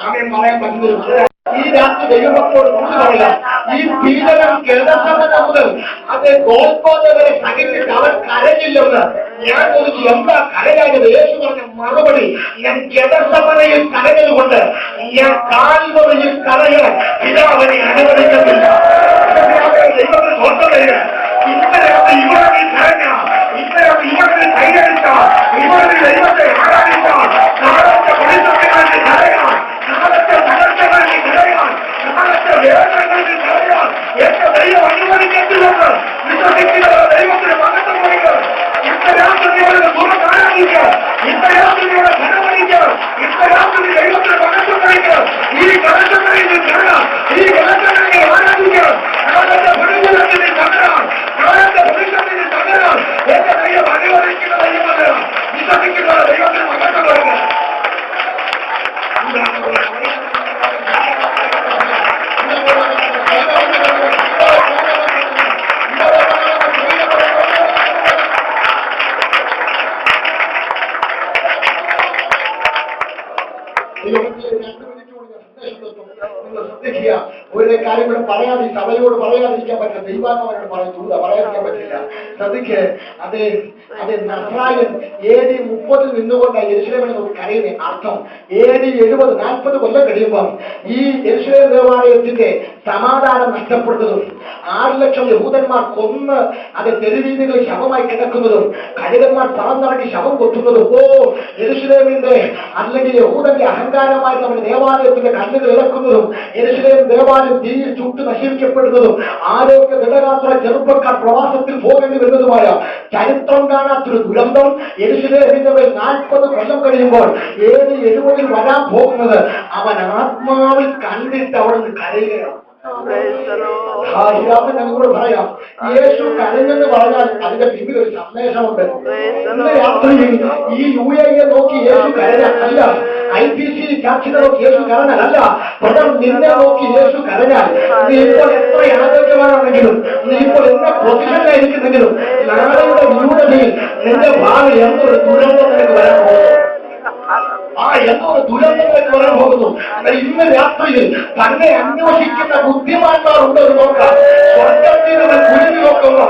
ആമേൻ പറയാൻ പറ്റുന്നത് ഈ രാത്രി ദൈവമക്കളോട് കുറിച്ച് പറയാം. ഈ പീഡനം ഗതസമന മുതൽ അത് ഗോൽഗോഥ വരെ സഹിച്ചിട്ട് അവൻ കരഞ്ഞില്ലെന്ന് ഞാൻ ചോദിച്ചു, എന്താ കരയായത്? യേശു പറഞ്ഞ മറുപടി, ഞാൻ ഗതസമനയിൽ കരഞ്ഞതുകൊണ്ട് ഞാൻ കാൽവറിയിൽ കരയാൻ പിതാവിനെ അനുവദിക്കത്തില്ല. ദൈവത്തിന് സ്വന്തം തരിക. ഇന്നലെ ഇവിടെ കരഞ്ഞ, ഇന്നലെ ഇവിടെ കൈയടിച്ച, ഇവിടെ ദൈവത്തെ ആരാധിച്ച, നാളത്തെ വെളിച്ചത്തിനായി കരയാൻ, നാളത്തെ തകർച്ചകളിൽ കരയാൻ, നാളത്തെ വേദനകളിൽ കരയാൻ എന്റെ ദൈവം അനുവദിക്കത്തില്ലെന്ന് വിശ്വസിക്കുന്ന ദൈവത്തിന് മഹത്വം കൊടുക്കുക. ഇന്ന രാത്രിയുടെ ദൂരം ആരാധിക്കുക, ഇന്ന രാത്രിയുടെ ധനമണിക്കുക, ഇന്ന രാത്രി ദൈവത്തിന് മഹത്വം കൊടുക്കുക. ഈ കലശങ്ങളിൽ കരയാൻ, ഈ കലശങ്ങളിൽ ആരാധിക്കുക. നാളത്തെ വെളിച്ചത്തിന് തകരാൻ, നാളത്തെ വെളിച്ചത്തിന് തകരാൻ എന്റെ ദൈവം അനുവദിക്കുന്ന ദൈവത്തിന് വിശ്വസിക്കുന്ന ദൈവത്തിന് മഹത്വം കൊടുക്കുക. ഒരു കാര്യം കൂടെ പറയാതെ സഭയോട് പറയാതിരിക്കാൻ പറ്റില്ല, ദൈവാത്മാവനോട് പറയാതിരിക്കാൻ പറ്റില്ല. ശ്രദ്ധിക്ക്, അത് നസ്രായൻ AD 30 നിന്നുകൊണ്ട് യെരൂശലേമിനെ കരയുന്ന അർത്ഥം AD 70 40 കൊല്ലം കഴിയുമ്പം ഈ യെരൂശലേം ദേവാലയത്തിന്റെ സമാധാനം നഷ്ടപ്പെടുന്നതും 6 ലക്ഷം യഹൂദന്മാർ കൊന്ന് അത് തെരുവീതികളിൽ ശവമായി കിടക്കുന്നതും കഴുകന്മാർ പറന്നിറങ്ങി ശവം കൊത്തുന്നതും, യെരൂശലേമിന്റെ അല്ലെങ്കിൽ യഹൂദന്റെ അഹങ്കാരമായി നമ്മുടെ ദേവാലയത്തിന്റെ കല്ലുകൾ ഇളക്കുന്നതും യെരൂശലേം ദേവാലയം തീയിൽ ചുട്ട് നശിപ്പിക്കപ്പെടുന്നതും ആരോഗ്യ ദൃഢഗാത്ര ചെറുപ്പക്കാർ പ്രവാസത്തിൽ പോകേണ്ടി വരുന്നതുമായ ചരിത്രം കാണാത്തൊരു ദുരന്തം യെരൂശലേമിന്റെ മേൽ 40 കൊല്ലം കഴിയുമ്പോൾ AD 70 വരാൻ പോകുന്നത് അവൻ ആത്മാവിൽ കണ്ടിട്ട് അവിടെ നിന്ന് കരയുകയാണ്. ഞങ്ങളോട് പറയാം, യേശു കരഞ്ഞെന്ന് പറഞ്ഞാൽ അതിന്റെ പിന്നിൽ ഒരു സന്ദേശമുണ്ട്. ഇന്ന് രാത്രിയിൽ ഈ UAE നോക്കി യേശു കരഞ്ഞല്ല, IPC ചർച്ചിനെ നോക്കി യേശു കരഞ്ഞല്ല, പ്രഥം നിന്നെ നോക്കി യേശു കരഞ്ഞാൽ നീ ഇപ്പോൾ എത്ര ആരോഗ്യവാനാണെങ്കിലും, നീ ഇപ്പോൾ എത്ര പൊസിഷനിലായിരിക്കുന്നെങ്കിലും നാളെയുടെ ന്യൂനതയിൽ നിന്റെ ഭാവി എന്തൊരു ദുരന്തം നിനക്ക് വരാൻ പോകും. എന്തൊരു ദുരന്തങ്ങൾക്ക് വരാൻ പോകുന്നു. ഇന്ന് രാത്രിയിൽ തന്നെ അന്വേഷിക്കുന്ന ബുദ്ധിമാന്മാരുണ്ട് എന്ന് നോക്കാം. സ്വർഗത്തിൽ നിന്ന് കുരുങ്ങി നോക്കുമ്പോ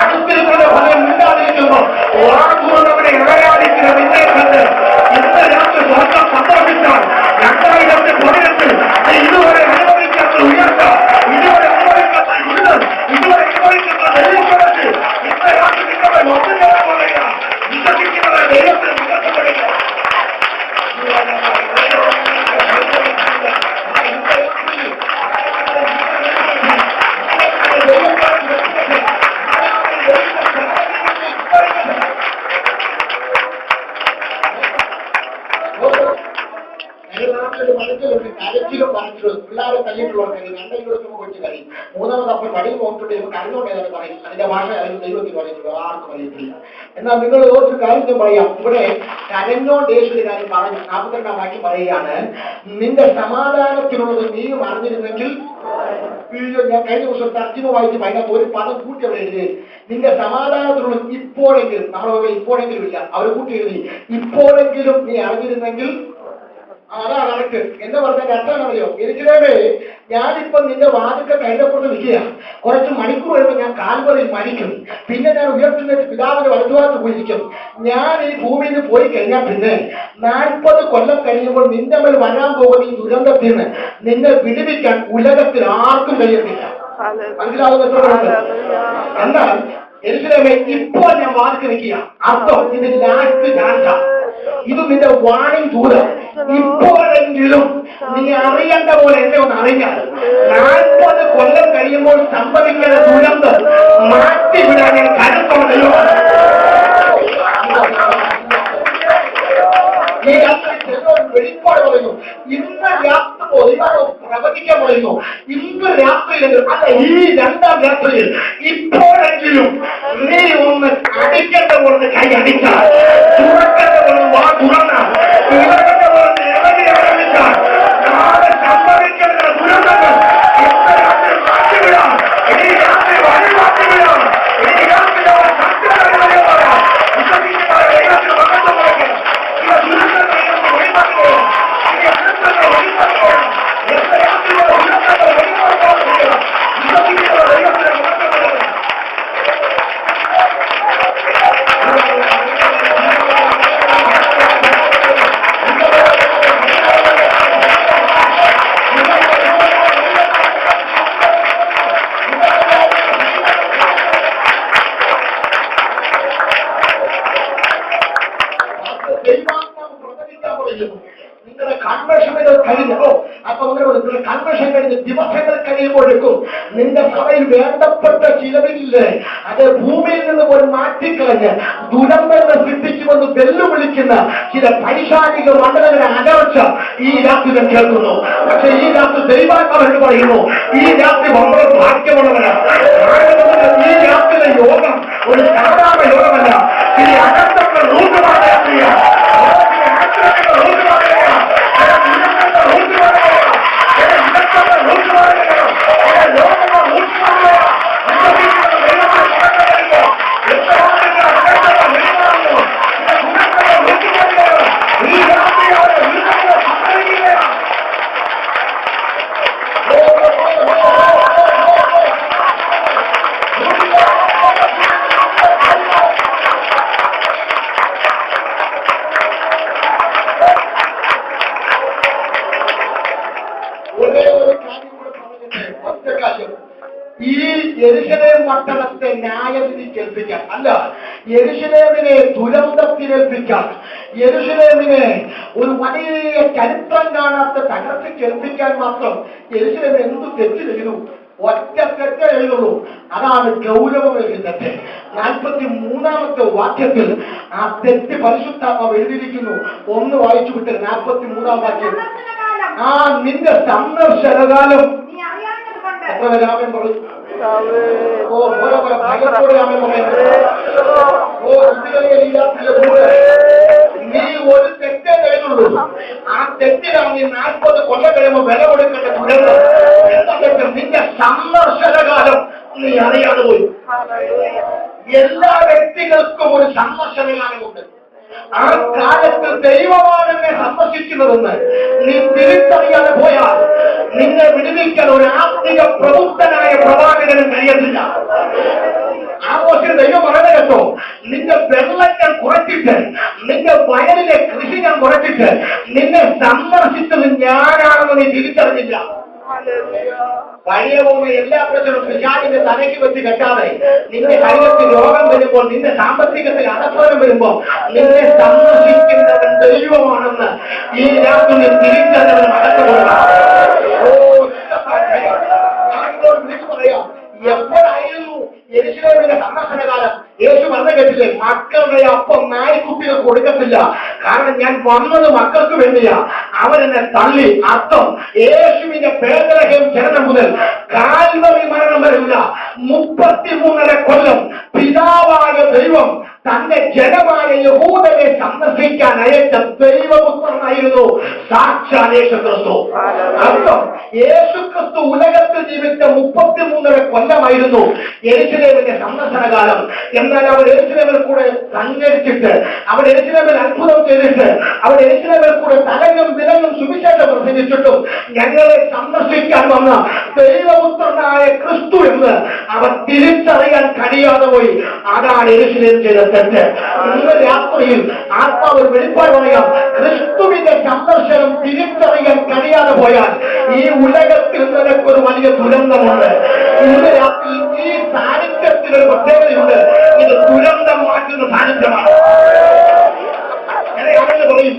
അടുത്തിരിക്കുന്ന ഫലം മിണ്ടാതിരിക്കുമ്പോ വാർത്തുകൊണ്ടവരെ ആരാധിക്കുന്ന നിന്നെ കണ്ട് ഇന്ന് രാത്രി സ്വർഗം സന്തോഷിച്ചാൽ 2018 ഇതുവരെ അനുഭവിക്കാത്ത ഉയർച്ച, ഇതുവരെ അനുഭവിക്കാത്ത ഇന്ന്, ഇതുവരെ അനുഭവിക്കുന്ന ദൈവത്തെ ഇന്ന് രാത്രി നിങ്ങളെ ഒത്തുചേരാൻ പറയുക. വിശ്വസിക്കുന്നവരെ ദൈവത്തിന് മുഖത്ത് കരച്ചിലും വരച്ചിലും പിള്ളേരെ തല്ലിയിട്ടുള്ളവർക്ക് 2 ദിവസം കൊച്ചു കഴിയും. 3ാമത് അപ്പോൾ വടിയിൽ പോയിട്ടുണ്ട് കരഞ്ഞോണ്ടേതാണ് പറയും. അതിന്റെ ഭാഷ ദൈവത്തിൽ പറയുന്നത് ആർക്കും അറിയത്തില്ല. എന്നാൽ നിങ്ങൾ ഒരു കാര്യം പറയാം. ഇവിടെ കരഞ്ഞോണ്ട് യേശുവിന്റെ കാര്യം പറഞ്ഞു 42ാം വാക്യം പറയുകയാണ്, നിന്റെ സമാധാനത്തിനുള്ളത് നീയും അറിഞ്ഞിരുന്നെങ്കിൽ. ഞാൻ കഴിഞ്ഞ ദിവസം തർജ്ജിമ വായിച്ച് അതിനകത്ത് ഒരു പദം കൂട്ടി അവിടെ എഴുതി, നിന്റെ സമാധാനത്തിനുള്ളത് ഇപ്പോഴെങ്കിലും. നമ്മളെ ഇപ്പോഴെങ്കിലും ഇല്ല, അവർ കൂട്ടി എഴുതി ഇപ്പോഴെങ്കിലും നീ അറിഞ്ഞിരുന്നെങ്കിൽ. അതാ കറക്റ്റ്. എന്ന് പറഞ്ഞാൽ അർത്ഥം അറിയോ? യെരൂശലേമേ, ഞാനിപ്പം നിന്റെ വാതിൽക്കൽ കൈതപ്പുറത്ത് നിൽക്കുക. കുറച്ച് മണിക്കൂർ കഴിയുമ്പോൾ ഞാൻ കാൽവറിയിൽ മരിക്കും. പിന്നെ ഞാൻ ഉയർത്തുന്ന പിതാവിന്റെ വലതുഭാഗത്ത് പോയിരിക്കും. ഞാൻ ഈ ഭൂമിയിൽ നിന്ന് പോയി കഴിഞ്ഞാൽ പിന്നെ 40 കൊല്ലം കഴിയുമ്പോൾ നിന്റെ മേൽ വരാൻ പോകുന്ന ഈ ദുരന്തത്തിൽ നിന്ന് നിന്നെ വിടുവിക്കാൻ ഉലകത്തിൽ ആർക്കും കഴിയത്തില്ല. മനസ്സിലാവുന്ന? എന്നാൽ യെരൂശലേമേ, ഇപ്പോൾ ഞാൻ വാതിൽക്കൽ നിൽക്കുക. അർത്ഥം ഇത് ലാസ്റ്റ് ചാൻസാ. ഇത് നിന്റെ വാണിംഗ് ദൂരം. ഇപ്പോഴെങ്കിലും നീ അറിയേണ്ട പോലെ എന്നെ ഒന്ന് അറിഞ്ഞാൽ 40 കൊല്ലം കഴിയുമ്പോൾ സംഭവിക്കുന്ന ദുരന്തം മാറ്റിവിടാൻ ഞാൻ കരുത്തുണ്ടല്ലോ. ഈ രാത്രി വെളിപ്പാട് പറയുന്നു. ഇന്ന് രാത്രി പ്രവചിക്കാൻ പറയുന്നു. ഇന്ന് രാത്രിയിലെങ്കിലും അല്ല, ഈ 2ാം രാത്രിയിൽ ഇപ്പോഴെങ്കിലും നീ ഒന്ന് അടിക്കേണ്ട പോലെ കൈ അടിച്ചാൽ, തുറക്കേണ്ട പോലെ വാ തുറന്നാൽ, ഇറങ്ങേണ്ട പോലെ ഇറങ്ങി ആരംഭിച്ചാൽ നാളെ സംഭവിക്കേണ്ട ദുരന്തങ്ങൾ ഇന്ന് രാത്രി മാറ്റിവിടാം. ഈ രാത്രി വഴി മാറ്റിവിടാം. ഈ രാത്രി ദുരന്തങ്ങൾ വഴിമാറ്റുകയോ കൺവെൻഷൻ കഴിഞ്ഞ് ദിവസങ്ങൾ കഴിയുമ്പോഴേക്കും നിന്റെ സഭയിൽ വേണ്ടപ്പെട്ട ചിലവില്ലേ അത് ഭൂമിയിൽ നിന്ന് പോലും മാറ്റിക്കളഞ്ഞ് ദുരന്തങ്ങൾ സൃഷ്ടിക്കുമെന്ന് വെല്ലുവിളിക്കുന്ന ചില പൈശാചിക മണ്ഡലങ്ങളുടെ അകർച്ച ഈ രാത്രി ഞാൻ കേൾക്കുന്നു. പക്ഷെ ഈ രാത്രി ദൈവാത്മാവെന്ന് പറയുന്നു, ഈ രാത്രി വളരെ ഭാഗ്യമുള്ളവരാണ്. ഈ രാത്രിയിലെ യോഗം ഒരു സാധാരണ യോഗമല്ല. ഇനി അകത്തങ്ങൾ ഈ യെരുശലേം പട്ടണത്തെ ന്യായവിധി കേൾപ്പിക്കാൻ അല്ല, യെരുശലേമിനെ ദുരന്തത്തിലേൽപ്പിക്കാൻ, യെരുശലേമിനെ ഒരു വലിയ ചരിത്രം കാണാത്ത തകർത്തി കേൾപ്പിക്കാൻ മാത്രം യെരുശലേമിന് എന്ത് തെറ്റ് ചെയ്തു? ഒറ്റ തെറ്റേ എഴുതുള്ളൂ. അതാണ് ഗൗരവമേറിയ തെറ്റ്. 43-ാമത്തെ വാക്യത്തിൽ ആ തെറ്റ് പരിശുദ്ധാത്മാവ് എഴുതിയിരിക്കുന്നു. ഒന്ന് വായിച്ചു വിട്ട് 43-ാം വാക്യം. ആ നിന്റെ സന്ദർശനകാലം രാമൻ പറഞ്ഞു. ഭയത്തോടെ രാമൻ പറയുന്നത്, നീ ഒരു തെറ്റേ എഴുതുള്ളൂ. ആ തെറ്റിനാണ് നീ 40 കൊല്ലം കഴിയുമ്പോൾ വില കൊടുക്കേണ്ട ദുരന്തം. എന്താ തെറ്റ്? നിന്റെ സന്ദർശനകാലം നീ അറിയാതെ പോയി. എല്ലാ വ്യക്തികൾക്കും ഒരു സന്ദർശനകാലമുണ്ട്. ആ കാലത്ത് ദൈവമാണ് എന്നെ സന്ദർശിക്കുന്നതെന്ന് നീ തിരിച്ചറിയാതെ പോയാൽ നിന്നെ വിടുവിക്കാൻ ഒരു ആത്മിക പ്രബുദ്ധനായ പ്രവാചകനും കഴിയത്തില്ല. ആഘോഷം ദൈവം പറയുന്നത് കേട്ടോ, നിന്റെ വെള്ളം ഞാൻ കുറച്ചിട്ട്, നിന്റെ വയലിലെ കൃഷി ഞാൻ കുറച്ചിട്ട് നിന്നെ സന്ദർശിച്ചത് ഞാനാണെന്ന് നീ തിരിച്ചറിഞ്ഞില്ല. പഴയ പോകുന്ന എല്ലാ പ്രശ്നവും പിശാചിന്റെ തലയ്ക്ക് വെച്ച് കെട്ടാതെ നിന്റെ ശരീരത്തിൽ രോഗം വരുമ്പോൾ, നിന്റെ സാമ്പത്തികത്തിൽ അടസ്വരം വരുമ്പോൾ നിന്നെ സന്ദർശിക്കുന്നവൻ ദൈവമാണെന്ന് ഈ രാത്രി തിരിച്ചറിഞ്ഞവൻ അടക്കപ്പെടുക. പറയാം, എപ്പോഴായിരുന്നു യെരുശലേമിന്റെ സന്ദർശനകാലം? യേശു പറഞ്ഞ കേട്ടില്ലേ, മക്കളുടെ അപ്പം നായ്ക്കുട്ടികൾക്ക് കൊടുക്കത്തില്ല, കാരണം ഞാൻ വന്നത് മക്കൾക്ക് വേണ്ടിയാ. അവരെന്നെ തള്ളി. അർത്ഥം, യേശുവിന്റെ ബേത്ലഹേം ജനനം മുതൽ കാൽവറി മരണം വരെയുള്ള 33.5 കൊല്ലം പിതാവായ ദൈവം തന്റെ ജനമായ യഹൂദരെ സന്ദർശിക്കാൻ അയച്ച ദൈവപുത്രനായിരുന്നു സാക്ഷാൽ യേശുക്രിസ്തു. അർത്ഥം, യേശുക്രിസ്തു ഉലകത്തിൽ ജീവിച്ച 33.5 കൊല്ലമായിരുന്നു യെരുശലേമിന്റെ സന്ദർശനകാലം. എന്നാൽ അവർ യെരുശലേമിൽ കൂടെ സഞ്ചരിച്ചിട്ട്, അവർ യെരുശലേമിൽ അത്ഭുതം ചെയ്തിട്ട്, അവർ യെരുശലേമിൽ കൂടെ തലങ്ങും വിലങ്ങും സുവിശേഷം പ്രസംഗിച്ചിട്ടും ഞങ്ങളെ സന്ദർശിക്കാൻ വന്ന ദൈവപുത്രനായ ക്രിസ്തു എന്ന് അവർ തിരിച്ചറിയാൻ കഴിയാതെ പോയി. അതാണ് യെരുശലേം ചെയ്ത തെറ്റ്. ഇന്ന് രാത്രിയിൽ ആത്മാവ് ഒരു വെളിപ്പാട് പറയാം, ക്രിസ്തുവിന്റെ സന്ദർശനം തിരിച്ചറിയാൻ കഴിയാതെ പോയാൽ ഈ ഉലകത്തിൽ നിനക്കൊരു വലിയ ദുരന്തമുണ്ട്. ഇന്ന് രാത്രി ഈ സാന്നിധ്യത്തിനൊരു പ്രത്യേകതയുണ്ട്. ഇത് ദുരന്തം മാറ്റുന്ന സാന്നിധ്യമാണ്. പറയും,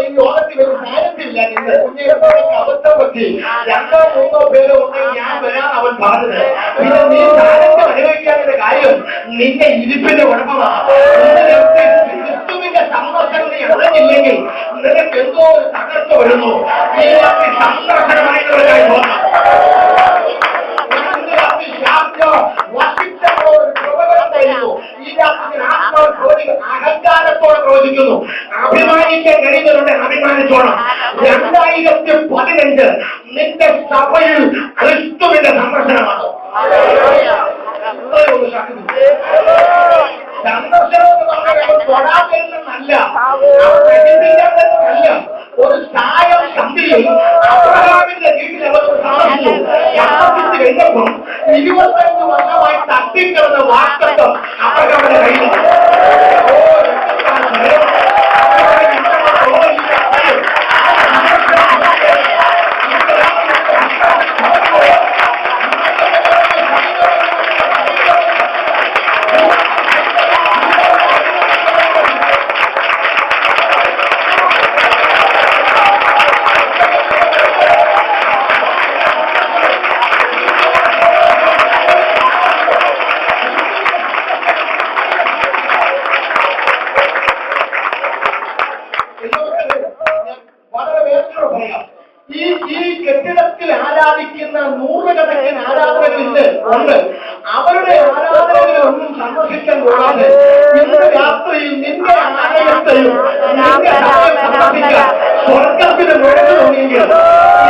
ഈ ലോകത്തിൽ ഒരു സാന്നിധ്യമില്ല. നിന്റെ കുഞ്ഞിനെ അബദ്ധം പറ്റി 2-3 പേരോ ഉണ്ടെങ്കിൽ ഞാൻ വരാൻ അവൻ പറഞ്ഞത്. പിന്നെ നീ സാന്നിധ്യം അനുഭവിക്കാനുള്ള കാര്യം നിന്റെ ഇരിപ്പിന്റെ കുഴപ്പമാണ്. ക്രിസ്തുവിന്റെ സന്ദർശനം നീ അറിഞ്ഞില്ലെങ്കിൽ നിനക്ക് എന്തോ ഒരു തകർച്ച വരുന്നു. ഈ രാത്രി സന്ദർശനമായിട്ടുള്ളതായി തോന്നാം. അഹങ്കാരത്തോടെ പ്രവചിക്കുന്നു. അഭിമാനിക്കാൻ കഴിയുന്നവരുടെ അഭിമാനിച്ചോണം. 2015 നിന്റെ സഭയിൽ ക്രിസ്തുവിന്റെ സന്ദർശനമാണ്. സന്ദർശനം എന്ന് പറഞ്ഞാൽ തൊടാൻ വരുന്നതല്ല, അല്ല. ഒരു സായം സന്ധിയിൽ അബ്രഹാമിന്റെ വീട്ടിൽ അവർ താമസിച്ചു. താമസിച്ചു കഴിഞ്ഞപ്പം 25 വർഷമായി തട്ടിക്കിടന്ന വാക്തത്വം അബ്രഹാമിന്റെ കയ്യിൽ. കെട്ടിടത്തിൽ ആരാധിക്കുന്ന നൂറുകണക്കിന് ആരാധനകളില്ല ഉണ്ട്. അവരുടെ ആരാധനകളൊന്നും സന്ദർശിക്കാൻ കൂടാതെ ഇന്ന് രാത്രിയിൽ നിന്റെ ആലയത്തെയും നിന്റെ സമയം സന്ദർശിക്കാൻ സ്വർഗത്തിന് മുഴങ്ങി തോന്നിയെങ്കിൽ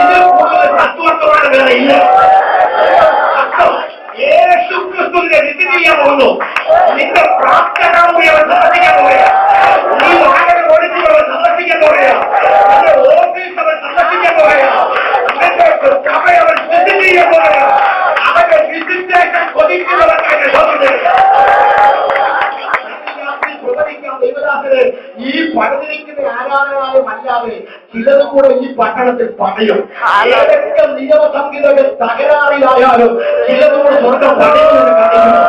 ഇതിൽ കൂടുതൽ തത്വത്തോടെ വേറെ ഇല്ല. യേശു ക്രിസ്തുവിന്റെ വിധി ചെയ്യാൻ പോകുന്നു. നിന്റെ പ്രാർത്ഥന കൂടി അവൻ സന്ദർശിക്കാൻ പോവുക. നീ വാഹനം ഓടിച്ച് അവൻ സന്ദർശിക്കാൻ പോവുക. നിന്റെ ഓഫീസ് അവൻ സന്ദർശിക്കാൻ പോവുക. നിന്റെ സഭ അവൻ വിധി ചെയ്യാൻ പോവുക. അവന്റെ വിസിറ്റേഷൻ കൊതിക്കുന്നവർക്കായിട്ട് ദൈവദാസരെ ഈ പണിതിരിക്കുന്ന ആരാധനാലയം അല്ലാതെ ചിലത് കൂടെ ഈ പട്ടണത്തിൽ പണിയും. ഏതൊക്കെ നിയമസംഹിതകൾ തകരാറിലായാലും ചിലത് കൂടെ സ്വർഗം പണിയുമെന്ന് കാണിക്കുന്നു.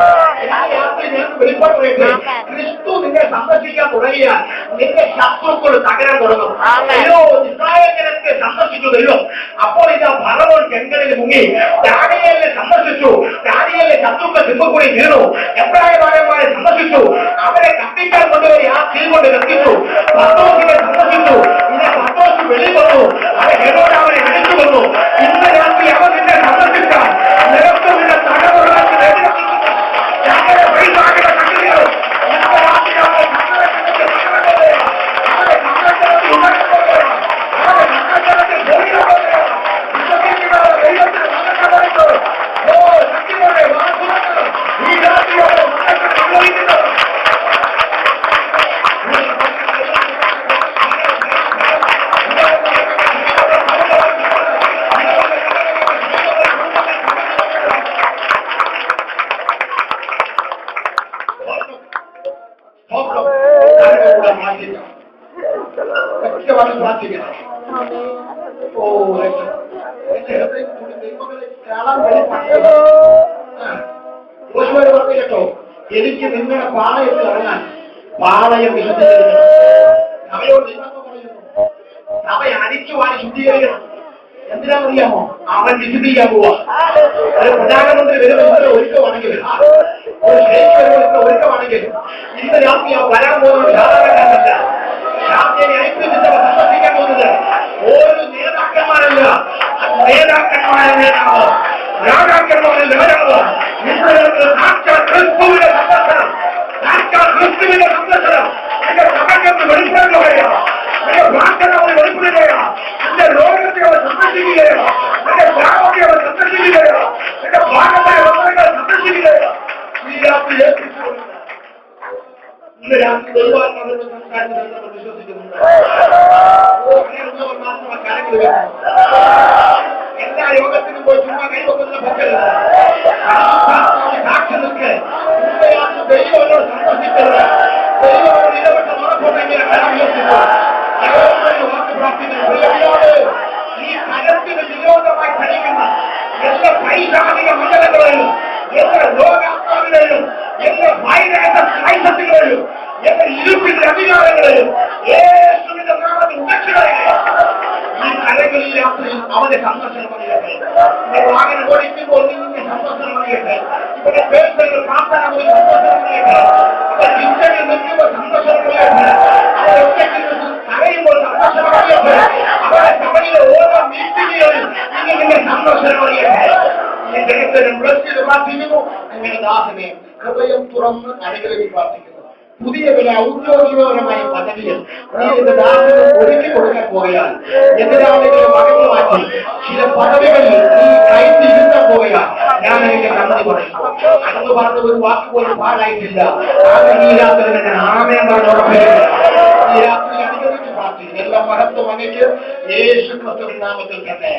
വെളിപ്പെടുത്തട്ടെ, ക്രിസ്തു നിന്നെ സന്ദർശിക്കാൻ തുടങ്ങിയാൽ നിന്റെ ശത്രുക്കൾ തകരാൻ തുടങ്ങും. അയ്യോ, ഇസ്രായേൽ ജനത്തെ സന്ദർശിച്ചു ദൈവം. അപ്പോൾ ഇതാ ഫറവോൻ ചെങ്കടലിൽ മുങ്ങി. ദാനിയേലിനെ സന്ദർശിച്ചു. ദാനിയേലിന്റെ ശത്രുക്കൾ സിംഹക്കൂടി വീണു. എബ്രായമാരെ സന്ദർശിച്ചു. അവരെ കത്തിക്കാൻ കൊണ്ടുപോയി ആ തീ കൊണ്ട് കത്തിച്ചു. പത്രോസിനെ സന്ദർശിച്ചു. ഇങ്ങനെ പത്രോസ് വെളി വന്നു. അവരെ ഹെരോദ് അവരെ വിളിച്ചു വന്നു. ഇന്ന് രാത്രി അവർ നിന്നെ സന്ദർശിക്കാൻ നിരത്തും നിന്റെ തകർന്നുള്ളവർക്ക് കേട്ടോ, എനിക്ക് നിങ്ങളുടെ പാളയത്തിൽ ഇറങ്ങാൻ പാളയം വിശുദ്ധീകരിക്കണം. സഭയോട് സഭ അടിച്ചു വാരി ശുദ്ധീകരിക്കണം. എന്തിനാണെന്നറിയാമോ? അവൻ വിശുദ്ധിക്കാൻ പോവാ. ഒരു പ്രധാനമന്ത്രി വരുമ്പോൾ ഒരുക്കമാണെങ്കിൽ, ഒരു ഷേഖ് വരുമ്പോൾ ഒരുക്കമാണെങ്കിൽ ഇന്ന് രാത്രി ആ വരാൻ പോകുന്നത് സാധാരണക്കാരല്ല. ശാന്തിയെ ഐക്യത്തിന്റെ സന്ദർശിക്കാൻ പോകുന്നത് ഓരോ നേതാക്കന്മാരല്ല, നേതാക്കന്മാരെ നേതാവ്, രാജാക്കന്മാരെ നേതാവ്. സാക്ഷാൽ ക്രിസ്തുവിന്റെ സന്ദർശനം, സാക്ഷാൽ ക്രിസ്തുവിന്റെ സന്ദർശനം എന്റെ സഭയ്ക്ക് വെളിപ്പെടുത്തുകയോ, എന്റെ പ്രാർത്ഥന അവരെ വെളിപ്പെടുകയോ, എന്റെ ലോകത്തെ അവർ സന്ദർശിക്കുകയോ, എന്റെ ഗ്രാമത്തെ അവർ സന്ദർശിക്കുകയോ, എന്റെ ഭാഗത്തെ വസ്തുക്കൾ സന്ദർശിക്കുകയോ ഈ രാത്രി ഏൽപ്പിച്ചു. ഇന്ന് രാത്രി ദൈവാത്മാവിനോട് സംസാരിക്കുന്നത് നമ്മൾ വിശ്വസിക്കുന്നുണ്ട്. അങ്ങനെയുള്ളവർ മാത്രം കാര്യങ്ങൾ എല്ലാ യോഗത്തിനും പോയി ചുമ്മാ കൈവക്കുന്ന പറ്റരുത്. സാക്ഷി നിൽക്ക്. ദൈവങ്ങളോട് സന്തോഷിക്കരുത്. ദൈവങ്ങളോട് ഇടപെട്ട ഉറപ്പുണ്ടെങ്കിൽ വാക്ക് പ്രാർത്ഥിക്കുന്നത് ഈ കരത്തിന് വിരോധമായി ധരിക്കുന്ന എല്ലാ പൈശാചിക മണ്ഡലങ്ങളെയും, എല്ലാ ലോകാത്മാവിനെയും, എല്ലാ വൈരാഗ്യങ്ങളെയും, എല്ലാ ഇരുപ്പിന്റെ അധികാരങ്ങളെയും യേശുവിന്റെ നാമത്തിൽ ഉപേക്ഷിക്കുകയാണ്. ഈ കരകളിൽ രാത്രിയിൽ അവന്റെ സന്ദർശനം അറിയട്ടെ. വാഹനം ഓടിക്കുമ്പോൾ നിന്നെ സന്ദർശനം അറിയട്ടെ. ഇവിടെ പേഴ്സണൽ പ്രാർത്ഥന പോയി സന്ദർശനം അറിയട്ടെ. അവർ ചിന്തകൾ നിൽക്കുമ്പോൾ സന്ദർശനം അറിയട്ടെ. അവർ ഒറ്റയ്ക്ക് കരയുമ്പോൾ സന്ദർശനം അറിയട്ടെ. അവരുടെ സഭയിലെ ഓരോ മീറ്റിങ്ങുകളിൽ നിന്റെ സന്ദർശനം അറിയട്ടെ. ഈ ജനത്തിനും ബ്ലസ് ചെയ്ത് പ്രാർത്ഥിക്കുന്നു. അങ്ങനെ ദാസനെ ഹൃദയം തുറന്ന് അനുഗ്രഹിച്ച് പ്രാർത്ഥിക്കുന്നു. പുതിയ വില ഔദ്യോഗികപരമായ പദവിയിൽ നീ എന്റെ ദാസന് ഒരുക്കി കൊടുക്കാൻ പോവുകയാൽ, എതിരാളികളെ മടങ്ങി മാറ്റി ചില പദവികളിൽ നീ കൈത്തിരുത്താൻ പോവുകയാൽ ഞാൻ എനിക്ക് നന്ദി പറയുന്നു. അന്ന് പറഞ്ഞ ഒരു വാക്ക് പോലും പാടായിട്ടില്ല. ഈ രാത്രി ഞാൻ ആമേൻ പറഞ്ഞ് ഉറപ്പിക്കുന്നു. ഈ രാത്രി അനുഗ്രഹിച്ച് പ്രാർത്ഥിക്കുന്നു. എല്ലാ മഹത്വം അങ്ങേക്ക് യേശു ക്രിസ്തുവിന്റെ നാമത്തിൽ തന്നെ.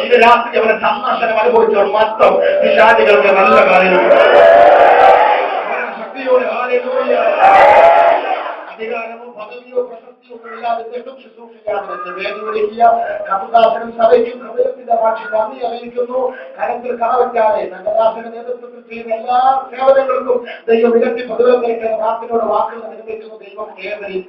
ഇന്ന് രാത്രി അവരെ സന്ദർശനം അനുഭവിച്ച മൊത്തം പിശാചികൾക്ക് നല്ല കാര്യമുണ്ട്. അധികാരമോ പദവിയോ പ്രശസ്തിയോ ഇല്ലാതെ ശുശ്രൂഷിക്കാതെ വേദി വിളിക്കുക. കർത്തദാസനും സഭയ്ക്കും ഹൃദയത്തിന്റെ ഭാഷ നന്ദി അറിയിക്കുന്നു. കരത്തിൽ കറവയ്ക്കാതെ കർത്തദാസന്റെ നേതൃത്വത്തിൽ ചെയ്യുന്ന എല്ലാ സേവനങ്ങൾക്കും ദൈവം ഇരട്ടി പ്രതിഫലം നൽകുന്ന പ്രാർത്ഥനയോട് വാക്കുകൾ നിർമ്മിക്കുന്നു. ദൈവം ഏവരെയും